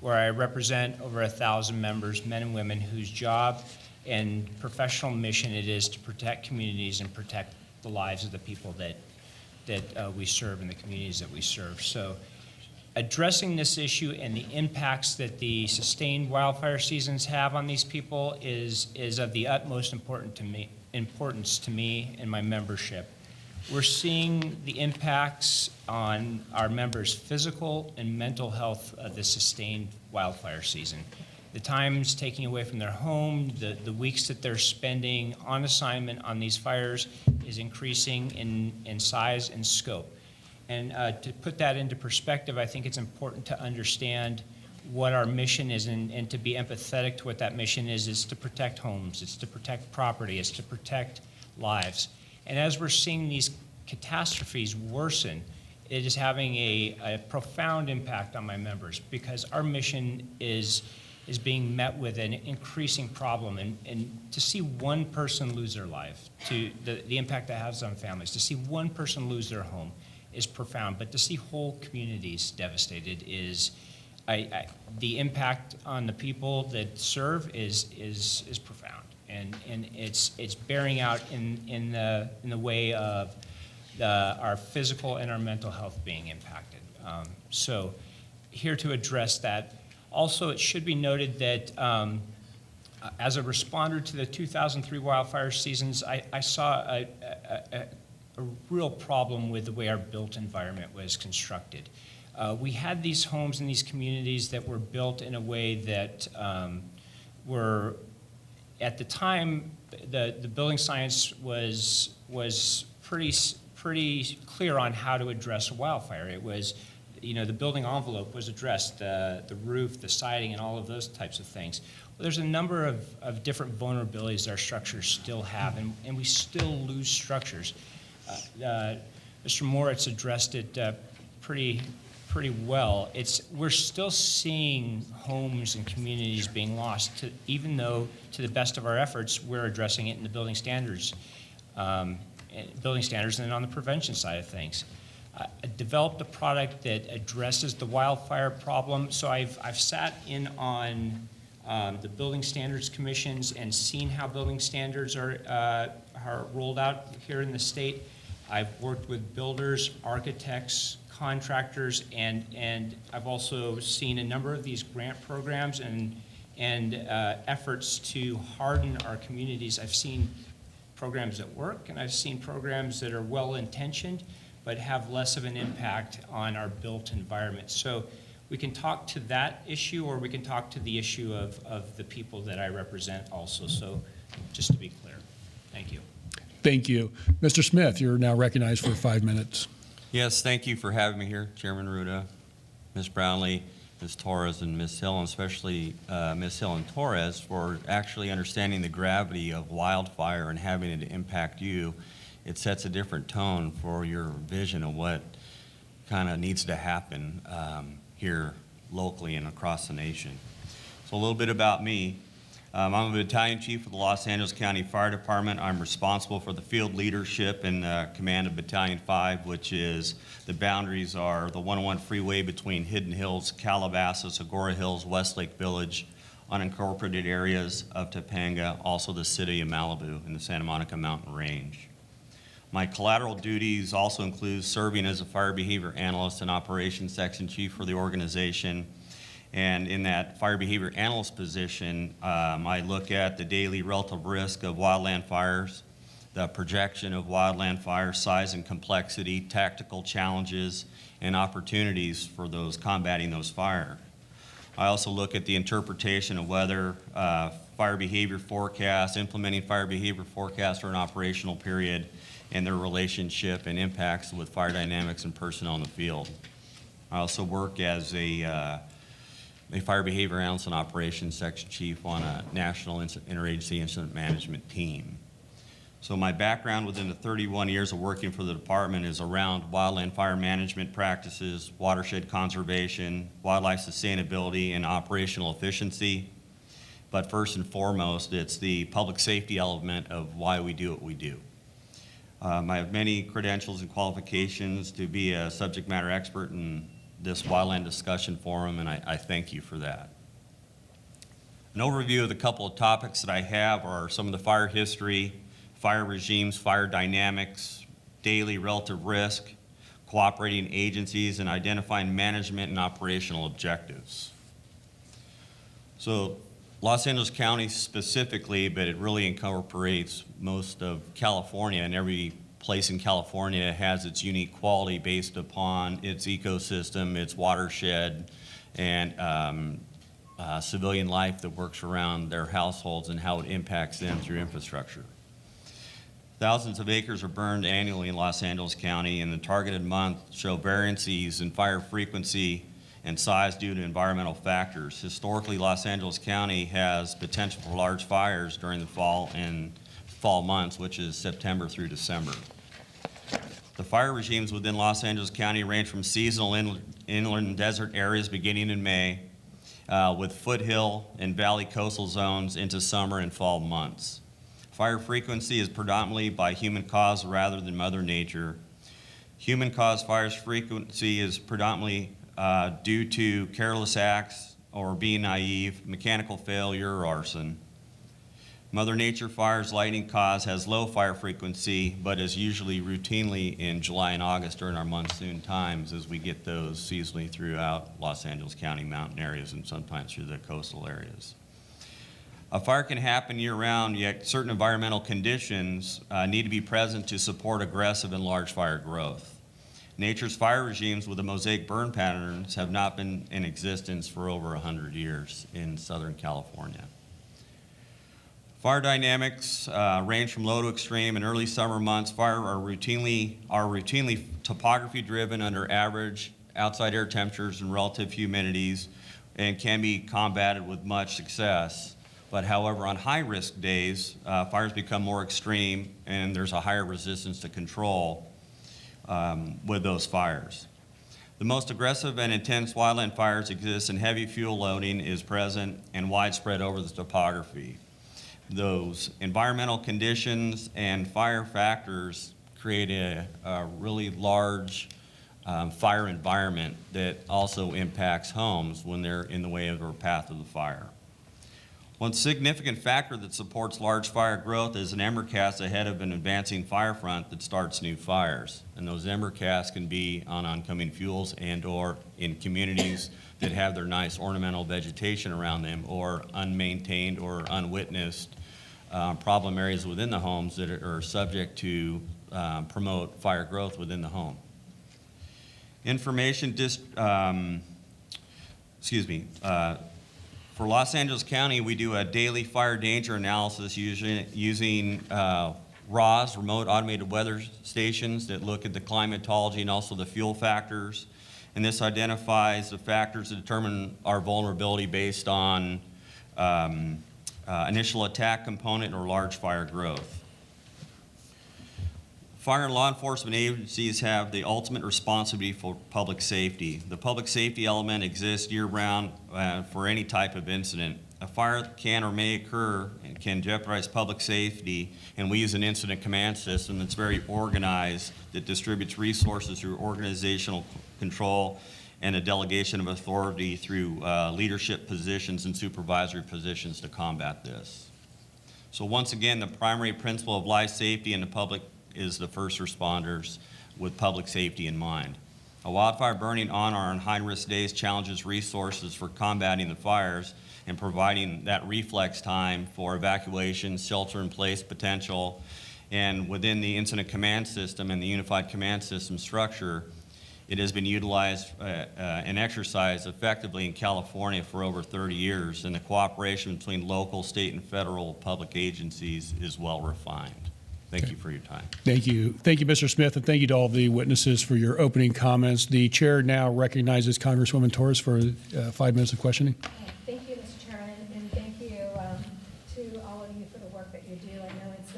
where I represent over 1,000 members, men and women, whose job and professional mission it is to protect communities and protect the lives of the people that we serve and the communities that we serve. So addressing this issue and the impacts that the sustained wildfire seasons have on these people is of the utmost importance to me and my membership. We're seeing the impacts on our members' physical and mental health of the sustained wildfire season. The times taking away from their home, the weeks that they're spending on assignment on these fires is increasing in size and scope. And to put that into perspective, I think it's important to understand what our mission is and to be empathetic to what that mission is to protect homes, it's to protect property, it's to protect lives. And as we're seeing these catastrophes worsen, it is having a profound impact on my members because our mission is being met with an increasing problem. And to see one person lose their life, to the impact that has on families, to see one person lose their home, is profound, but to see whole communities devastated is, the impact on the people that serve is profound, and it's bearing out in the way of our physical and our mental health being impacted. So here to address that. Also, it should be noted that as a responder to the 2003 wildfire seasons, I saw a real problem with the way our built environment was constructed. We had these homes in these communities that were built in a way that were, at the time, the building science was pretty clear on how to address a wildfire. It was, the building envelope was addressed, the roof, the siding, and all of those types of things. Well, there's a number of different vulnerabilities our structures still have, and we still lose structures. Mr. Moritz addressed it pretty well. We're still seeing homes and communities being lost, even though, to the best of our efforts, we're addressing it in the building standards and on the prevention side of things. I developed a product that addresses the wildfire problem. So I've sat in on the building standards commissions and seen how building standards are rolled out here in the state. I've worked with builders, architects, contractors, and I've also seen a number of these grant programs and and efforts to harden our communities. I've seen programs that work, and I've seen programs that are well-intentioned, but have less of an impact on our built environment. So we can talk to that issue, or we can talk to the issue of the people that I represent also. So just to be clear, thank you. Thank you. Mr. Smith, you're now recognized for 5 minutes. Yes, thank you for having me here, Chairman Rouda, Ms. Brownlee, Ms. Torres, and Ms. Hill, and especially Ms. Hill and Torres for actually understanding the gravity of wildfire and having it impact you. It sets a different tone for your vision of what kind of needs to happen here locally and across the nation. So a little bit about me. I'm a battalion chief of the Los Angeles County Fire Department. I'm responsible for the field leadership and command of Battalion 5, which is the boundaries are the 101 freeway between Hidden Hills, Calabasas, Agoura Hills, Westlake Village, unincorporated areas of Topanga, also the city of Malibu in the Santa Monica Mountain Range. My collateral duties also include serving as a fire behavior analyst and operations section chief for the organization. And in that fire behavior analyst position, I look at the daily relative risk of wildland fires, the projection of wildland fire size and complexity, tactical challenges, and opportunities for those combating those fires. I also look at the interpretation of whether fire behavior forecasts, implementing fire behavior forecasts for an operational period, and their relationship and impacts with fire dynamics and personnel in the field. I also work as a fire behavior analyst and operations section chief on a national interagency incident management team. So my background within the 31 years of working for the department is around wildland fire management practices, watershed conservation, wildlife sustainability, and operational efficiency. But first and foremost, it's the public safety element of why we do what we do. I have many credentials and qualifications to be a subject matter expert in this wildland discussion forum, and I thank you for that. An overview of the couple of topics that I have are some of the fire history, fire regimes, fire dynamics, daily relative risk, cooperating agencies, and identifying management and operational objectives. So Los Angeles County specifically, but it really incorporates most of California, and every place in California has its unique quality based upon its ecosystem, its watershed, and civilian life that works around their households and how it impacts them through infrastructure. Thousands of acres are burned annually in Los Angeles County, and the targeted month show variances in fire frequency and size due to environmental factors. Historically, Los Angeles County has potential for large fires during the fall and fall months, which is September through December. The fire regimes within Los Angeles County range from seasonal inland desert areas beginning in May, with foothill and valley coastal zones into summer and fall months. Fire frequency is predominantly by human cause rather than Mother Nature. Human-caused fires frequency is predominantly due to careless acts or being naive, mechanical failure, or arson. Mother Nature fires lightning cause has low fire frequency, but is usually routinely in July and August during our monsoon times as we get those seasonally throughout Los Angeles County mountain areas and sometimes through the coastal areas. A fire can happen year-round, yet certain environmental conditions need to be present to support aggressive and large fire growth. Nature's fire regimes with the mosaic burn patterns have not been in existence for over 100 years in Southern California. Fire dynamics range from low to extreme. In early summer months, fire are routinely topography driven under average outside air temperatures and relative humidities, and can be combated with much success. But however, on high-risk days, fires become more extreme and there's a higher resistance to control with those fires. The most aggressive and intense wildland fires exist, and heavy fuel loading is present and widespread over the topography. Those environmental conditions and fire factors create a really large fire environment that also impacts homes when they're in the way of or path of the fire. One significant factor that supports large fire growth is an ember cast ahead of an advancing fire front that starts new fires. And those ember casts can be on oncoming fuels and or in communities that have their nice ornamental vegetation around them, or unmaintained or unwitnessed problem areas within the homes that are subject to promote fire growth within the home. For Los Angeles County, we do a daily fire danger analysis using RAWs, remote automated weather stations, that look at the climatology and also the fuel factors. And this identifies the factors that determine our vulnerability based on initial attack component or large fire growth. Fire and law enforcement agencies have the ultimate responsibility for public safety. The public safety element exists year-round for any type of incident. A fire can or may occur and can jeopardize public safety, and we use an incident command system that's very organized, that distributes resources through organizational control and a delegation of authority through leadership positions and supervisory positions to combat this. So once again, the primary principle of life safety in the public is the first responders with public safety in mind. A wildfire burning on or on high-risk days challenges resources for combating the fires and providing that reflex time for evacuation, shelter-in-place potential, and within the incident command system and the unified command system structure, it has been utilized and exercised effectively in California for over 30 years, and the cooperation between local, state, and federal public agencies is well refined. Thank you for your time. Thank you. Thank you, Mr. Smith, and thank you to all the witnesses for your opening comments. The chair now recognizes Congresswoman Torres for 5 minutes of questioning. Thank you, Mr. Chairman, and thank you to all of you for the work that you do. I know it's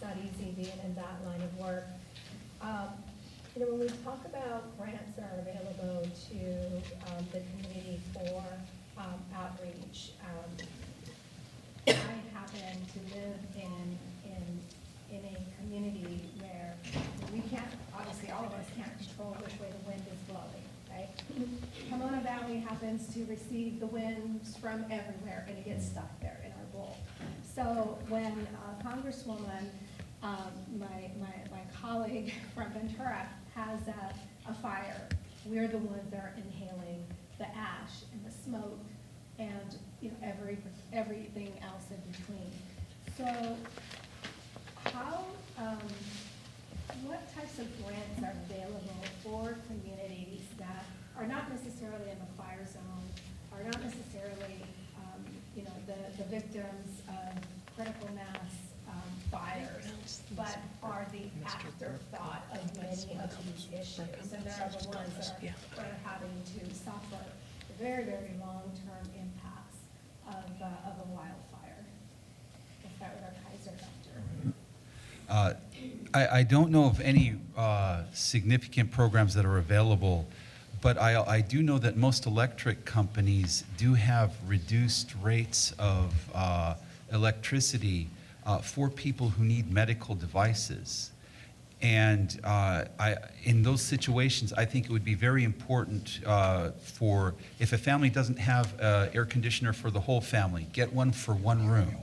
not easy being in that line of work. When we talk about grants that are available to the community for outreach, I happen to live in a community where we can't, obviously all of us can't control which way the wind is blowing, right? Pomona Valley happens to receive the winds from everywhere, and it gets stuck there in our bowl. So when Congresswoman, my colleague from Ventura, has a fire, we're the ones that are inhaling the ash and the smoke and everything else in between. So what types of grants are available for communities that are not necessarily in the fire zone, are not necessarily, the victims of critical mass fires, but are the afterthought of many of these issues, and they're the ones that are having to suffer the very, very long-term impacts of a wildfire. We'll start with our Kaiser doctor. I don't know of any significant programs that are available, but I do know that most electric companies do have reduced rates of electricity for people who need medical devices. And in those situations, I think it would be very important for, if a family doesn't have an air conditioner for the whole family, get one for one room.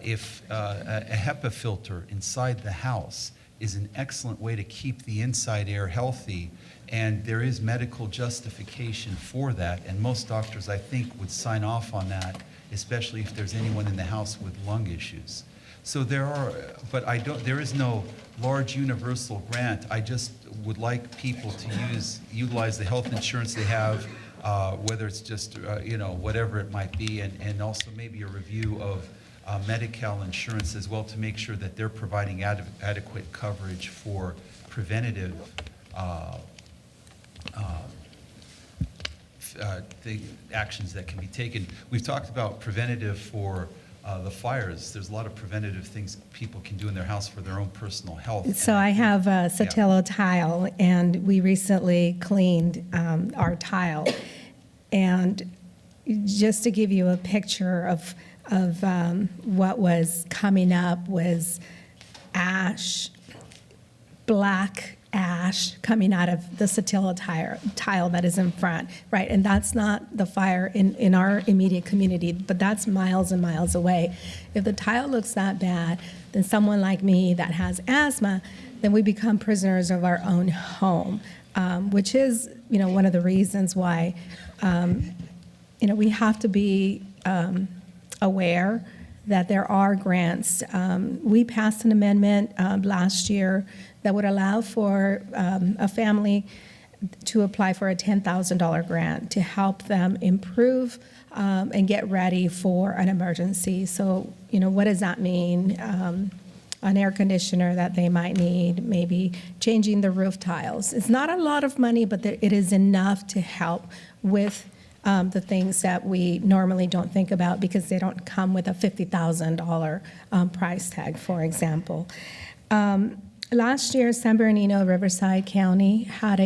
If a HEPA filter inside the house is an excellent way to keep the inside air healthy, and there is medical justification for that, and most doctors, I think, would sign off on that, especially if there's anyone in the house with lung issues. So there are, but there is no large universal grant. I just would like people to utilize the health insurance they have, whether it's just, whatever it might be, and also maybe a review of Medi-Cal insurance as well, to make sure that they're providing adequate coverage for preventative actions that can be taken. We've talked about preventative for the fires. There's a lot of preventative things people can do in their house for their own personal health. So I have a Sotelo tile, and we recently cleaned our tile. And just to give you a picture of what was coming up was ash, black ash coming out of the Sotelo tile that is in front, right? And that's not the fire in our immediate community, but that's miles and miles away. If the tile looks that bad, then someone like me that has asthma, then we become prisoners of our own home, which is, one of the reasons why We have to be aware that there are grants. We passed an amendment last year that would allow for a family to apply for a $10,000 grant to help them improve and get ready for an emergency. So, what does that mean? An air conditioner that they might need, maybe changing the roof tiles. It's not a lot of money, but it is enough to help with the things that we normally don't think about because they don't come with a $50,000 price tag, for example. Last year, San Bernardino, Riverside County had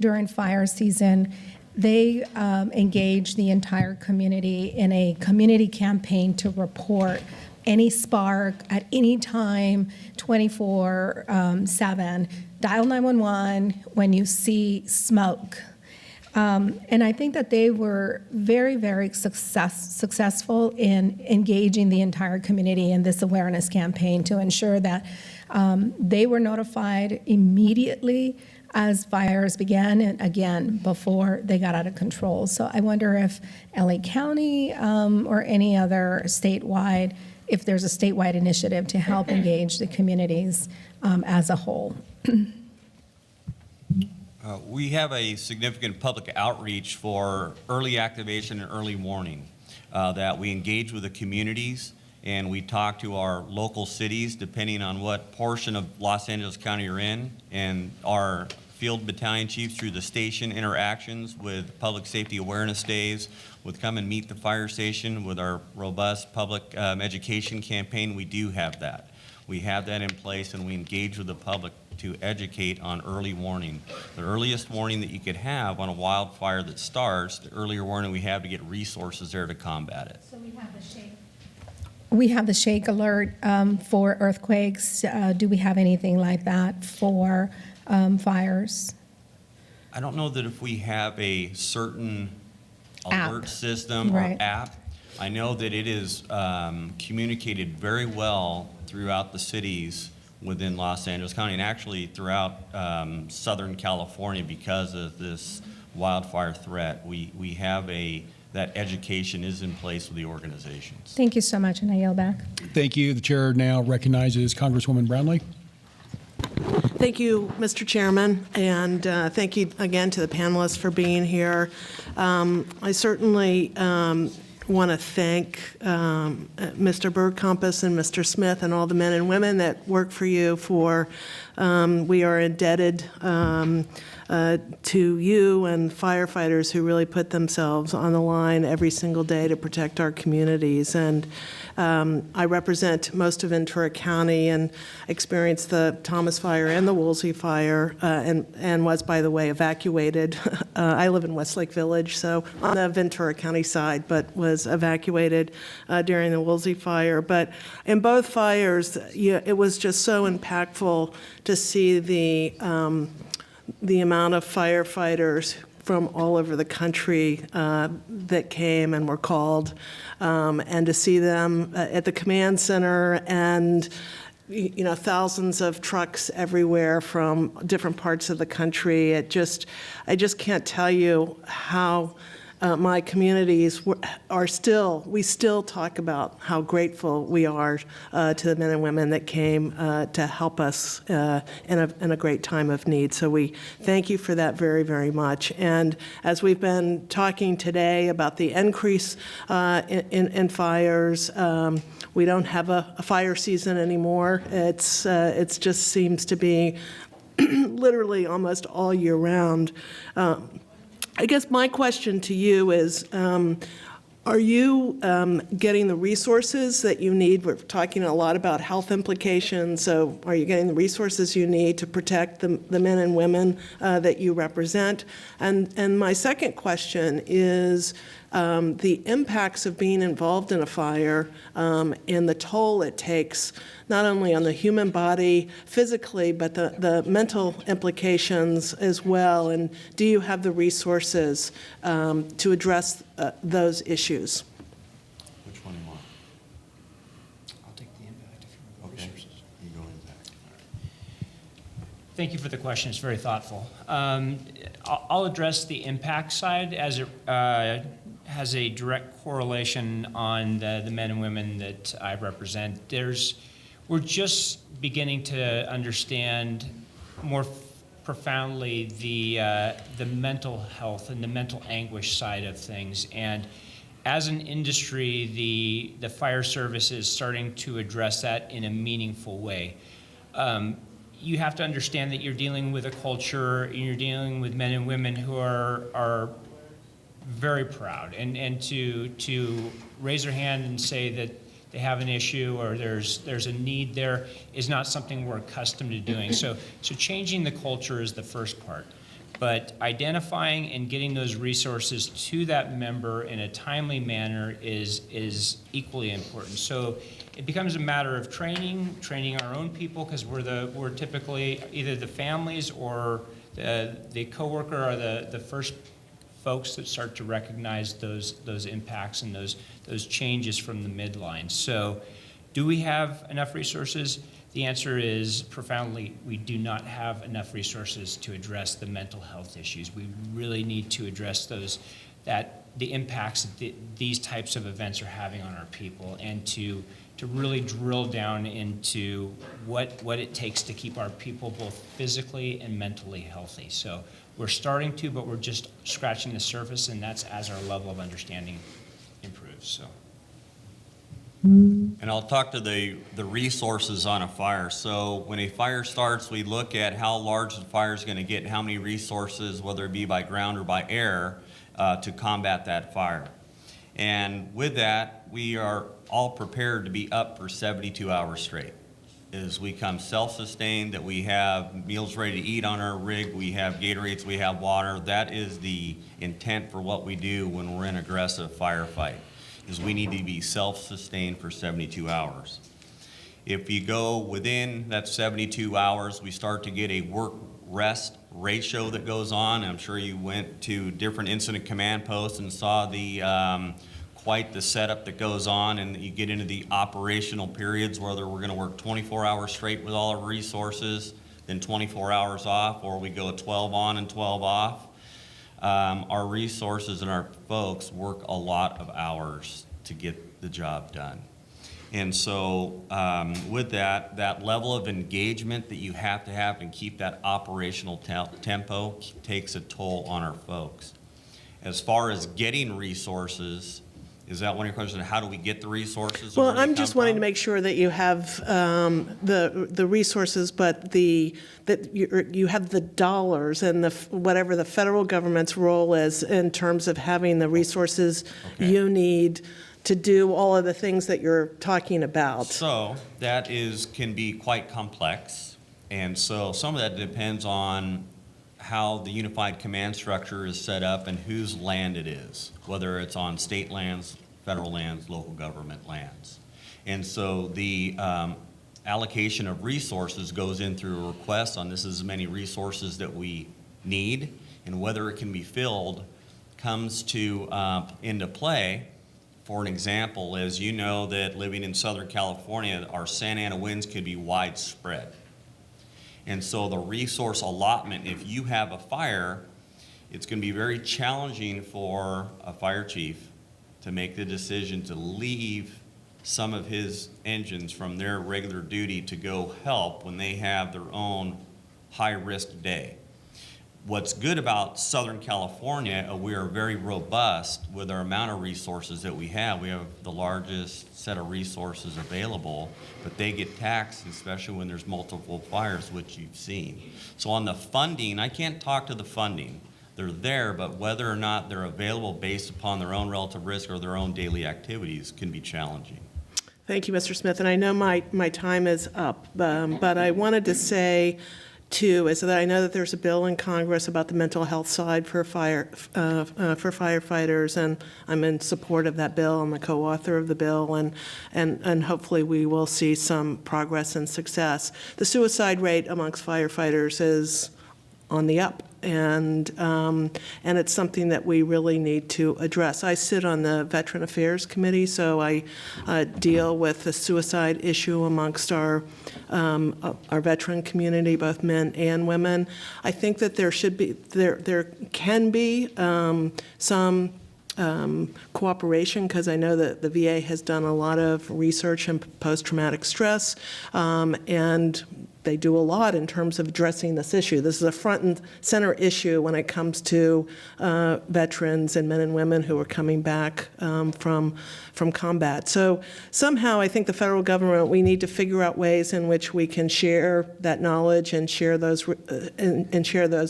during fire season, they engaged the entire community in a community campaign to report any spark at any time, 24/7. Dial 911 when you see smoke. And I think that they were very, very successful in engaging the entire community in this awareness campaign to ensure that they were notified immediately as fires began and again before they got out of control. So I wonder if LA County or any other statewide, if there's a statewide initiative to help engage the communities as a whole. We have a significant public outreach for early activation and early warning that we engage with the communities and we talk to our local cities depending on what portion of Los Angeles County you're in, and our field battalion chiefs through the station interactions with public safety awareness days, with come and meet the fire station, with our robust public education campaign. We do have that. We have that in place and we engage with the public to educate on early warning. The earliest warning that you could have on a wildfire that starts, the earlier warning we have to get resources there to combat it. So we have the shake. We have the shake alert for earthquakes. Do we have anything like that for fires? I don't know that if we have a certain App. alert system Right. or app. I know that it is communicated very well throughout the cities within Los Angeles County and actually throughout Southern California because of this wildfire threat. We have that education is in place with the organizations. Thank you so much, and I yield back. Thank you. The chair now recognizes Congresswoman Brownlee. Thank you, Mr. Chairman, and thank you again to the panelists for being here. I certainly want to thank Mr. Bergkompus and Mr. Smith and all the men and women that work for you we are indebted to you and firefighters who really put themselves on the line every single day to protect our communities. And I represent most of Ventura County and experienced the Thomas Fire and the Woolsey Fire and was, by the way, evacuated. I live in Westlake Village, so on the Ventura County side, but was evacuated during the Woolsey Fire. But in both fires, it was just so impactful to see the amount of firefighters from all over the country that came and were called, and to see them at the command center and thousands of trucks everywhere from different parts of the country. I just can't tell you how my communities we still talk about how grateful we are to the men and women that came to help us in a great time of need. So we thank you for that very, very much. And as we've been talking today about the increase in fires, we don't have a fire season anymore. It's just seems to be literally almost all year round. I guess my question to you is, are you getting the resources that you need? We're talking a lot about health implications, so are you getting the resources you need to protect the men and women that you represent? And my second question is the impacts of being involved in a fire and the toll it takes, not only on the human body physically, but the mental implications as well. And do you have the resources to address those issues? Which one do you want? I'll take the impact if you want Okay. resources. You go into that. All right. Thank you for the question. It's very thoughtful. I'll address the impact side as it has a direct correlation on the men and women that I represent. We're just beginning to understand more profoundly the mental health and the mental anguish side of things. And as an industry, the fire service is starting to address that in a meaningful way. You have to understand that you're dealing with a culture, and you're dealing with men and women who are very proud, and to raise their hand and say that they have an issue or there's a need there is not something we're accustomed to doing. So changing the culture is the first part. But identifying and getting those resources to that member in a timely manner is equally important. So it becomes a matter of training our own people, because we're typically either the families or the coworker are the first folks that start to recognize those impacts and those changes from the midline. So do we have enough resources? The answer is profoundly, we do not have enough resources to address the mental health issues. We really need to address the impacts that these types of events are having on our people, and to really drill down into what it takes to keep our people both physically and mentally healthy. So we're starting to, but we're just scratching the surface, and that's as our level of understanding improves. So. And I'll talk to the resources on a fire. So when a fire starts, we look at how large the fire is going to get, how many resources, whether it be by ground or by air, to combat that fire. And with that, we are all prepared to be up for 72 hours straight. As we come self-sustained, that we have meals ready to eat on our rig, we have Gatorades, we have water. That is the intent for what we do when we're in aggressive firefight, is we need to be self-sustained for 72 hours. If you go within that 72 hours, we start to get a work-rest ratio that goes on. I'm sure you went to different incident command posts and saw quite the setup that goes on, and you get into the operational periods, whether we're going to work 24 hours straight with all our resources, then 24 hours off, or we go 12 on and 12 off. Our resources and our folks work a lot of hours to get the job done. And so with that level of engagement that you have to have and keep that operational tempo takes a toll on our folks. As far as getting resources, is that one of your questions? How do we get the resources? Well, I'm just wanting to make sure that you have the resources, but that you have the dollars and whatever the federal government's role is in terms of having the resources you need to do all of the things that you're talking about. So that can be quite complex, and so some of that depends on how the unified command structure is set up and whose land it is, whether it's on state lands, federal lands, local government lands. And so the allocation of resources goes in through a request on this is as many resources that we need, and whether it can be filled comes into play. For an example, as you know that living in Southern California, our Santa Ana winds could be widespread. And so the resource allotment, if you have a fire, it's going to be very challenging for a fire chief to make the decision to leave some of his engines from their regular duty to go help when they have their own high-risk day. What's good about Southern California, we are very robust with our amount of resources that we have. We have the largest set of resources available, but they get taxed, especially when there's multiple fires, which you've seen. So on the funding, I can't talk to the funding. They're there, but whether or not they're available based upon their own relative risk or their own daily activities can be challenging. Thank you, Mr. Smith. And I know my time is up, but I wanted to say, too, is that I know that there's a bill in Congress about the mental health side for firefighters, and I'm in support of that bill. I'm a co-author of the bill, and hopefully we will see some progress and success. The suicide rate amongst firefighters is on the up. and it's something that we really need to address. I sit on the Veteran Affairs Committee, so I deal with the suicide issue amongst our veteran community, both men and women. I think that there can be some cooperation, because I know that the VA has done a lot of research in post-traumatic stress, and they do a lot in terms of addressing this issue. This is a front and center issue when it comes to veterans and men and women who are coming back from combat. So somehow I think the federal government, we need to figure out ways in which we can share that knowledge and share those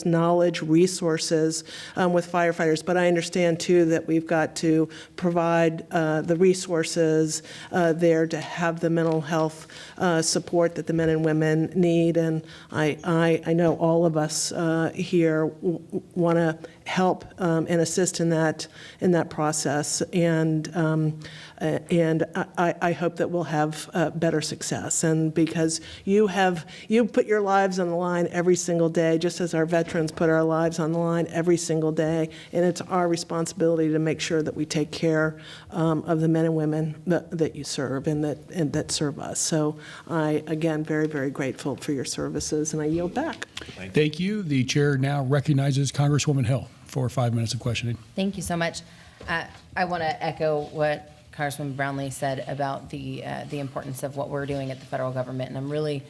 knowledge resources with firefighters. But I understand too that we've got to provide the resources there to have the mental health support that the men and women need. And I know all of us here want to help and assist in that process, and I hope that we'll have better success. And because you put your lives on the line every single day, just as our veterans put our lives on the line every single day, and it's our responsibility to make sure that we take care of the men and women that you serve and that serve us. So I, again, very, very grateful for your services, and I yield back. Thank you. The chair now recognizes Congresswoman Hill for 5 minutes of questioning. Thank you so much. I want to echo what Congresswoman Brownlee said about the importance of what we're doing at the federal government, and I'm really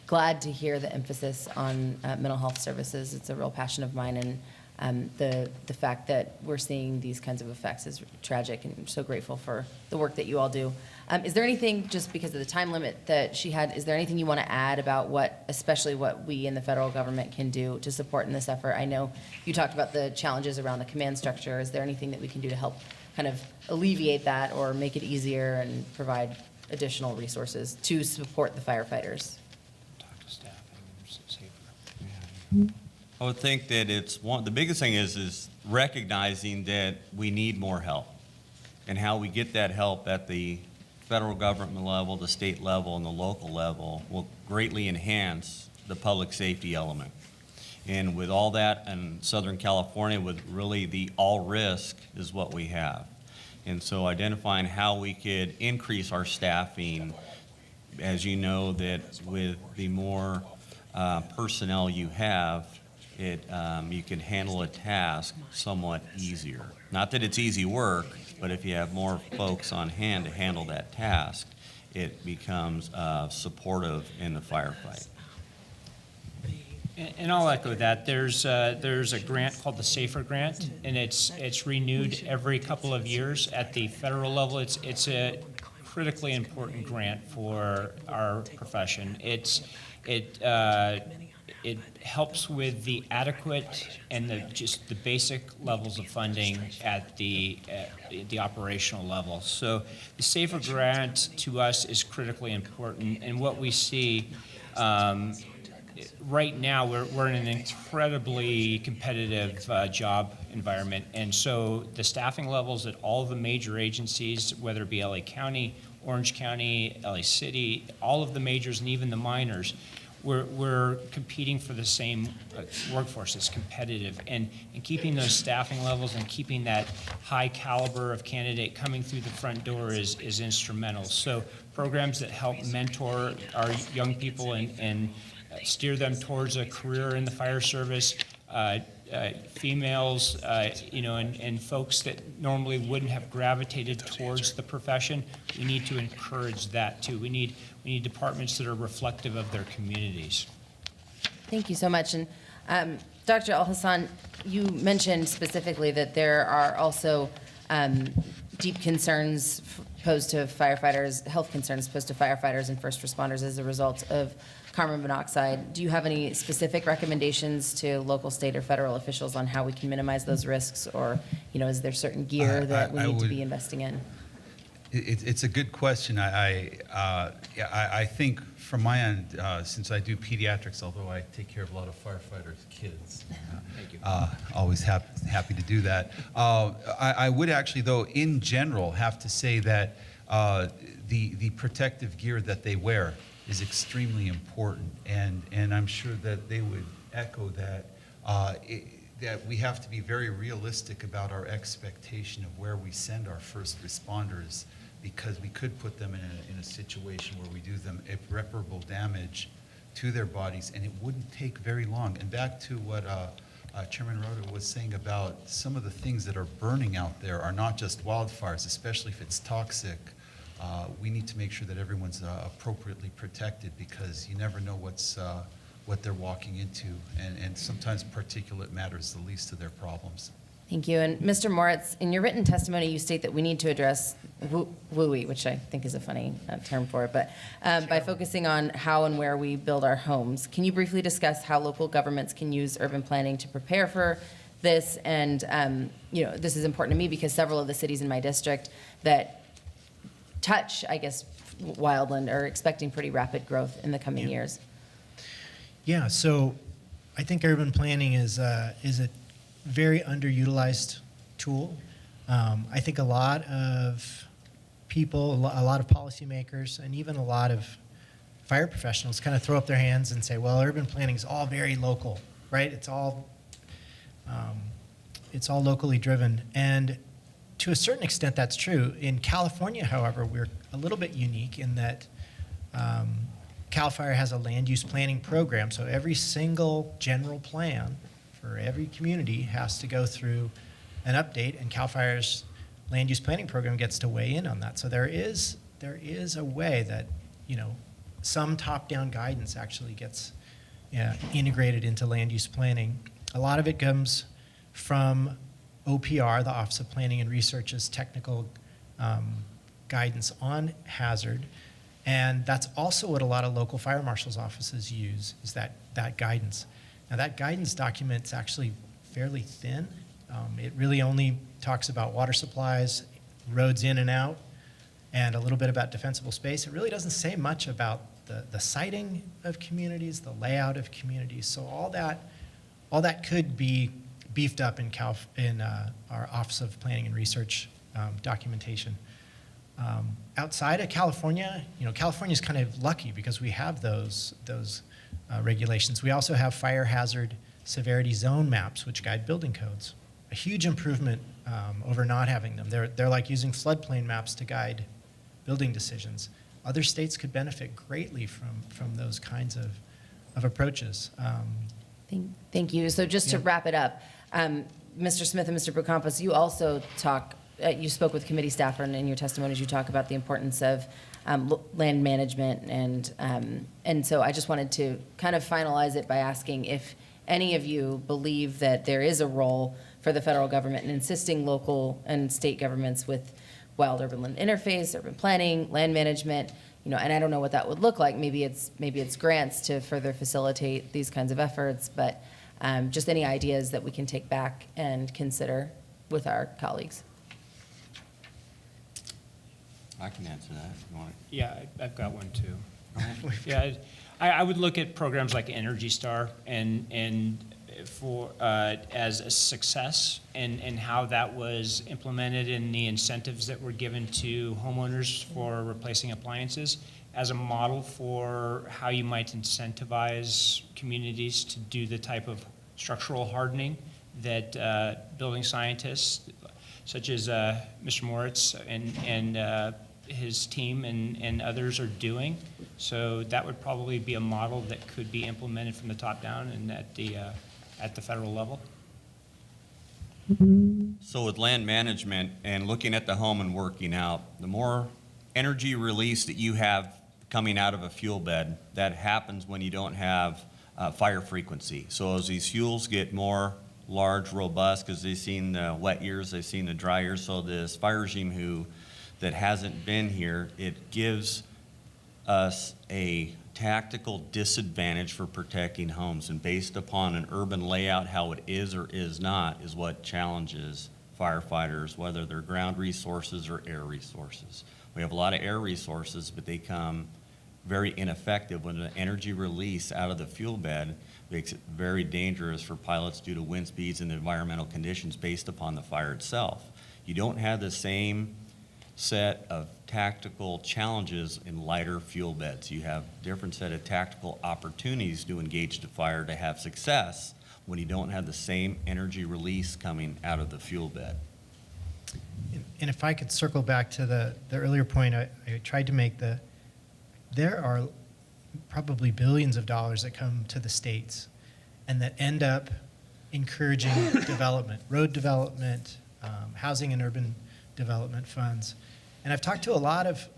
glad to hear the emphasis on mental health services. It's a real passion of mine, and the fact that we're seeing these kinds of effects is tragic, and I'm so grateful for the work that you all do. Is there anything, just because of the time limit that she had, is there anything you want to add about especially what we in the federal government can do to support in this effort? I know you talked about the challenges around the command structure. Is there anything that we can do to help kind of alleviate that or make it easier and provide additional resources to support the firefighters? Talk to staff and safer. I would think that the biggest thing is recognizing that we need more help, and how we get that help at the federal government level, the state level, and the local level will greatly enhance the public safety element. And with all that in Southern California, with really the all risk is what we have. And so identifying how we could increase our staffing, as you know, that with the more personnel you have, you can handle a task somewhat easier. Not that it's easy work, but if you have more folks on hand to handle that task, it becomes supportive in the firefight. And I'll echo that. There's a grant called the SAFER grant, and it's renewed every couple of years at the federal level. It's a critically important grant for our profession. It helps with the adequate and just the basic levels of funding at the operational level. So the SAFER grant to us is critically important, and what we see right now, we're in an incredibly competitive job environment, and so the staffing levels at all the major agencies, whether it be LA County, Orange County, LA City, all of the majors and even the minors, we're competing for the same workforce that's competitive, and keeping those staffing levels and keeping that high caliber of candidate coming through the front door is instrumental. So programs that help mentor our young people and steer them towards a career in the fire service, females, and folks that normally wouldn't have gravitated towards the profession, we need to encourage that too. We need departments that are reflective of their communities. Thank you so much. And Dr. Al-Hassan, you mentioned specifically that there are also deep concerns posed to firefighters, health concerns posed to firefighters and first responders as a result of carbon monoxide. Do you have any specific recommendations to local, state, or federal officials on how we can minimize those risks, or is there certain gear that we need to be investing in? It's a good question. I think from my end, since I do pediatrics, although I take care of a lot of firefighters' kids, always happy to do that. I would actually, though, in general, have to say that the protective gear that they wear is extremely important, and I'm sure that they would echo that. that we have to be very realistic about our expectation of where we send our first responders, because we could put them in a situation where we do them irreparable damage to their bodies, and it wouldn't take very long. And back to what Chairman Rouda was saying about some of the things that are burning out there are not just wildfires, especially if it's toxic. We need to make sure that everyone's appropriately protected, because you never know what they're walking into, and sometimes particulate matter is the least of their problems. Thank you. And Mr. Moritz, in your written testimony, you state that we need to address WUI, which I think is a funny term for it, but by focusing on how and where we build our homes. Can you briefly discuss how local governments can use urban planning to prepare for this? And this is important to me because several of the cities in my district that touch, I guess, wildland are expecting pretty rapid growth in the coming years. Yeah, so I think urban planning is a very underutilized tool. I think a lot of people, a lot of policymakers, and even a lot of fire professionals kind of throw up their hands and say, well, urban planning is all very local, right? It's all locally driven. And to a certain extent, that's true. In California, however, we're a little bit unique in that CAL FIRE has a land use planning program. So every single general plan for every community has to go through an update, and CAL FIRE's land use planning program gets to weigh in on that. So there is a way that, some top-down guidance actually gets integrated into land use planning. A lot of it comes from OPR, the Office of Planning and Research's technical guidance on hazard. And that's also what a lot of local fire marshals' offices use, is that guidance. Now, that guidance document's actually fairly thin. It really only talks about water supplies, roads in and out, and a little bit about defensible space. It really doesn't say much about the siting of communities, the layout of communities. So all that could be beefed up in our Office of Planning and Research documentation. Outside of California, California's kind of lucky because we have those regulations. We also have fire hazard severity zone maps, which guide building codes. A huge improvement over not having them. They're like using floodplain maps to guide building decisions. Other states could benefit greatly from those kinds of approaches. Thank you. So just to wrap it up, Mr. Smith and Mr. Brocampos, you also you spoke with committee staff, and in your testimonies you talk about the importance of land management, and so I just wanted to kind of finalize it by asking if any of you believe that there is a role for the federal government in assisting local and state governments with wild urban land interface, urban planning, land management, and I don't know what that would look like. Maybe it's grants to further facilitate these kinds of efforts, but just any ideas that we can take back and consider with our colleagues. I can answer that if you want. Yeah, I've got one too. Yeah, I would look at programs like Energy Star and for as a success and how that was implemented in the incentives that were given to homeowners for replacing appliances as a model for how you might incentivize communities to do the type of structural hardening that building scientists such as Mr. Moritz and his team and others are doing. So that would probably be a model that could be implemented from the top down and at the federal level. So with land management and looking at the home and working out, the more energy release that you have coming out of a fuel bed, that happens when you don't have fire frequency. So as these fuels get more large, robust, because they've seen the wet years, they've seen the dry years, so this fire regime that hasn't been here, it gives us a tactical disadvantage for protecting homes, and based upon an urban layout, how it is or is not is what challenges firefighters, whether they're ground resources or air resources. We have a lot of air resources, but they come very ineffective when the energy release out of the fuel bed makes it very dangerous for pilots due to wind speeds and environmental conditions based upon the fire itself. You don't have the same set of tactical challenges in lighter fuel beds. You have different set of tactical opportunities to engage the fire to have success when you don't have the same energy release coming out of the fuel bed. And if I could circle back to the earlier point I tried to make, there are probably billions of dollars that come to the states and that end up encouraging development, road development, housing and urban development funds. And I've talked to a lot of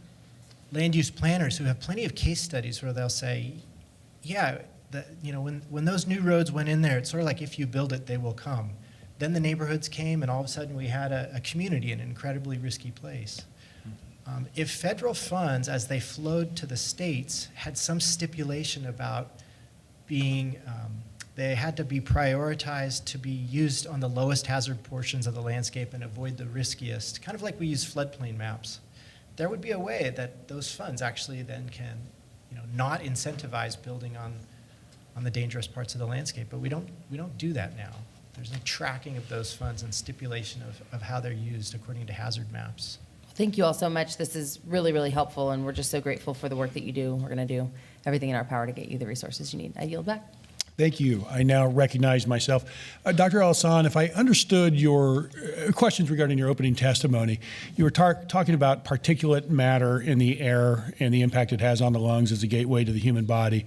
land use planners who have plenty of case studies where they'll say, yeah, when those new roads went in there, it's sort of like if you build it, they will come. Then the neighborhoods came, and all of a sudden we had a community in an incredibly risky place. If federal funds, as they flowed to the states, had some stipulation about being, they had to be prioritized to be used on the lowest hazard portions of the landscape and avoid the riskiest, kind of like we use floodplain maps, there would be a way that those funds actually then can, not incentivize building on the dangerous parts of the landscape. But we don't do that now. There's no tracking of those funds and stipulation of how they're used according to hazard maps. Thank you all so much. This is really, really helpful, and we're just so grateful for the work that you do. We're going to do everything in our power to get you the resources you need. I yield back. Thank you. I now recognize myself. Dr. Al-Hassan, if I understood your questions regarding your opening testimony, you were talking about particulate matter in the air and the impact it has on the lungs as a gateway to the human body.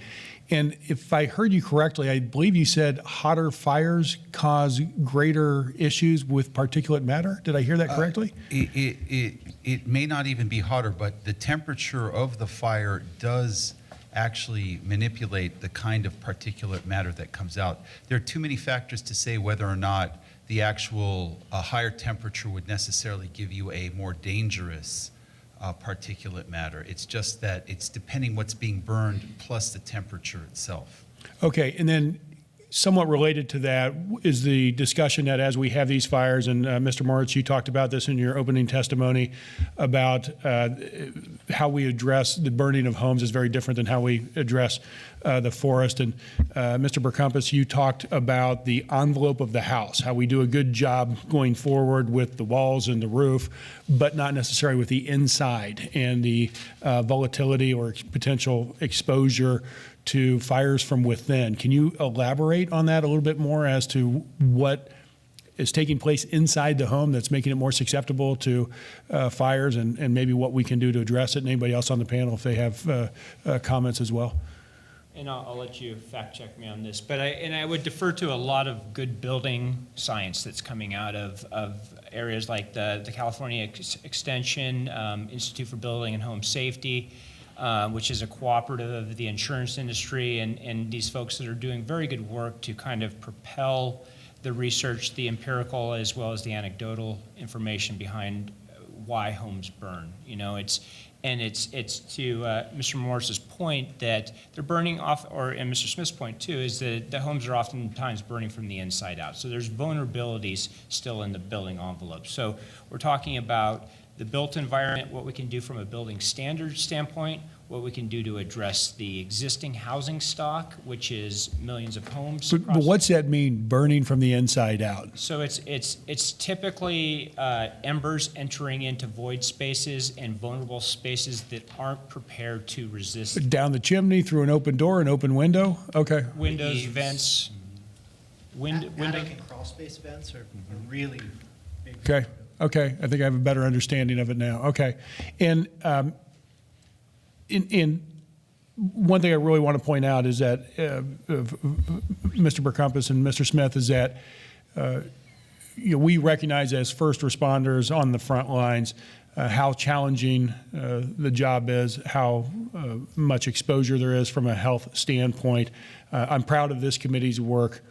And if I heard you correctly, I believe you said hotter fires cause greater issues with particulate matter. Did I hear that correctly? It may not even be hotter, but the temperature of the fire does actually manipulate the kind of particulate matter that comes out. There are too many factors to say whether or not the actual higher temperature would necessarily give you a more dangerous particulate matter. It's just that it's depending what's being burned plus the temperature itself. Okay, and then somewhat related to that is the discussion that as we have these fires, and Mr. Moritz, you talked about this in your opening testimony, about how we address the burning of homes is very different than how we address the forest. And Mr. Berkompis, you talked about the envelope of the house, how we do a good job going forward with the walls and the roof, but not necessarily with the inside and the volatility or potential exposure to fires from within. Can you elaborate on that a little bit more as to what is taking place inside the home that's making it more susceptible to fires, and maybe what we can do to address it? And anybody else on the panel, if they have comments as well. And I'll let you fact check me on this, but I would defer to a lot of good building science that's coming out of areas like the California Extension, Institute for Building and Home Safety, which is a cooperative of the insurance industry, and these folks that are doing very good work to kind of propel the research, the empirical as well as the anecdotal information behind why homes burn. It's to Mr. Morris's point that they're burning off, and Mr. Smith's point too, is that the homes are oftentimes burning from the inside out. So there's vulnerabilities still in the building envelope. So we're talking about the built environment, what we can do from a building standards standpoint, what we can do to address the existing housing stock, which is millions of homes. But what's that mean, burning from the inside out? So it's typically embers entering into void spaces and vulnerable spaces that aren't prepared to resist. Down the chimney, through an open door, an open window? Okay. Windows, vents, Attic and crawl space vents are really big. Okay. Okay, I think I have a better understanding of it now. Okay, and in one thing I really want to point out is that Mr. Berkompis and Mr. Smith is that we recognize as first responders on the front lines how challenging the job is, how much exposure there is from a health standpoint. I'm proud of this committee's work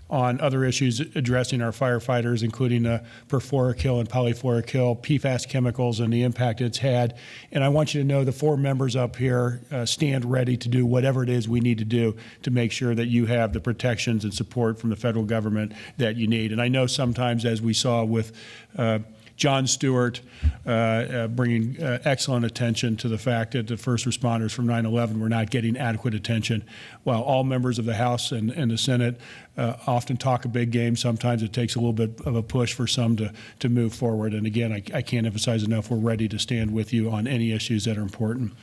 on other issues addressing our firefighters, including perfluoric kill and polyfluoric kill, PFAS chemicals, and the impact it's had. And I want you to know the 4 members up here stand ready to do whatever it is we need to do to make sure that you have the protections and support from the federal government that you need. And I know sometimes, as we saw with John Stewart bringing excellent attention to the fact that the first responders from 9/11 were not getting adequate attention. While all members of the House and the Senate often talk a big game, sometimes it takes a little bit of a push for some to move forward. And again, I can't emphasize enough, we're ready to stand with you on any issues that are important.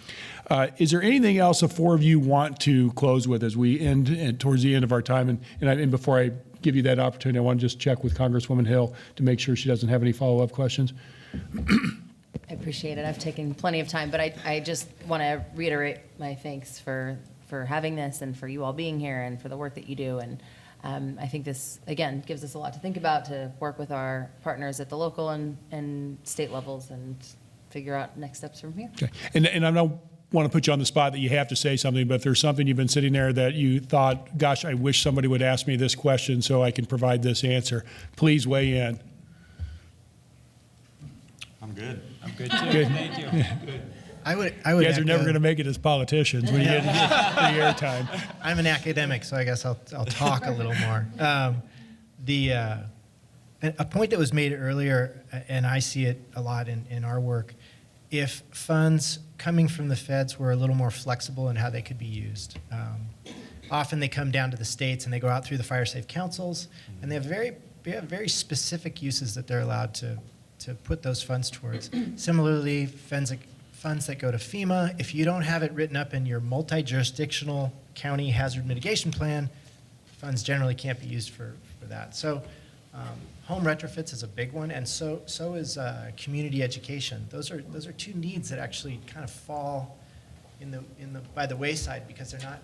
Is there anything else the 4 of you want to close with as we end towards the end of our time? And before I give you that opportunity, I want to just check with Congresswoman Hill to make sure she doesn't have any follow-up questions. I appreciate it. I've taken plenty of time, but I just want to reiterate my thanks for having this and for you all being here and for the work that you do. And I think this, again, gives us a lot to think about, to work with our partners at the local and state levels and figure out next steps from here. Okay. And I don't want to put you on the spot that you have to say something, but if there's something you've been sitting there that you thought, gosh, I wish somebody would ask me this question so I can provide this answer, please weigh in. I'm good. I'm good too. Good. Thank you. I would You guys are never going to make it as politicians when you get the airtime. I'm an academic, so I guess I'll talk a little more. A point that was made earlier, and I see it a lot in our work, if funds coming from the feds were a little more flexible in how they could be used. Often they come down to the states and they go out through the fire safe councils, and they have very specific uses that they're allowed to put those funds towards. Similarly, funds that go to FEMA, if you don't have it written up in your multi-jurisdictional county hazard mitigation plan, funds generally can't be used for that. So home retrofits is a big one, and so is community education. Those are two needs that actually kind of fall by the wayside because they're not.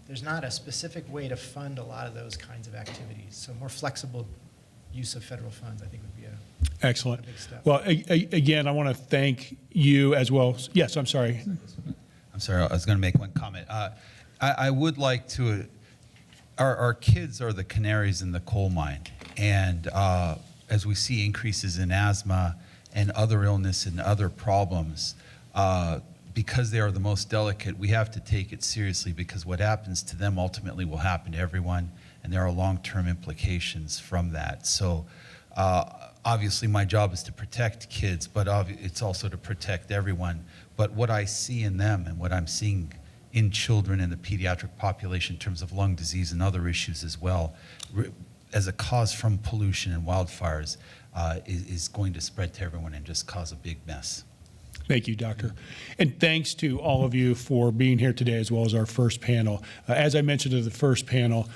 There's not a specific way to fund a lot of those kinds of activities. So more flexible use of federal funds, I think, would be Excellent. a big step. Well, again, I want to thank you as well. Yes, I'm sorry. I'm sorry, I was going to make one comment. I would like to, our kids are the canaries in the coal mine. And as we see increases in asthma and other illness and other problems, because they are the most delicate, we have to take it seriously because what happens to them ultimately will happen to everyone, and there are long-term implications from that. So obviously my job is to protect kids, but it's also to protect everyone. But what I see in them and what I'm seeing in children in the pediatric population in terms of lung disease and other issues as well, as a cause from pollution and wildfires, is going to spread to everyone and just cause a big mess. Thank you, Doctor. And thanks to all of you for being here today, as well as our first panel. As I mentioned in the first panel,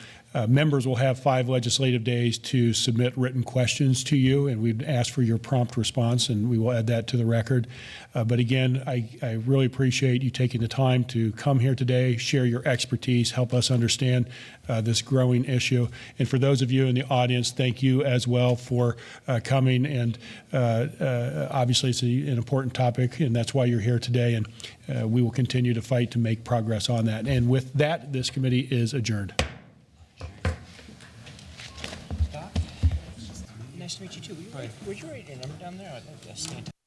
members will have 5 legislative days to submit written questions to you, and we'd ask for your prompt response, and we will add that to the record. But again, I really appreciate you taking the time to come here today, share your expertise, help us understand this growing issue. And for those of you in the audience, thank you as well for coming. And obviously, it's an important topic, and that's why you're here today. And we will continue to fight to make progress on that. And with that, this committee is adjourned. Nice to meet you too. Would you write your number down there? I'd like to stay in touch.